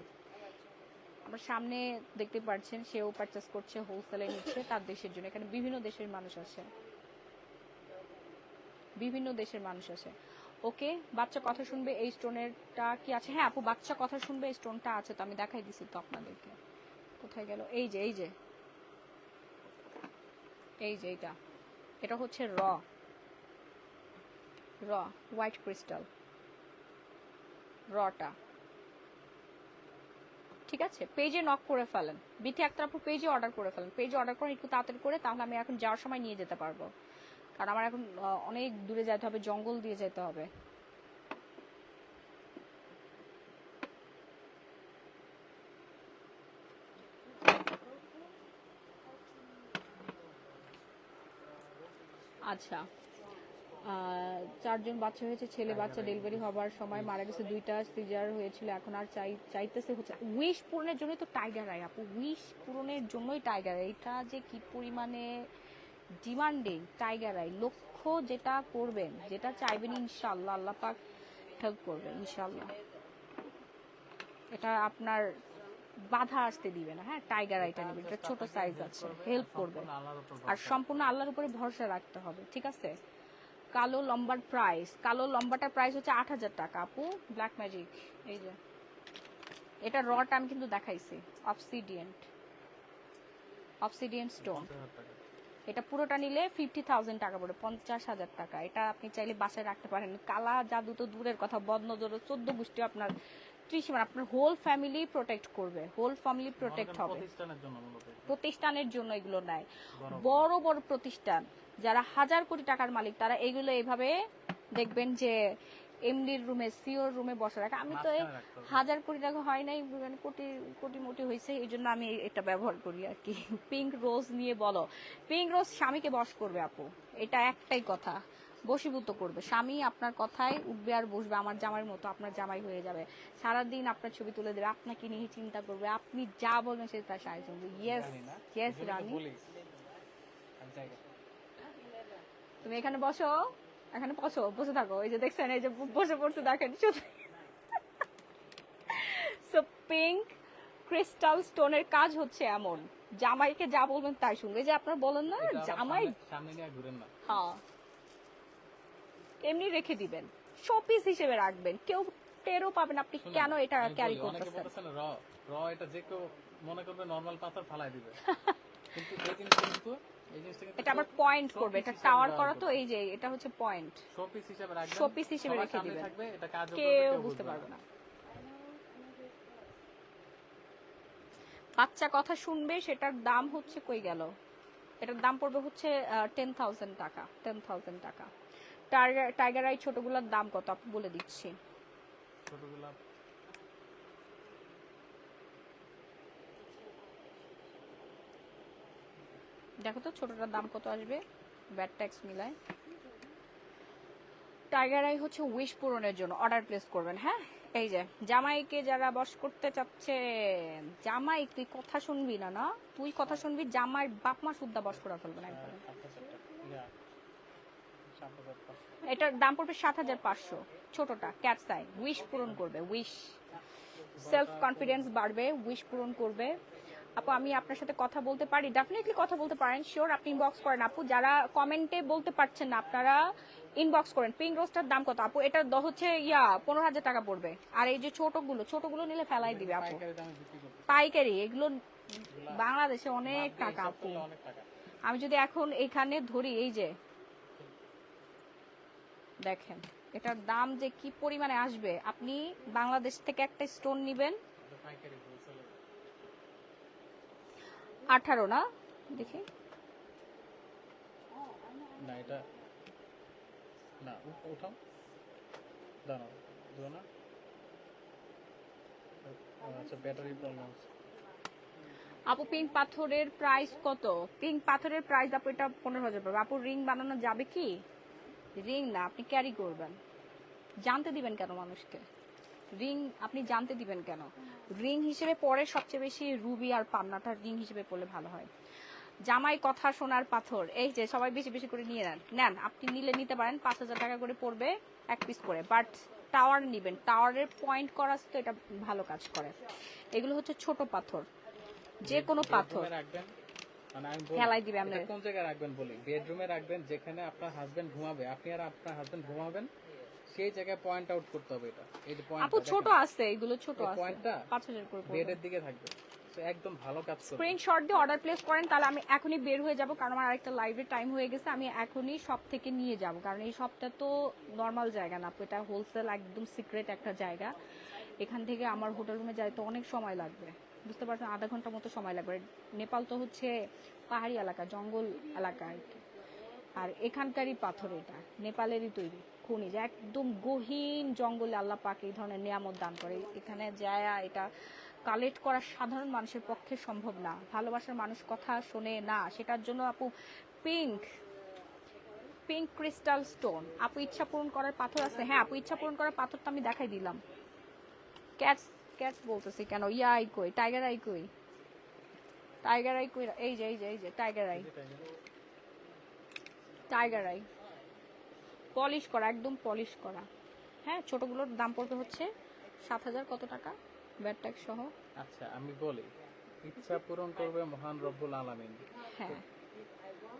আমার সামনে দেখতে পাচ্ছেন, সেও পারচেস করছে, হোলসেলে নিচ্ছে তার দেশের জন্য। এখানে বিভিন্ন দেশের মানুষ আসে, বিভিন্ন দেশের মানুষ আসে। ওকে, বাচ্চা কথা শুনবে, এই স্টোনেরটা কি আছে? হ্যাঁ আপু, বাচ্চা কথা শুনবে এই স্টোনটা আছে তো, আমি দেখাই দিছি তো আপনাদেরকে। কোথায় গেল? এই যে এই যে এই যে এটা হচ্ছে হোয়াইট ক্রিস্টাল, রটা। ঠিক আছে, পেজে নক করে ফেলেন, বিথি আক্তার আপু পেজে অর্ডার করে ফেলেন, পেজে অর্ডার করেন একটু তাড়াতাড়ি করে, তাহলে আমি এখন যাওয়ার সময় নিয়ে যেতে পারবো। কারণ আমার এখন অনেক দূরে যেতে হবে, জঙ্গল দিয়ে যেতে হবে। আচ্ছা, 4জন বাচ্চা হয়েছে, ছেলে বাচ্চা ডেলিভারি হবার সময় মারা গেছে, 2টা সিজার হয়েছিল, এখন আর চাইতেছে হচ্ছে উইশ পূরণের জন্যই তো টাইগার আই আপু, উইশ পূরণের জন্যই টাইগার আই। এটা যে কি পরিমাণে ডিমান্ডিং টাইগার আই, লক্ষ্য যেটা করবেন, যেটা চাইবেন, ইনশাআল্লাহ আল্লাহ পাক হেল্প করবে ইনশাআল্লাহ। এটা আপনার বাধা আসতে দিবে না। হ্যাঁ, টাইগার আইটা নেবেন, এটা ছোট সাইজ আছে, হেল্প করবে। আর সম্পূর্ণ আল্লাহর উপরে ভরসা রাখতে হবে, ঠিক আছে? কালো লম্বার প্রাইস, কালো লম্বাটার প্রাইস হচ্ছে 8,000 টাকা আপু, ব্ল্যাক ম্যাজিক। এই যে এটা রটা আমি কিন্তু দেখাইছি, অবসিডিয়ান স্টোন। এটা পুরোটা নিলে 50,000 টাকা পড়ে, 50,000 টাকা। এটা আপনি চাইলে বাসায় রাখতে পারেন। কালা জাদু তো দূরের কথা, বদনজর 14 গোষ্ঠী আপনার ত্রিসীমানা, আপনার হোল ফ্যামিলি প্রোটেক্ট করবে, হোল ফ্যামিলি প্রোটেক্ট হবে। প্রতিষ্ঠানের জন্য এগুলো নেয়, বড় বড় প্রতিষ্ঠান যারা 1000 কোটি টাকার মালিক, তারা এগুলো এইভাবে দেখবেন যে এমডির রুমে, সিওর রুমে বসে রাখে। আমি তো 1000 কোটি টাকা হয় নাই, মানে কোটি মোটি হয়েছে, এই জন্য আমি এটা ব্যবহার করি আর কি। পিঙ্ক রোজ নিয়ে বলো, পিঙ্ক রোজ স্বামীকে বশ করবে আপু, এটা একটাই কথা, বশীভূত করবে। স্বামী আপনার কথায় উঠবে আর বসবে, আমার জামাইয়ের মতো আপনার জামাই হয়ে যাবে। সারাদিন আপনার ছবি তুলে দেবে, আপনাকে নিয়ে চিন্তা করবে, আপনি যা বলবেন সে তার সাহায্য করবে। ইয়েস রানী, তুমি এখানে বসো, এখানে বসে থাকো। এই যে দেখছেন, এই যে বসে পড়ছে, দেখেন শুধু। সো পিঙ্ক ক্রিস্টাল স্টোনের কাজ হচ্ছে এমন, জামাইকে যা বলবেন তাই শুনবে। যে আপনার বলেন না জামাই, হ্যাঁ এমনি রেখে দিবেন, শোপিস হিসেবে রাখবেন, কেউ টেরও পাবেন আপনি কেন এটা ক্যারি করতেছেন। এটা যে কেউ মনে করবে নরমাল পাথর ফালাই দিবে, কিন্তু এই জিনিসটা কিন্তু এটা আবার পয়েন্ট করবে, এটা টাওয়ার করা তো, এই যে এটা হচ্ছে পয়েন্ট, শোপিস হিসেবে রেখে দিবেন, কেউ বুঝতে পারবে না। বাচ্চা কথা শুনবে, সেটার দাম হচ্ছে কই গেল, এটার দাম পড়বে হচ্ছে 10,000 টাকা, 10,000 টাকা। টাইগার আই ছোটগুলোর দাম কত আপনি বলে দিচ্ছি। ছোটগুলা দেখো তো ছোটটার দাম কত আসবে, ব্যাট ট্যাক্স মিলায়। টাইগার আই হচ্ছে উইশ পূরণের জন্য অর্ডার প্লেস করবেন। হ্যাঁ, এই যে জামাইকে যারা বশ করতে চাচ্ছে, জামাই তুই কথা শুনবি না, না তুই কথা শুনবি, জামাই বাপ মা সুদ্ধা বশ করে ফেলবেন একবার। এটার দাম পড়বে 7,500, ছোটটা ক্যাটস আই, উইশ পূরণ করবে, উইশ, সেলফ কনফিডেন্স বাড়বে, উইশ পূরণ করবে। আপু আমি আপনার সাথে কথা বলতে পারি? ডেফিনেটলি কথা বলতে পারেন, শিওর। আপনি ইনবক্স করেন আপু, যারা কমেন্টে বলতে পারছেন না আপনারা ইনবক্স করেন। পিঙ্ক রোস্টার দাম কত আপু? এটা হচ্ছে 15,000 টাকা পড়বে। আর এই যে ছোটগুলো নিলে ফেলাই দিবে আপু, পাইকারি এগুলো বাংলাদেশে অনেক টাকা আপু। আমি যদি এখন এখানে ধরি, এই যে দেখেন এটার দাম যে কি পরিমাণে আসবে, আপনি বাংলাদেশ থেকে একটা স্টোন নিবেন 18 না, দেখি না, এটা না, উঠাও দাঁড়াও, না আচ্ছা, ব্যাটারি প্রবলেম। আপু পিঙ্ক পাথরের প্রাইস কত? পিঙ্ক পাথরের প্রাইস আপু এটা 15,000 পড়বে। আপু রিং বানানো যাবে কি? রিং না, আপনি ক্যারি করবেন। জানতে দিবেন কেন মানুষকে? রিং আপনি জানতে দিবেন কেন? রিং হিসেবে পরে সবচেয়ে বেশি রুবি আর পান্নাটা রিং হিসেবে পড়লে ভালো হয়। জামাই কথা শোনার পাথর, এই যে সবাই বেশি বেশি করে নিয়ে নেন, নেন আপনি নিলে নিতে পারেন, 5,000 টাকা করে পড়বে এক পিস করে, বাট টাওয়ার নিবেন, টাওয়ারের পয়েন্ট করা তো এটা ভালো কাজ করে। এগুলো হচ্ছে ছোট পাথর, যে কোনো পাথর রাখবেন, মানে আমি বলি খেলাই দিবে আপনার। এটা কোন জায়গায় রাখবেন বলি, বেডরুমে রাখবেন, যেখানে আপনার হাজবেন্ড ঘুমাবে, আপনি আর আপনার হাজবেন্ড ঘুমাবেন, সেই জায়গায় পয়েন্ট আউট করতে হবে। এটা এই যে পয়েন্ট আপু ছোট আছে, এগুলো ছোট আছে, পয়েন্টটা 5,000 করে পড়বে। বেডের দিকে থাকবে, তো একদম ভালো কাজ করবে। স্ক্রিনশট দিয়ে অর্ডার প্লেস করেন, তাহলে আমি এখনই বের হয়ে যাব, কারণ আমার আরেকটা লাইভের টাইম হয়ে গেছে, আমি এখনই শপ থেকে নিয়ে যাব, কারণ এই শপটা তো নর্মাল জায়গা না, এটা হোলসেল একদম সিক্রেট একটা জায়গা। এখান থেকে আমার হোটেল রুমে যাইতে অনেক সময় লাগবে, বুঝতে পারছেন, আধা ঘন্টা মতো সময় লাগবে। নেপাল তো হচ্ছে পাহাড়ি এলাকা, জঙ্গল এলাকা আর কি। আর এখানকারই পাথর, এটা নেপালেরই তৈরি খনিজ, একদম গহীন জঙ্গলে আল্লাহ পাক এই ধরনের নিয়ামত দান করে। এখানে যায় এটা কালেক্ট করা সাধারণ মানুষের পক্ষে সম্ভব না, ভালোবাসার মানুষ কথা শোনে না, সেটার জন্য আপু পিঙ্ক পিঙ্ক ক্রিস্টাল স্টোন, আপু ইচ্ছা পূরণ করার পাথর আছে। হ্যাঁ আপু ইচ্ছা পূরণ করার পাথর তো আমি দেখাই দিলাম। ক্যাটস ক্যাটস বলতেছি কেন, ইয়া আই কই, টাইগার আই কই, টাইগার আই কই, এই যে এই যে এই যে tiger I, tiger I polish করা, একদম পলিশ করা। হ্যাঁ ছোটগুলোর দাম পড়বে হচ্ছে 7,000 কত টাকা ব্যাট ট্যাক্স সহ। আচ্ছা আমি বলি, ইচ্ছা পূরণ করবে মহান রব্বুল আলামিন। হ্যাঁ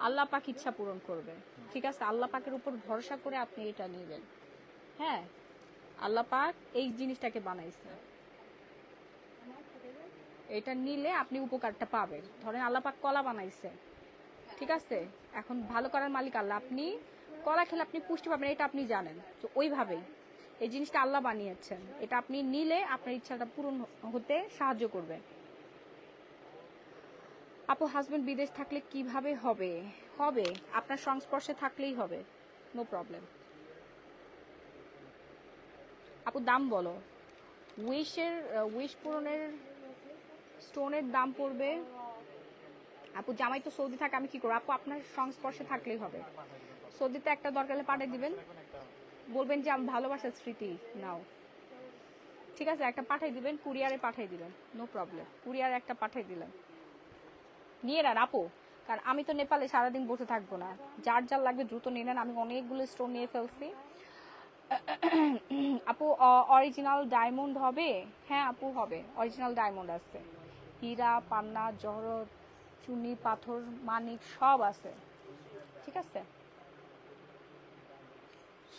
আল্লাহ পাক ইচ্ছা পূরণ করবে, ঠিক আছে, আল্লাহ পাকের উপর ভরসা করে আপনি এটা নেবেন। হ্যাঁ আল্লাহ পাক এই জিনিসটাকে বানাইছে, এটা নিলে আপনি উপকারটা পাবেন। ধরেন আল্লাহ পাক কলা বানাইছে, ঠিক আছে, এখন ভালো করার মালিক আল্লাহ, আপনি কলা খেলে আপনি পুষ্টি পাবেন, এটা আপনি জানেন, তো ওইভাবেই এই জিনিসটা আল্লাহ বানিয়েছেন, এটা আপনি নিলে আপনার ইচ্ছাটা পূরণ হতে সাহায্য করবে। আপু হাজবেন্ড বিদেশ থাকলে কিভাবে হবে? হবে আপনার সংস্পর্শে থাকলেই হবে, নো প্রবলেম। আপু দাম বলো, উইশ পূরণের স্টোনের দাম পড়বে। আপু জামাই তো সৌদি থাকে, আমি কি করবো? আপু আপনার সংস্পর্শে থাকলেই হবে, সৌদিতে একটা দরকার হলে পাঠিয়ে দিবেন, বলবেন যে আমি ভালোবাসার স্মৃতি নাও, ঠিক আছে, একটা পাঠিয়ে দিবেন, কুরিয়ারে পাঠিয়ে দিবেন, নো প্রবলেম, কুরিয়ারে একটা পাঠিয়ে দিলেন, নিয়ে নেন আপু, কারণ আমি তো নেপালে সারাদিন বসে থাকবো না, যার যার লাগবে দ্রুত নিয়ে নেন, আমি অনেকগুলো স্টোন নিয়ে ফেলছি। আপু অরিজিনাল ডায়মন্ড হবে? হ্যাঁ আপু হবে, অরিজিনাল ডায়মন্ড আছে, হীরা পান্না জহরত চুনি পাথর মানিক সব আছে, ঠিক আছে,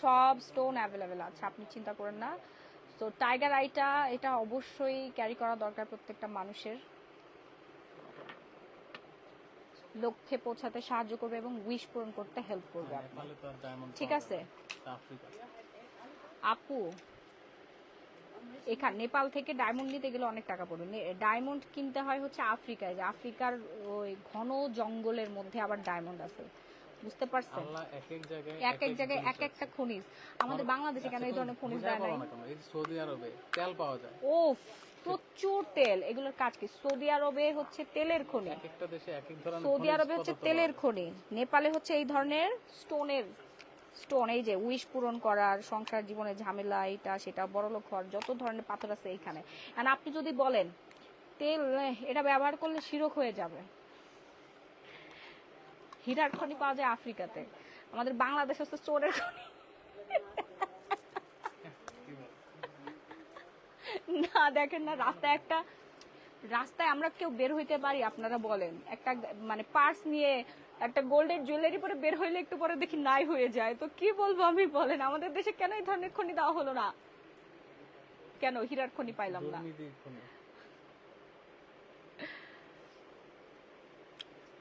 সব স্টোন অ্যাভেলেবেল আছে, আপনি চিন্তা করেন না। তো টাইগার আইটা এটা অবশ্যই ক্যারি করা দরকার প্রত্যেকটা মানুষের, লক্ষ্যে পৌঁছাতে সাহায্য করবে এবং উইশ পূরণ করতে হেল্প করবে আপনার, নেপালে তো আর ডায়মন্ড ঠিক আছে। আফ্রিকা। আপু এখানে নেপাল থেকে ডায়মন্ড নিতে গেলে অনেক টাকা পড়বে, ডায়মন্ড কিনতে হয় হচ্ছে আফ্রিকায়, যে আফ্রিকার ওই ঘন জঙ্গলের মধ্যে আবার ডায়মন্ড আছে, বুঝতে পারছেন, আল্লাহ এক এক জায়গায় এক একটা খনিজ, আমাদের বাংলাদেশে কেন এই ধরনের খনিজ দেয় নাই? এই যে সৌদি আরবে তেল পাওয়া যায়, ও প্রচুর তেল, এগুলোর কাজ কি? সৌদি আরবে হচ্ছে তেলের খনি, এক একটা দেশে এক এক ধরনের সৌদি আরবে হচ্ছে তেলের খনি, নেপালে হচ্ছে এই ধরনের স্টোন, এই যে উইশ পূরণ করার, সংসার জীবনে ঝামেলা এটা সেটা, বড়লোক হওয়ার যত ধরনের পাথর আছে এইখানে। আর আপনি যদি বলেন তেল এটা ব্যবহার করলে শিরক হয়ে যাবে, হীরার খনি পাওয়া যায় আফ্রিকাতে, আমাদের বাংলাদেশ হচ্ছে চোরের খনি। না দেখেন না, রাস্তায় আমরা কেউ বের হইতে পারি? আপনারা বলেন, একটা মানে পার্স নিয়ে একটা গোল্ডের জুয়েলারি পরে বের হইলে একটু পরে দেখি নাই হয়ে যায়, তো কি বলবো আমি, বলেন আমাদের দেশে কেন এই ধরনের খনি দেওয়া হলো না, কেন হীরার খনি পাইলাম না?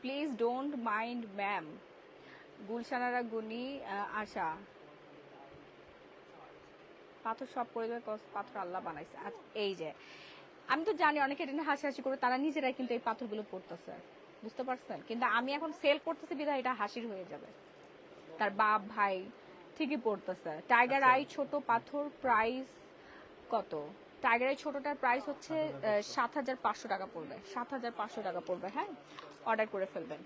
Please don't mind ma'am, Gulshanara গুনি আশা, পাথর সব পরিবার পাথর আল্লাহ বানাইছে। আচ্ছা এই যে আমি তো জানি অনেকে এটা নিয়ে হাসাহাসি করে, তারা নিজেরাই কিন্তু এই পাথরগুলো পড়তেছে, বুঝতে পারছেন, কিন্তু আমি এখন সেল করতেছি বিধায় এটা হাসির হয়ে যাবে, তার বাপ ভাই ঠিকই পড়তেছে। টাইগার আই ছোট পাথর প্রাইস কত? টাইগার আই ছোটটার প্রাইস হচ্ছে 7,500 টাকা পড়বে, 7,500 টাকা পড়বে, হ্যাঁ অর্ডার করে ফেলবেন।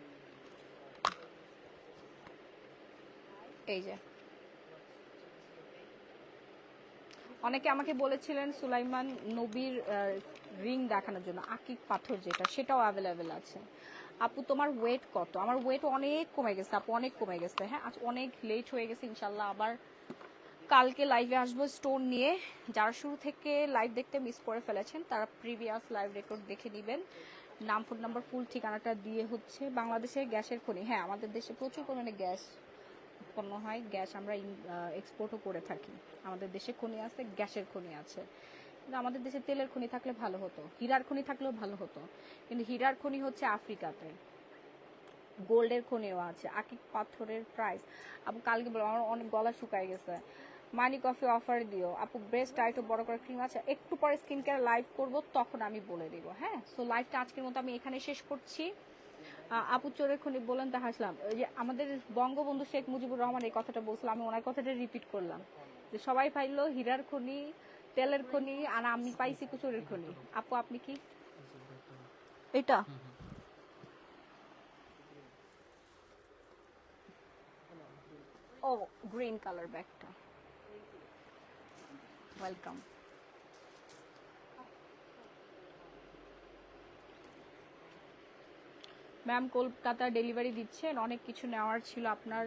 এই যে অনেকে আমাকে বলেছিলেন সুলাইমান নবীর রিং দেখানোর জন্য, আকিক পাথর যেটা, সেটাও অ্যাভেলেবেল আছে। আপু তোমার ওয়েট কত? আমার ওয়েট অনেক কমে গেছে আপু, অনেক কমে গেছে। হ্যাঁ, আজ অনেক লেট হয়ে গেছে, ইনশাল্লাহ আবার কালকে লাইভে আসবো স্টোন নিয়ে। যারা শুরু থেকে লাইভ দেখতে মিস করে ফেলেছেন তারা প্রিভিয়াস লাইভ রেকর্ড দেখে নেবেন। নাম, ফোন নাম্বার, ফুল ঠিকানাটা দিয়ে হচ্ছে বাংলাদেশে গ্যাসের খনি। হ্যাঁ, আমাদের দেশে প্রচুর পরিমাণে গ্যাস উৎপন্ন হয়, গ্যাস আমরা এক্সপোর্টও করে থাকি। আমাদের দেশে খনি আছে, গ্যাসের খনি আছে। কিন্তু আমাদের দেশে তেলের খনি থাকলে ভালো হতো, হীরার খনি থাকলেও ভালো হতো, কিন্তু হীরার খনি হচ্ছে আফ্রিকাতে, গোল্ডের খনিও আছে। আকিক পাথরের প্রাইস আপু কালকে বলো, আমার অনেক গলা শুকায় গেছে। মানি কফি অফার দিও আপু, ব্রেস্ট টাইটও বড় করে ক্রিম আছে। একটু পরে স্কিন কেয়ার লাইভ করবো, তখন আমি বলে দিব। হ্যাঁ, সো লাইভটা আজকের মতো আমি এখানে শেষ করছি। আপু চোরের খনি বলেন তা হাসলাম। ওই যে আমাদের বঙ্গবন্ধু শেখ মুজিবুর রহমান এই কথাটা বলছিল, আমি ওনার কথাটা রিপিট করলাম, যে সবাই পাইলো হীরার খনি, তেলের খনি, আর আমি পাইছি চোরের খনি। আপু আপনি কি এটা? ও, গ্রিন কালার ব্যাগটা, ওয়েলকাম। ম্যাম কলকাতা ডেলিভারি দিচ্ছেন, অনেক কিছু নেওয়ার ছিল আপনার।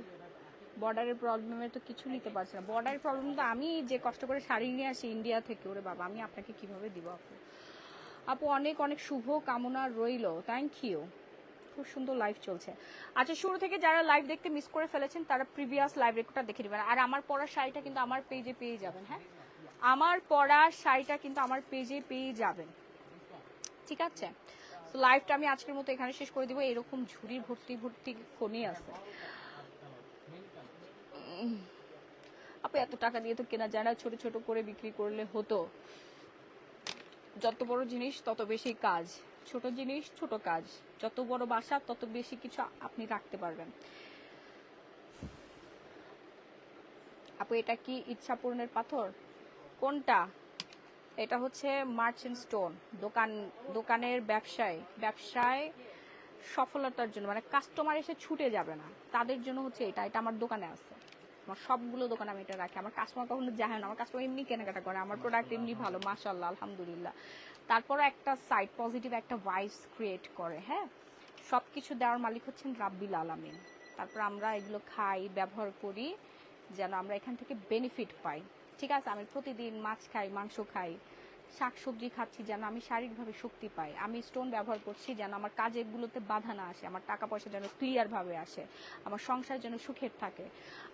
বর্ডারের প্রবলেমে তো কিছু নিতে পারছি না। বর্ডারের প্রবলেম তো আমি যে কষ্ট করে শাড়ি নিয়ে আসি ইন্ডিয়া থেকে, ওরে বাবা আমি আপনাকে কিভাবে দিব আপু। আপু অনেক অনেক শুভ কামনা রইল, থ্যাংক ইউ। খুব সুন্দর লাইভ চলছে। আচ্ছা, শুরু থেকে যারা লাইভ দেখতে মিস করে ফেলেছেন তারা প্রিভিয়াস লাইভ রেকর্ডটা দেখে নেবেন। আর আমার পরা শাড়িটা কিন্তু আমার পেজে পেয়ে যাবেন। হ্যাঁ, আমার পরা শাড়িটা কিন্তু আমার পেজে পেয়ে যাবেন, ঠিক আছে? তো লাইভটা আমি আজকের মতো এখানে শেষ করে দিব। এরকম ঝুড়ি ভর্তি ভর্তি খনি আছে আপু, এত টাকা দিয়ে তো কেনা যায় না, ছোট ছোট করে বিক্রি করলে হতো। যত বড় জিনিস তত বেশি কাজ, ছোট জিনিস ছোট কাজ। যত বড় বাসা তত বেশি কিছু আপনি রাখতে পারবেন। আপু এটা কি ইচ্ছা পূরণের পাথর? কোনটা? এটা হচ্ছে মার্চেন্ট স্টোন। দোকানের ব্যবসায় সফলতার জন্য, মানে কাস্টমার এসে ছুটে যাবে না তাদের জন্য হচ্ছে এটা। এটা আমার দোকানে আছে, আমার সবগুলো দোকানে আমি এটা রাখি। আমার কাস্টমার কখনো যায় না, আমার কাস্টমার এমনি কেনাকাটা করে, আমার প্রোডাক্ট এমনি ভালো, মাশাআল্লাহ, আলহামদুলিল্লাহ। তারপরে একটা সাইড পজিটিভ একটা ভাইবস ক্রিয়েট করে। হ্যাঁ, সবকিছু দেওয়ার মালিক হচ্ছেন রাব্বিল আলামিন। তারপর আমরা এগুলো খাই, ব্যবহার করি, যেন আমরা এখান থেকে বেনিফিট পাই। ঠিক আছে, আমি প্রতিদিন মাছ খাই, মাংস খাই, শাকসবজি খাচ্ছি যেন আমি শারীরিকভাবে শক্তি পাই। আমি স্টোন ব্যবহার করছি যেন আমার কাজেগুলোতে বাধা না আসে, আমার টাকা পয়সা যেন ক্লিয়ারভাবে আসে, আমার সংসার যেন সুখের থাকে।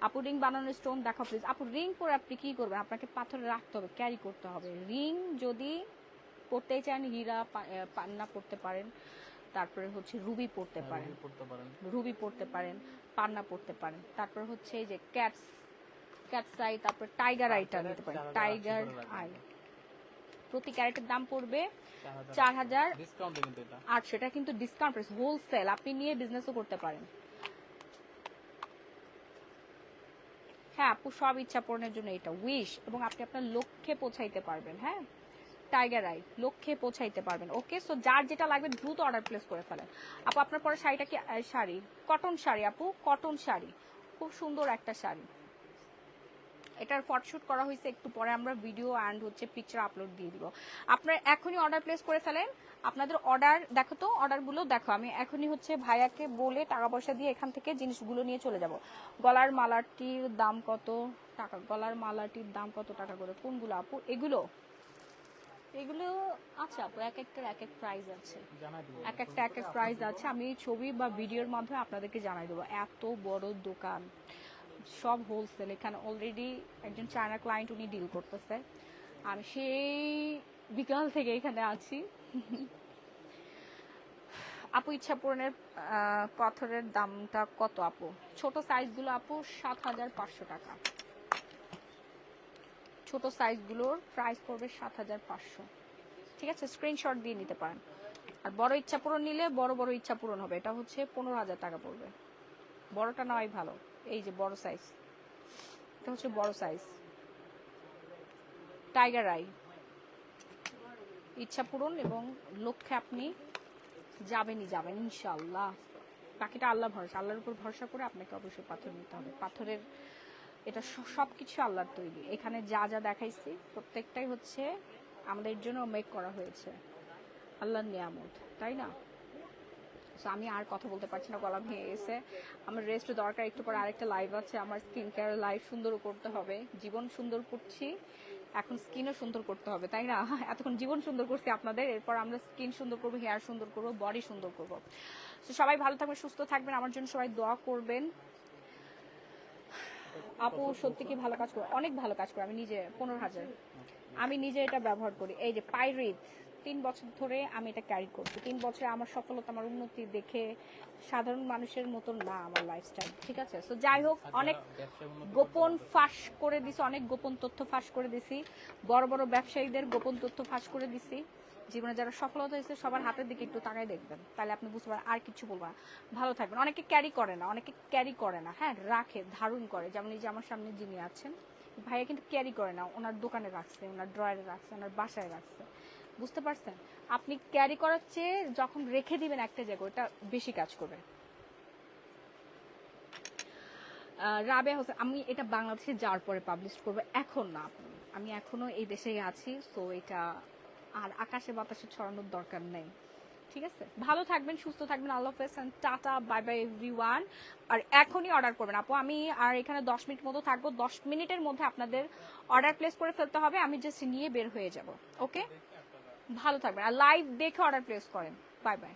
আপু রিং বানানোর স্টোন দেখা প্লিজ। আপু রিং পরে আপনি কি করবেন? আপনাকে পাথরে রাখতে হবে, ক্যারি করতে হবে। রিং যদি পড়তে চান, হীরা পান্না পড়তে পারেন, তারপরে হচ্ছে রুবি পড়তে পারেন, রুবি পড়তে পারেন, পান্না পড়তে পারেন। তারপর হচ্ছে এই যে ক্যাটস আই, তারপর টাইগার আইটা নিতে পারেন, টাইগার আই। প্রতি ক্যারেটের দাম পড়বে 4,800। এটা কিন্তু ডিসকাউন্ট প্রাইস, হোলসেল, আপনি নিয়ে বিজনেসও করতে পারেন। হ্যাঁ আপু, সব ইচ্ছা পূরণের জন্য এটা উইশ, এবং আপনি আপনার লক্ষ্যে পৌঁছাইতে পারবেন। হ্যাঁ, টাইগার আই, লক্ষ্যে পৌঁছাইতে পারবেন। ওকে, সো যার যেটা লাগবে দ্রুত অর্ডার প্লেস করে ফেলেন। আপু আপনার পরে শাড়িটা কি শাড়ি? কটন শাড়ি আপু, কটন শাড়ি, খুব সুন্দর একটা শাড়ি। এটার ফটোশুট করা হয়েছে, একটু পরে আমরা ভিডিও অ্যান্ড হচ্ছে পিকচার আপলোড দিয়ে দিব। আপনার এখনই অর্ডার প্লেস করে ফেলেন। আপনাদের অর্ডার দেখো তো, অর্ডারগুলো দেখো। আমি এখনই হচ্ছে ভাইয়াকে বলে টাকা পয়সা দিয়ে এখান থেকে জিনিসগুলো নিয়ে চলে যাব। গলার মালাটির দাম কত টাকা? গলার মালাটির দাম কত টাকা করে? কোনগুলো আপু? এগুলো আচ্ছা আপু, এক একটার এক এক প্রাইস আছে, এক একটা এক এক প্রাইস আছে। আমি ছবি বা ভিডিওর মাধ্যমে আপনাদেরকে জানাই দেবো। এত বড় দোকান, সব হোলসেল। এখানে অলরেডি একজন চায়না ক্লায়েন্ট, উনি ডিল করতেছে, আমি সেই বিকাল থেকে এখানে আছি। আপু ইচ্ছা পূরণের পাথরের দামটা কত আপু? ছোট সাইজগুলো আপু 7,500 টাকা। ছোট সাইজগুলোর প্রাইস পড়বে 7,500। ঠিক আছে, স্ক্রিনশট দিয়ে নিতে পারেন। আর বড় ইচ্ছা পূরণ নিলে বড় বড় ইচ্ছা পূরণ হবে, এটা হচ্ছে 15,000 টাকা পড়বে। বড়টা নেওয়াই ভালো। এই যে বড় সাইজ, এটা হচ্ছে বড় সাইজ। টাইগার আই, ইচ্ছা পূরণ এবং লক্ষ্যে আপনি যাবেন ইনশাআল্লাহ। বাকিটা আল্লাহ ভরসা, আল্লাহর উপর ভরসা করে আপনাকে অবশ্যই পাথর নিতে হবে। পাথরের এটা সবকিছু আল্লাহর তৈরি। এখানে যা যা দেখাইছি প্রত্যেকটাই হচ্ছে আমাদের জন্য মেক করা হয়েছে, আল্লাহর নিয়ামত, তাই না? সো আমি আর কথা বলতে পারছি না, গলা ভেঙে গেছে। আমার রেস্ট দরকার, একটু পরে আরেকটা লাইভ আছে, আমার স্কিন কেয়ার লাইভ সুন্দর করতে হবে। জীবন সুন্দর করছি, এখন স্কিনও সুন্দর করতে হবে, তাই না? এতক্ষণ জীবন সুন্দর করছি আপনাদের, এরপর আমরা স্কিন সুন্দর করবো, হেয়ার সুন্দর করবো, বডি সুন্দর করবো। তো সবাই ভালো থাকবেন, সুস্থ থাকবেন, আমার জন্য সবাই দোয়া করবেন। আপু সত্যি কি ভালো কাজ করে, অনেক ভালো কাজ করে। আমি নিজে 15,000 আমি নিজে এটা ব্যবহার করি। এই যে পাইরিথ, 3 বছর ধরে আমি এটা ক্যারি করছি। 3 বছরে আমার সফলতা, আমার উন্নতি দেখে সাধারণ মানুষের মতন না আমার লাইফস্টাইল, ঠিক আছে? সো যাই হোক, অনেক গোপন ফাঁস করে দিছি, অনেক গোপন তথ্য ফাঁস করে দিছি, বড় বড় ব্যবসায়ীদের গোপন তথ্য ফাঁস করে দিছি। জীবনে যারা সফলতা হয়েছে সবার হাতের দিকে একটু তাকায় দেখবেন, তাহলে আপনি বুঝতে পারেন। আর কিছু বলবো না, ভালো থাকবেন। অনেকে ক্যারি করে না, অনেকে ক্যারি করে না, হ্যাঁ রাখে, ধারণ করে। যেমন এই যে আমার সামনে যিনি আছেন ভাইয়া কিন্তু ক্যারি করে না, ওনার দোকানে রাখছে, ওনার ড্রয়ারে রাখছে, ওনার বাসায় রাখছে, বুঝতে পারছেন? আপনি ক্যারি করার চেয়ে যখন রেখে দিবেন একটা জায়গায়, ওটা বেশি কাজ করবে। রাবেয়া হোসেন, আমি এটা বাংলাদেশে যাওয়ার পরে পাবলিশ করবো, এখন না। আমি এখনো এই দেশেই আছি, সো এটা আর আকাশে বাতাসে ছড়ানোর দরকার নেই, ঠিক আছে? ভালো থাকবেন, সুস্থ থাকবেন, আল্লাহ হাফেজ, টাটা, বাই বাই এভরিওয়ান। আর এখনই অর্ডার করবেন আপু, আমি আর এখানে 10 মিনিট মতো থাকবো, 10 মিনিটের মধ্যে আপনাদের অর্ডার প্লেস করে ফেলতে হবে, আমি জাস্ট নিয়ে বের হয়ে যাব। ওকে, ভালো থাকবেন, আর লাইভ দেখে অর্ডার প্লেস করেন। Bye bye.